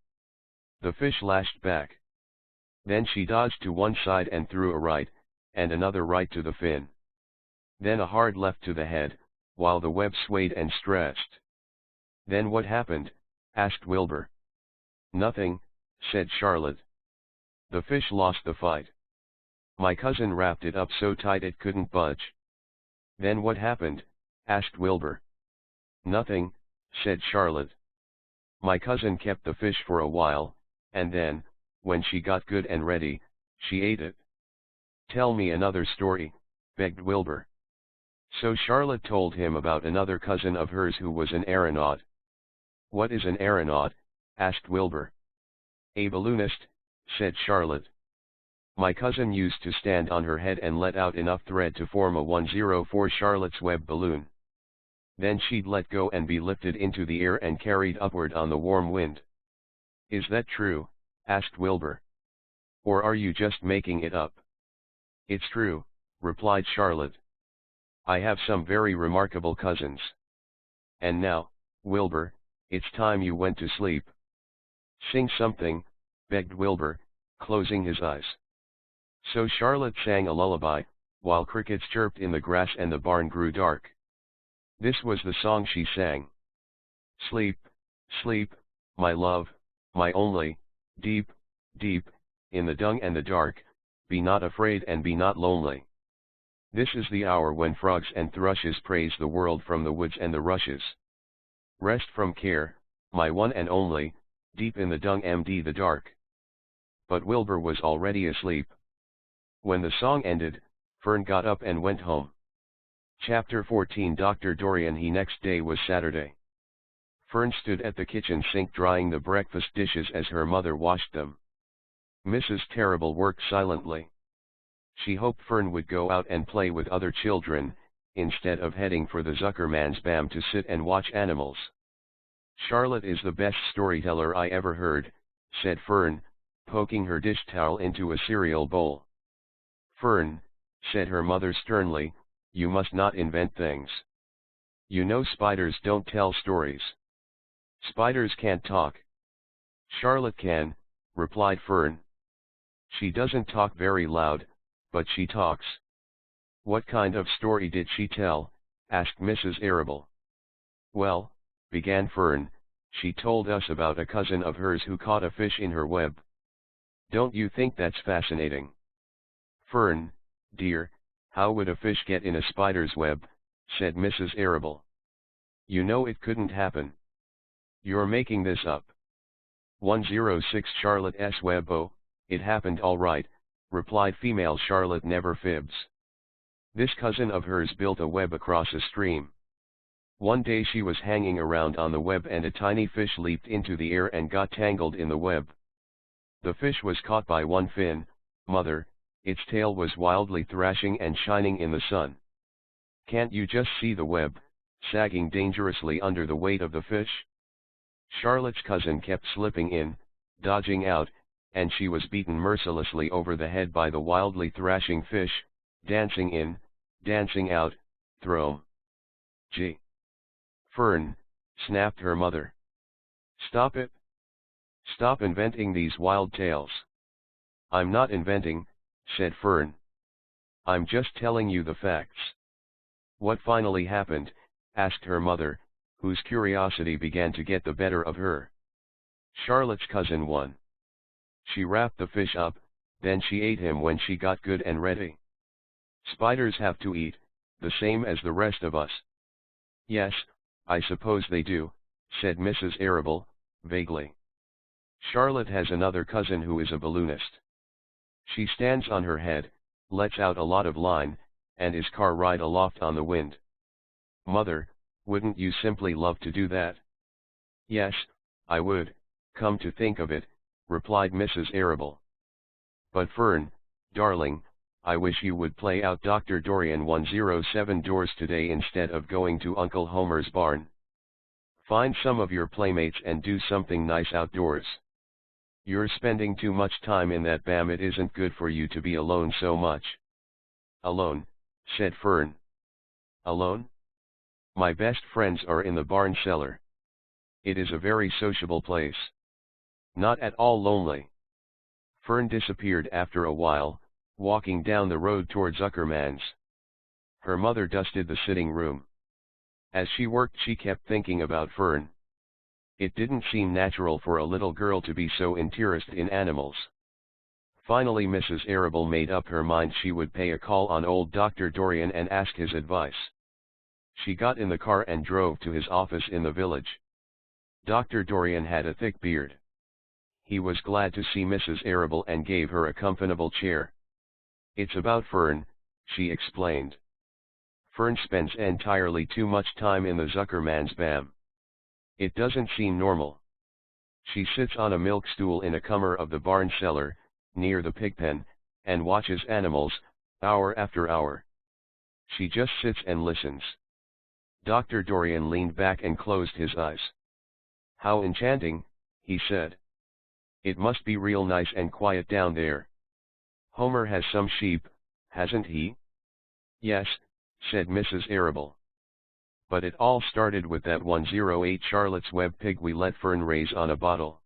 The fish lashed back. Then she dodged to one side and threw a right, and another right to the fin. Then a hard left to the head, while the web swayed and stretched." "Then what happened?" asked Wilbur. "Nothing," said Charlotte. "The fish lost the fight. My cousin wrapped it up so tight it couldn't budge." "Then what happened?" asked Wilbur. "Nothing," said Charlotte. "My cousin kept the fish for a while, and then, when she got good and ready, she ate it." "Tell me another story," begged Wilbur. So Charlotte told him about another cousin of hers who was an aeronaut. "What is an aeronaut?" asked Wilbur. "A balloonist," said Charlotte. "My cousin used to stand on her head and let out enough thread to form a 104 Charlotte's Web balloon. Then she'd let go and be lifted into the air and carried upward on the warm wind." "Is that true?" asked Wilbur. "Or are you just making it up?" "It's true," replied Charlotte. "I have some very remarkable cousins. And now, Wilbur, it's time you went to sleep." "Sing something," begged Wilbur, closing his eyes. So Charlotte sang a lullaby, while crickets chirped in the grass and the barn grew dark. This was the song she sang. "Sleep, sleep, my love, my only, deep, deep, in the dung and the dark, be not afraid and be not lonely. This is the hour when frogs and thrushes praise the world from the woods and the rushes. Rest from care, my one and only, deep in the dung md the dark." But Wilbur was already asleep. When the song ended, Fern got up and went home. Chapter 14. Dr. Dorian. The next day was Saturday. Fern stood at the kitchen sink drying the breakfast dishes as her mother washed them. Mrs. Terrible worked silently. She hoped Fern would go out and play with other children, instead of heading for the Zuckerman's BAM to sit and watch animals. "Charlotte is the best storyteller I ever heard," said Fern, poking her dish towel into a cereal bowl. "Fern," said her mother sternly, "you must not invent things. You know spiders don't tell stories. Spiders can't talk." "Charlotte can," replied Fern. "She doesn't talk very loud, but she talks." "What kind of story did she tell?" asked Mrs. Arable. "Well," began Fern, "she told us about a cousin of hers who caught a fish in her web. Don't you think that's fascinating?" "Fern, dear, how would a fish get in a spider's web?" said Mrs. Arable. "You know it couldn't happen. You're making this up." 106 Charlotte's web. "Oh, it happened all right," replied female Charlotte never fibs. This cousin of hers built a web across a stream. One day she was hanging around on the web and a tiny fish leaped into the air and got tangled in the web. The fish was caught by one fin, mother, its tail was wildly thrashing and shining in the sun. Can't you just see the web, sagging dangerously under the weight of the fish? Charlotte's cousin kept slipping in, dodging out, and she was beaten mercilessly over the head by the wildly thrashing fish, dancing in, dancing out, throw. "Gee! Fern," snapped her mother. "Stop it! Stop inventing these wild tales." "I'm not inventing," said Fern. "I'm just telling you the facts." "What finally happened?" asked her mother, whose curiosity began to get the better of her. "Charlotte's cousin won. She wrapped the fish up, then she ate him when she got good and ready. Spiders have to eat, the same as the rest of us." "Yes, I suppose they do," said Mrs. Arable, vaguely. "Charlotte has another cousin who is a balloonist. She stands on her head, lets out a lot of line, and is car ride aloft on the wind." "Mother, wouldn't you simply love to do that?" "Yes, I would, come to think of it," replied Mrs. Arable. "But Fern, darling, I wish you would play out Dr. Dorian 107 doors today instead of going to Uncle Homer's barn. Find some of your playmates and do something nice outdoors. You're spending too much time in that BAM. It isn't good for you to be alone so much." "Alone," said Fern. "Alone? My best friends are in the barn cellar. It is a very sociable place. Not at all lonely." Fern disappeared after a while, walking down the road toward Zuckerman's. Her mother dusted the sitting room. As she worked she kept thinking about Fern. It didn't seem natural for a little girl to be so interested in animals. Finally Mrs. Arable made up her mind she would pay a call on old Dr. Dorian and ask his advice. She got in the car and drove to his office in the village. Dr. Dorian had a thick beard. He was glad to see Mrs. Arable and gave her a comfortable chair. "It's about Fern," she explained. Fern spends entirely too much time in the Zuckerman's BAM. It doesn't seem normal. She sits on a milk stool in a corner of the barn cellar, near the pigpen, and watches animals, hour after hour. She just sits and listens. Dr. Dorian leaned back and closed his eyes. "How enchanting," he said. "It must be real nice and quiet down there. Homer has some sheep, hasn't he?" "Yes," said Mrs. Arable. "But it all started with that 108 Charlotte's Web pig we let Fern raise on a bottle.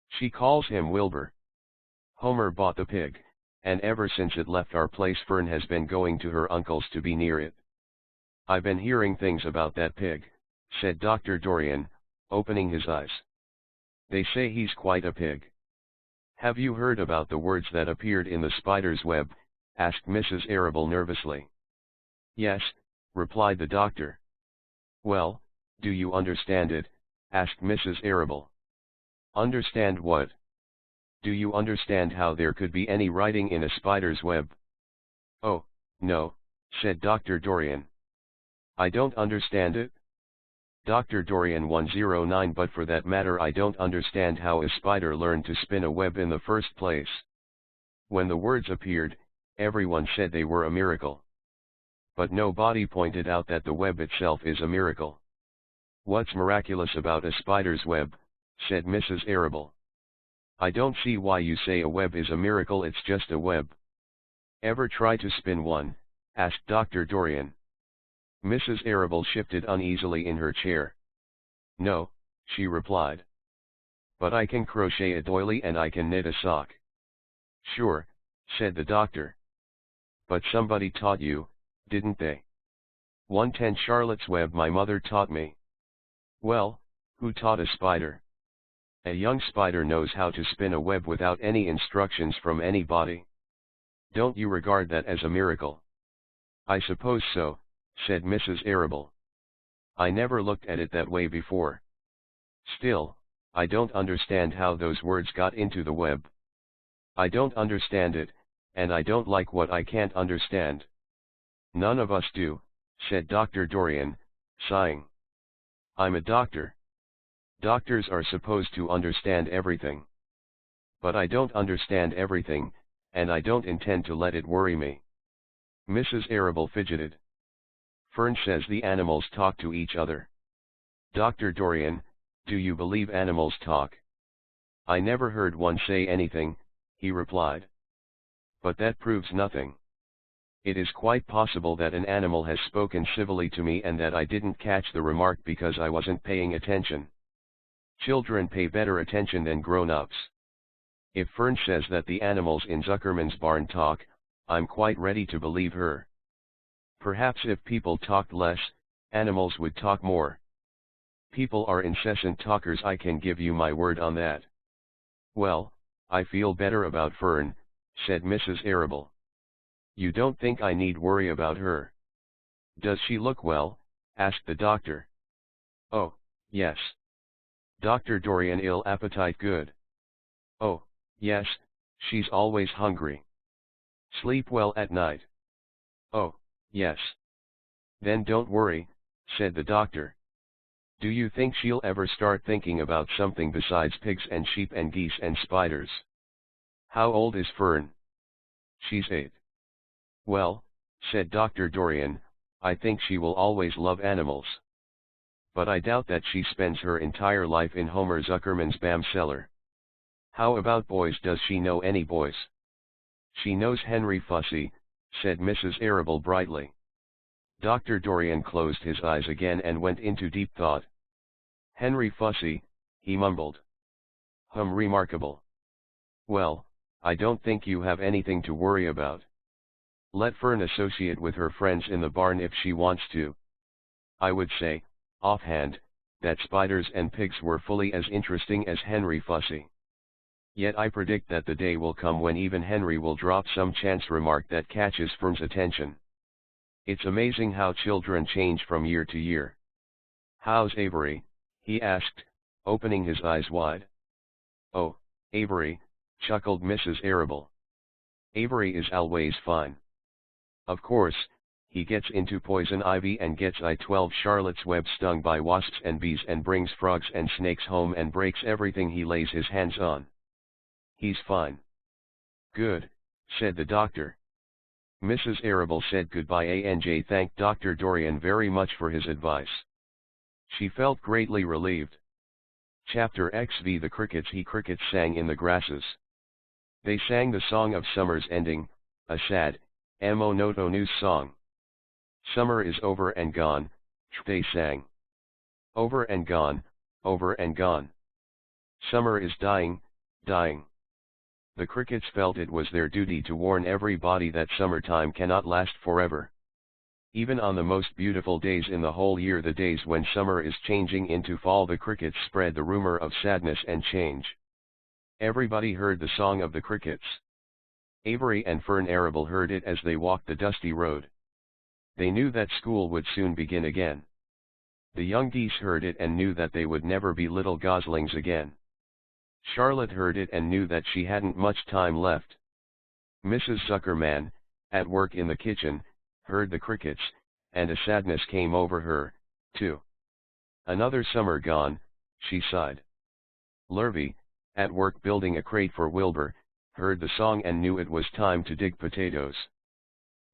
She calls him Wilbur. Homer bought the pig, and ever since it left our place Fern has been going to her uncle's to be near it. I've been hearing things about that pig," said Dr. Dorian, opening his eyes. "They say he's quite a pig." "Have you heard about the words that appeared in the spider's web?" asked Mrs. Arable nervously. "Yes," replied the doctor. "Well, do you understand it?" asked Mrs. Arable. "Understand what? Do you understand how there could be any writing in a spider's web?" "Oh, no," said Dr. Dorian. "I don't understand it. Dr. Dorian 109 But for that matter I don't understand how a spider learned to spin a web in the first place. When the words appeared, everyone said they were a miracle. But nobody pointed out that the web itself is a miracle." "What's miraculous about a spider's web?" said Mrs. Arable. "I don't see why you say a web is a miracle, it's just a web." "Ever try to spin one?" asked Dr. Dorian. Mrs. Arable shifted uneasily in her chair. "No," she replied. "But I can crochet a doily and I can knit a sock." "Sure," said the doctor. "But somebody taught you, didn't they?" 110 Charlotte's Web my mother taught me." "Well, who taught a spider?" "A young spider knows how to spin a web without any instructions from anybody. Don't you regard that as a miracle?" "I suppose so," said Mrs. Arable. "I never looked at it that way before. Still, I don't understand how those words got into the web. I don't understand it, and I don't like what I can't understand." "None of us do," said Dr. Dorian, sighing. "I'm a doctor. Doctors are supposed to understand everything. But I don't understand everything, and I don't intend to let it worry me." Mrs. Arable fidgeted. "Fern says the animals talk to each other." "Dr. Dorian, do you believe animals talk?" "I never heard one say anything," he replied. "But that proves nothing. It is quite possible that an animal has spoken civilly to me and that I didn't catch the remark because I wasn't paying attention. Children pay better attention than grown-ups. If Fern says that the animals in Zuckerman's barn talk, I'm quite ready to believe her. Perhaps if people talked less, animals would talk more. People are incessant talkers, I can give you my word on that." "Well, I feel better about Fern," said Mrs. Arable. "You don't think I need worry about her?" "Does she look well?" asked the doctor. "Oh, yes." Dr. Dorian ill appetite good. "Oh, yes, she's always hungry." "Sleep well at night?" "Oh, yes." "Then don't worry," said the doctor. "Do you think she'll ever start thinking about something besides pigs and sheep and geese and spiders?" "How old is Fern?" "She's 8. "Well," said Dr. Dorian, "I think she will always love animals. But I doubt that she spends her entire life in Homer Zuckerman's BAM cellar. How about boys? Does she know any boys?" "She knows Henry Fussy," said Mrs. Arable brightly. Dr. Dorian closed his eyes again and went into deep thought. "Henry Fussy," he mumbled. Remarkable. Well, I don't think you have anything to worry about. Let Fern associate with her friends in the barn if she wants to. I would say, offhand, that spiders and pigs were fully as interesting as Henry Fussy. Yet I predict that the day will come when even Henry will drop some chance remark that catches Fern's attention. It's amazing how children change from year to year." "How's Avery?" he asked, opening his eyes wide. "Oh, Avery," chuckled Mrs. Arable. "Avery is always fine. Of course, he gets into poison ivy and gets I-12 Charlotte's Web stung by wasps and bees and brings frogs and snakes home and breaks everything he lays his hands on. He's fine. Good, said the doctor. Mrs. Arable said goodbye and thanked Dr. Dorian very much for his advice. She felt greatly relieved. Chapter XV The crickets crickets sang in the grasses. They sang the song of summer's ending, a sad, monotone song. Summer is over and gone, they sang. Over and gone, over and gone. Summer is dying, dying. The crickets felt it was their duty to warn everybody that summertime cannot last forever. Even on the most beautiful days in the whole year, the days when summer is changing into fall, the crickets spread the rumor of sadness and change. Everybody heard the song of the crickets. Avery and Fern Arable heard it as they walked the dusty road. They knew that school would soon begin again. The young geese heard it and knew that they would never be little goslings again. Charlotte heard it and knew that she hadn't much time left. Mrs. Zuckerman, at work in the kitchen, heard the crickets, and a sadness came over her, too. Another summer gone, she sighed. Lurvy, at work building a crate for Wilbur, heard the song and knew it was time to dig potatoes.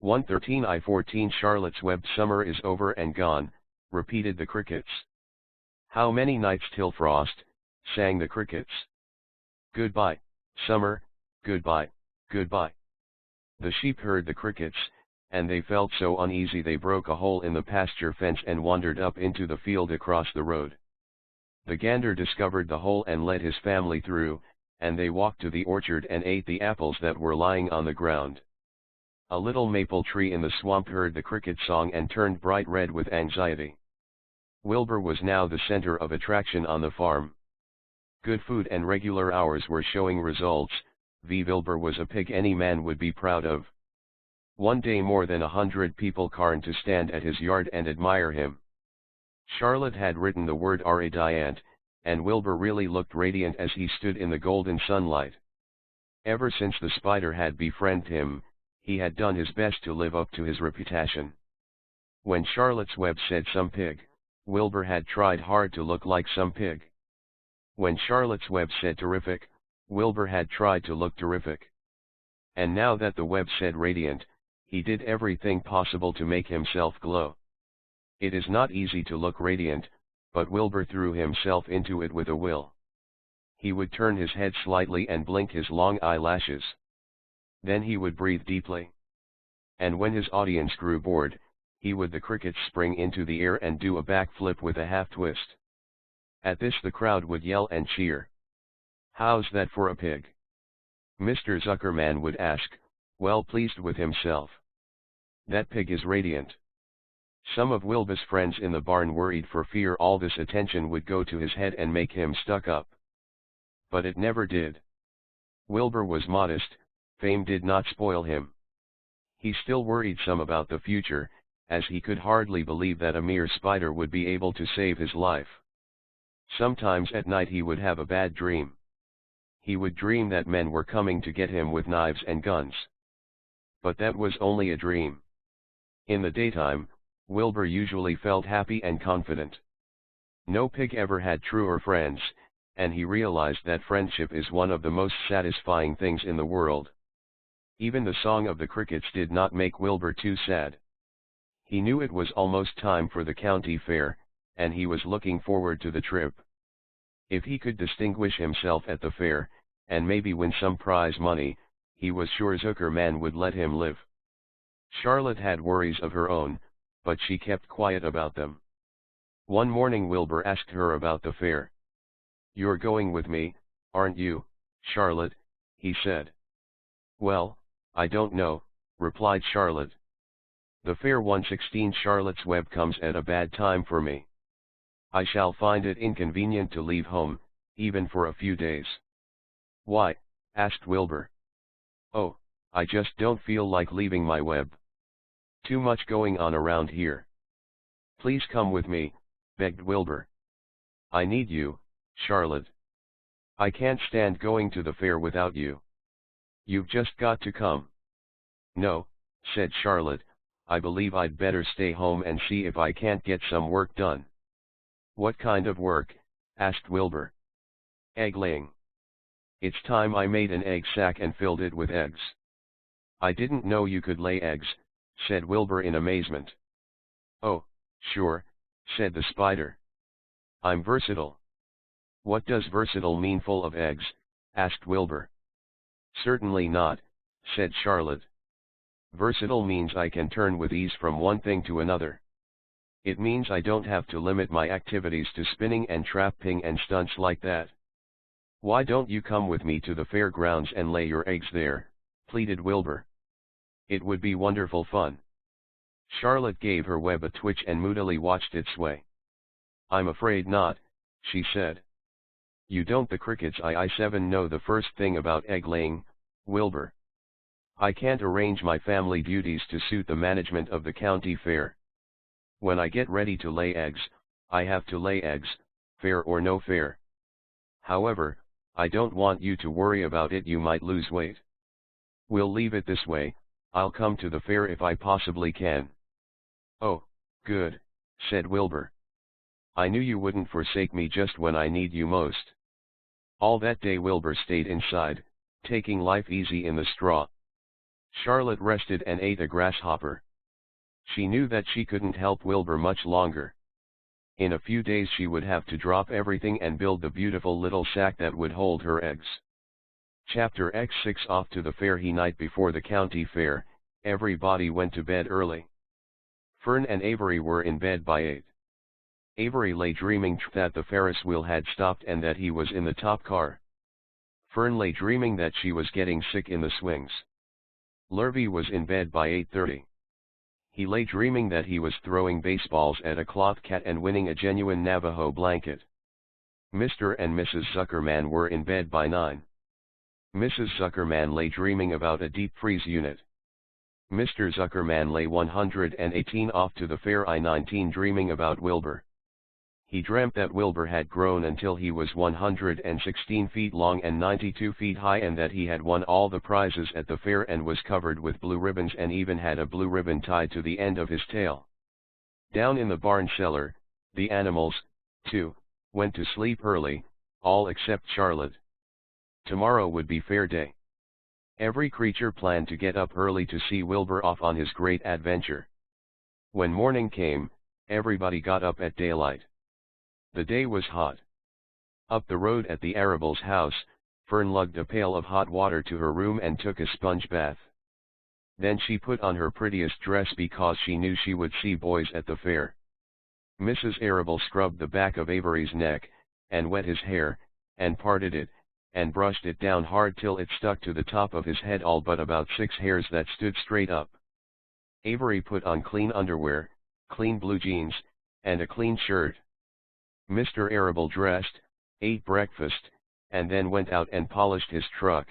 113 I-14 Charlotte's Web summer is over and gone, repeated the crickets. How many nights till frost, sang the crickets. Goodbye, summer, goodbye, goodbye. The sheep heard the crickets, and they felt so uneasy they broke a hole in the pasture fence and wandered up into the field across the road. The gander discovered the hole and led his family through, and they walked to the orchard and ate the apples that were lying on the ground. A little maple tree in the swamp heard the cricket song and turned bright red with anxiety. Wilbur was now the center of attraction on the farm. Good food and regular hours were showing results. Wilbur was a pig any man would be proud of. One day more than 100 people came to stand at his yard and admire him. Charlotte had written the word radiant, and Wilbur really looked radiant as he stood in the golden sunlight. Ever since the spider had befriended him, he had done his best to live up to his reputation. When Charlotte's Web said some pig, Wilbur had tried hard to look like some pig. When Charlotte's Web said terrific, Wilbur had tried to look terrific. And now that the Web said radiant, he did everything possible to make himself glow. It is not easy to look radiant, but Wilbur threw himself into it with a will. He would turn his head slightly and blink his long eyelashes. Then he would breathe deeply. And when his audience grew bored, he would the crickets spring into the air and do a backflip with a half twist. At this the crowd would yell and cheer. How's that for a pig? Mr. Zuckerman would ask, well pleased with himself. That pig is radiant. Some of Wilbur's friends in the barn worried for fear all this attention would go to his head and make him stuck up. But it never did. Wilbur was modest, fame did not spoil him. He still worried some about the future, as he could hardly believe that a mere spider would be able to save his life. Sometimes at night he would have a bad dream. He would dream that men were coming to get him with knives and guns. But that was only a dream. In the daytime, Wilbur usually felt happy and confident. No pig ever had truer friends, and he realized that friendship is one of the most satisfying things in the world. Even the song of the crickets did not make Wilbur too sad. He knew it was almost time for the county fair, and he was looking forward to the trip. If he could distinguish himself at the fair, and maybe win some prize money, he was sure Zuckerman would let him live. Charlotte had worries of her own, but she kept quiet about them. One morning Wilbur asked her about the fair. You're going with me, aren't you, Charlotte? He said. Well, I don't know, replied Charlotte. The fair 116 Charlotte's Web comes at a bad time for me. I shall find it inconvenient to leave home, even for a few days. Why? Asked Wilbur. Oh, I just don't feel like leaving my web. Too much going on around here. Please come with me, begged Wilbur. I need you, Charlotte. I can't stand going to the fair without you. You've just got to come. No, said Charlotte, I believe I'd better stay home and see if I can't get some work done. What kind of work? Asked Wilbur. Egg laying. It's time I made an egg sack and filled it with eggs. I didn't know you could lay eggs, said Wilbur in amazement. Oh, sure, said the spider. I'm versatile. What does versatile mean, full of eggs? Asked Wilbur. Certainly not, said Charlotte. Versatile means I can turn with ease from one thing to another. It means I don't have to limit my activities to spinning and trapping and stunts like that. Why don't you come with me to the fairgrounds and lay your eggs there? Pleaded Wilbur. It would be wonderful fun. Charlotte gave her web a twitch and moodily watched it sway. I'm afraid not, she said. You don't the crickets I7 know the first thing about egg laying, Wilbur. I can't arrange my family duties to suit the management of the county fair. When I get ready to lay eggs, I have to lay eggs, fair or no fair. However, I don't want you to worry about it, you might lose weight. We'll leave it this way, I'll come to the fair if I possibly can. Oh, good, said Wilbur. I knew you wouldn't forsake me just when I need you most. All that day Wilbur stayed inside, taking life easy in the straw. Charlotte rested and ate a grasshopper. She knew that she couldn't help Wilbur much longer. In a few days she would have to drop everything and build the beautiful little sack that would hold her eggs. Chapter X6 Off to the fair. The night before the county fair, everybody went to bed early. Fern and Avery were in bed by 8. Avery lay dreaming that the Ferris wheel had stopped and that he was in the top car. Fern lay dreaming that she was getting sick in the swings. Lurvy was in bed by 8:30. He lay dreaming that he was throwing baseballs at a cloth cat and winning a genuine Navajo blanket. Mr. and Mrs. Zuckerman were in bed by 9. Mrs. Zuckerman lay dreaming about a deep freeze unit. Mr. Zuckerman lay 118 off to the fair I-19 dreaming about Wilbur. He dreamt that Wilbur had grown until he was 116 feet long and 92 feet high, and that he had won all the prizes at the fair and was covered with blue ribbons and even had a blue ribbon tied to the end of his tail. Down in the barn cellar, the animals, too, went to sleep early, all except Charlotte. Tomorrow would be fair day. Every creature planned to get up early to see Wilbur off on his great adventure. When morning came, everybody got up at daylight. The day was hot. Up the road at the Arable's house, Fern lugged a pail of hot water to her room and took a sponge bath. Then she put on her prettiest dress because she knew she would see boys at the fair. Mrs. Arable scrubbed the back of Avery's neck, and wet his hair, and parted it, and brushed it down hard till it stuck to the top of his head, all but about 6 hairs that stood straight up. Avery put on clean underwear, clean blue jeans, and a clean shirt. Mr. Arable dressed, ate breakfast, and then went out and polished his truck.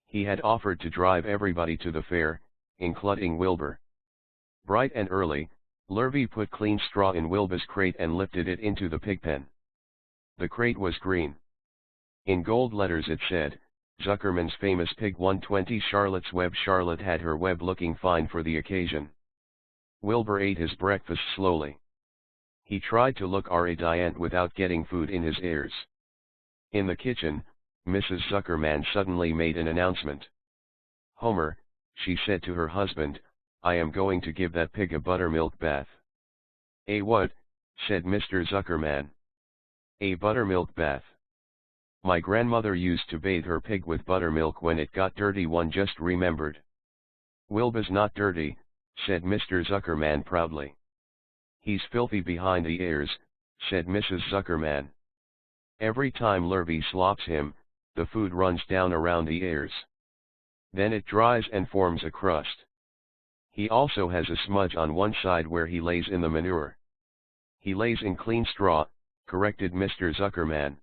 He had offered to drive everybody to the fair, including Wilbur. Bright and early, Lurvy put clean straw in Wilbur's crate and lifted it into the pigpen. The crate was green. In gold letters it said, Zuckerman's famous pig 120 Charlotte's web. Charlotte had her web looking fine for the occasion. Wilbur ate his breakfast slowly. He tried to look radiant without getting food in his ears. In the kitchen, Mrs. Zuckerman suddenly made an announcement. Homer, she said to her husband, I am going to give that pig a buttermilk bath. A what? Said Mr. Zuckerman. A buttermilk bath. My grandmother used to bathe her pig with buttermilk when it got dirty, one just remembered. Wilbur's not dirty, said Mr. Zuckerman proudly. He's filthy behind the ears, said Mrs. Zuckerman. Every time Lurvy slops him, the food runs down around the ears. Then it dries and forms a crust. He also has a smudge on one side where he lays in the manure. He lays in clean straw, corrected Mr. Zuckerman.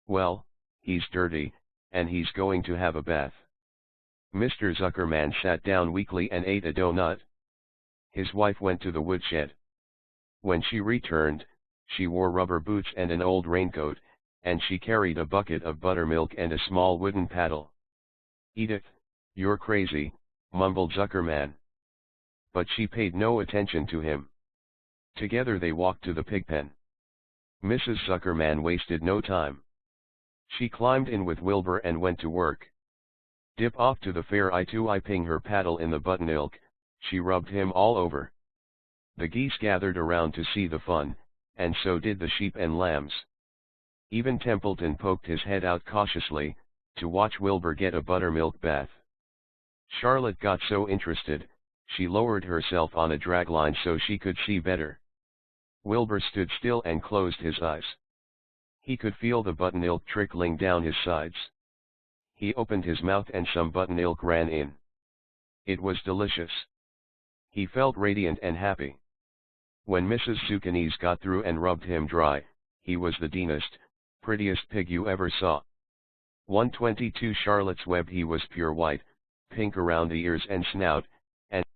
Well, he's dirty, and he's going to have a bath. Mr. Zuckerman sat down weakly and ate a donut. His wife went to the woodshed. When she returned, she wore rubber boots and an old raincoat, and she carried a bucket of buttermilk and a small wooden paddle. Edith, you're crazy, mumbled Zuckerman. but she paid no attention to him. Together they walked to the pigpen. Mrs. Zuckerman wasted no time. She climbed in with Wilbur and went to work. Dip off to the fair eye to eye ping her paddle in the buttonilk, she rubbed him all over. The geese gathered around to see the fun, and so did the sheep and lambs. Even Templeton poked his head out cautiously, to watch Wilbur get a buttermilk bath. Charlotte got so interested, she lowered herself on a dragline so she could see better. Wilbur stood still and closed his eyes. He could feel the buttermilk trickling down his sides. He opened his mouth and some buttermilk ran in. It was delicious. He felt radiant and happy. When Mrs. Zuccanis got through and rubbed him dry, he was the deanest, prettiest pig you ever saw. 122 Charlotte's Web. He was pure white, pink around the ears and snout,